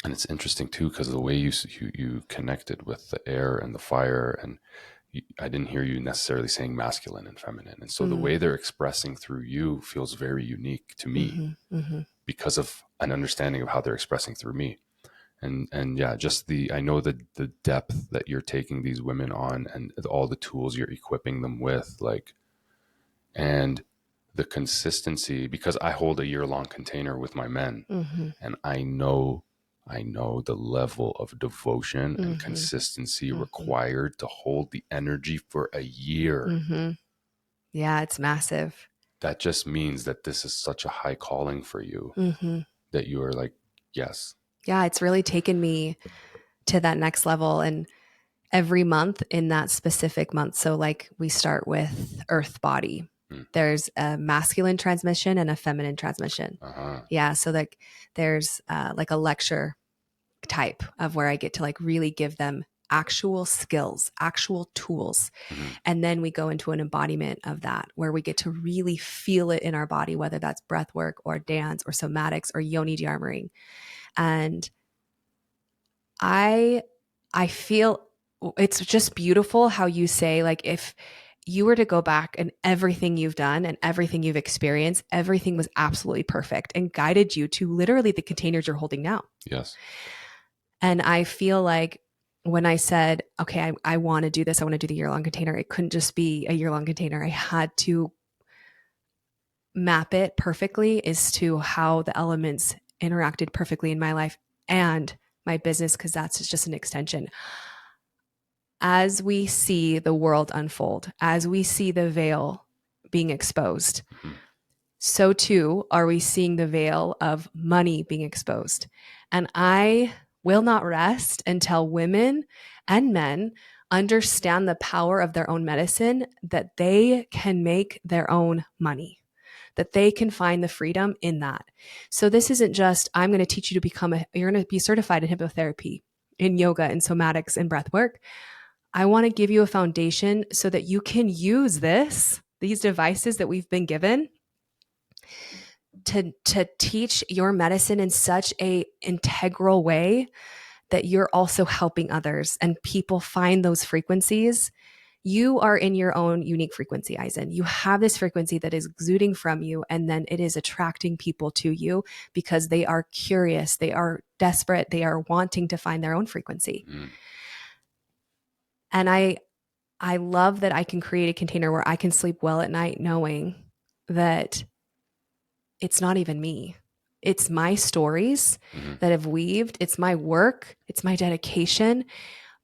and it's interesting too, because of the way you connected with the air and the fire, and I didn't hear you necessarily saying masculine and feminine. And so the way they're expressing through you feels very unique to me because of an understanding of how they're expressing through me. And yeah, just I know the depth that you're taking these women on, and all the tools you're equipping them with, like, and the consistency, because I hold a year-long container with my men, and I know the level of devotion and consistency required to hold the energy for a year. Yeah, it's massive. That just means that this is such a high calling for you. that you are like, yes. Yeah, it's really taken me to that next level. And every month in that specific month, so like we start with earth body, there's a masculine transmission and a feminine transmission. Yeah, so like there's like a lecture type of where I get to like really give them actual skills, actual tools. And then we go into an embodiment of that where we get to really feel it in our body, whether that's breath work or dance or somatics or yoni armoring. And I feel it's just beautiful how you say, like, if you were to go back and everything you've done and everything you've experienced, everything was absolutely perfect and guided you to literally the containers you're holding now. Yes. And I feel like when I said, okay, I want to do this, I want to do the year-long container, it couldn't just be a year-long container. I had to map it perfectly as to how the elements interacted perfectly in my life and my business, because that's just an extension. As we see the world unfold, as we see the veil being exposed, so too are we seeing the veil of money being exposed. And I will not rest until women and men understand the power of their own medicine, that they can make their own money, that they can find the freedom in that. So this isn't just, I'm going to teach you to become you're going to be certified in hypnotherapy, in yoga, and somatics, and breath work. I want to give you a foundation so that you can use these devices that we've been given to teach your medicine in such a integral way that you're also helping others and people find those frequencies. You are in your own unique frequency, Isen. You have this frequency that is exuding from you, and then it is attracting people to you because they are curious, they are desperate, they are wanting to find their own frequency. And I love that I can create a container where I can sleep well at night knowing that it's not even me. It's my stories that have weaved. It's my work. It's my dedication.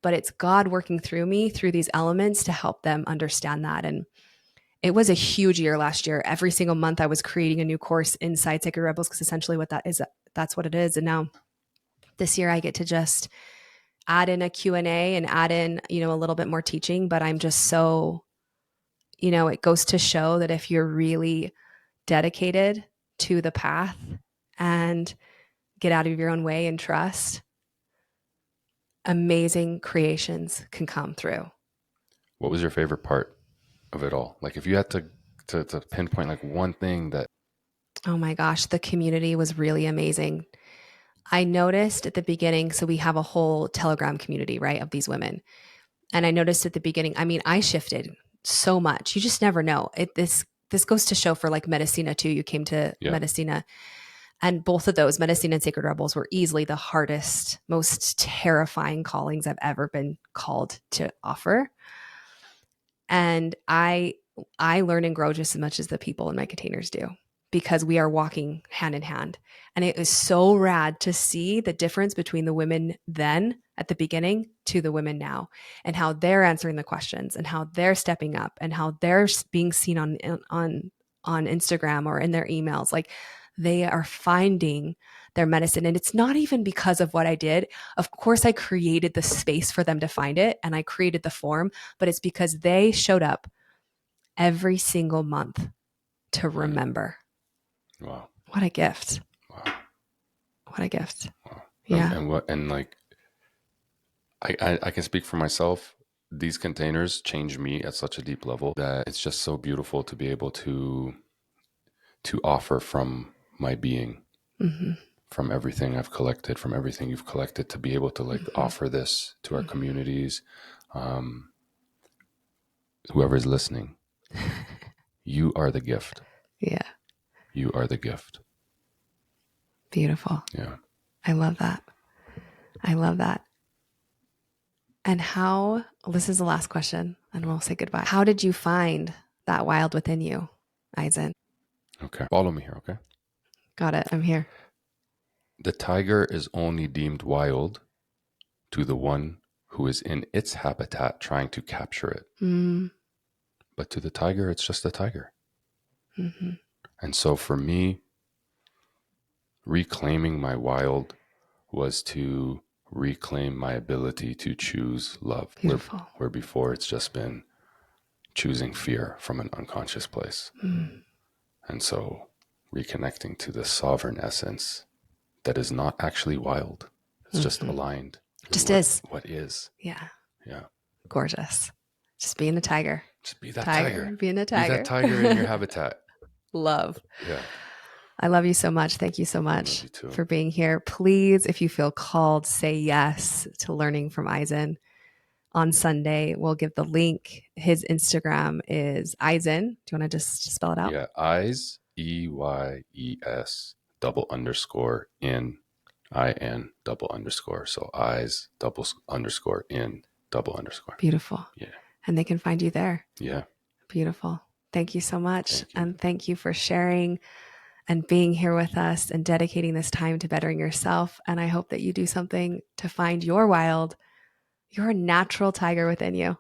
But it's God working through me through these elements to help them understand that. And it was a huge year last year. Every single month I was creating a new course inside Sacred Rebels, because essentially what that is, that's what it is. And now this year I get to just add in a Q&A and add in, a little bit more teaching. But I'm just so, it goes to show that if you're really dedicated to the path and get out of your own way and trust, amazing creations can come through. What was your favorite part of it all? Like, if you had to pinpoint like one thing that... Oh my gosh, the community was really amazing. I noticed at the beginning, so we have a whole Telegram community, right, of these women. And I noticed at the beginning, I shifted so much. You just never know. This goes to show for like Medicina too. You came to Medicina, and both of those, Medicina and Sacred Rebels, were easily the hardest, most terrifying callings I've ever been called to offer. And I learn and grow just as much as the people in my containers do, because we are walking hand in hand. And it is so rad to see the difference between the women then at the beginning to the women now, and how they're answering the questions and how they're stepping up and how they're being seen on Instagram or in their emails. Like, they are finding their medicine. And it's not even because of what I did. Of course, I created the space for them to find it and I created the form, but it's because they showed up every single month to remember. Wow. What a gift. Wow. What a gift. Wow. Yeah. And like, I can speak for myself. These containers change me at such a deep level that it's just so beautiful to be able to offer from my being, from everything I've collected, from everything you've collected, to be able to like offer this to our communities. Whoever's listening, you are the gift. Yeah. You are the gift. Beautiful. Yeah. I love that. I love that. And this is the last question and we'll say goodbye. How did you find that wild within you, Isen? Okay. Follow me here, okay? Got it. I'm here. The tiger is only deemed wild to the one who is in its habitat trying to capture it. But to the tiger, it's just a tiger. And so for me, reclaiming my wild was to reclaim my ability to choose love. Beautiful. Where before it's just been choosing fear from an unconscious place. And so reconnecting to the sovereign essence that is not actually wild. It's just aligned. Just is. What is. Yeah. Yeah. Gorgeous. Just being a tiger. Just be that tiger. Being a tiger. Be that tiger in your habitat. Love. Yeah. I love you so much. Thank you so much for being here. Please, if you feel called, say yes to learning from Isen. On Sunday, we'll give the link. His Instagram is Isen. Do you want to just spell it out? Yeah. Eyes, EYES _in IN _. So eyes _in _. Beautiful. Yeah. And they can find you there. Yeah. Beautiful. Thank you so much. And thank you for sharing and being here with us and dedicating this time to bettering yourself. And I hope that you do something to find your wild, your natural tiger within you.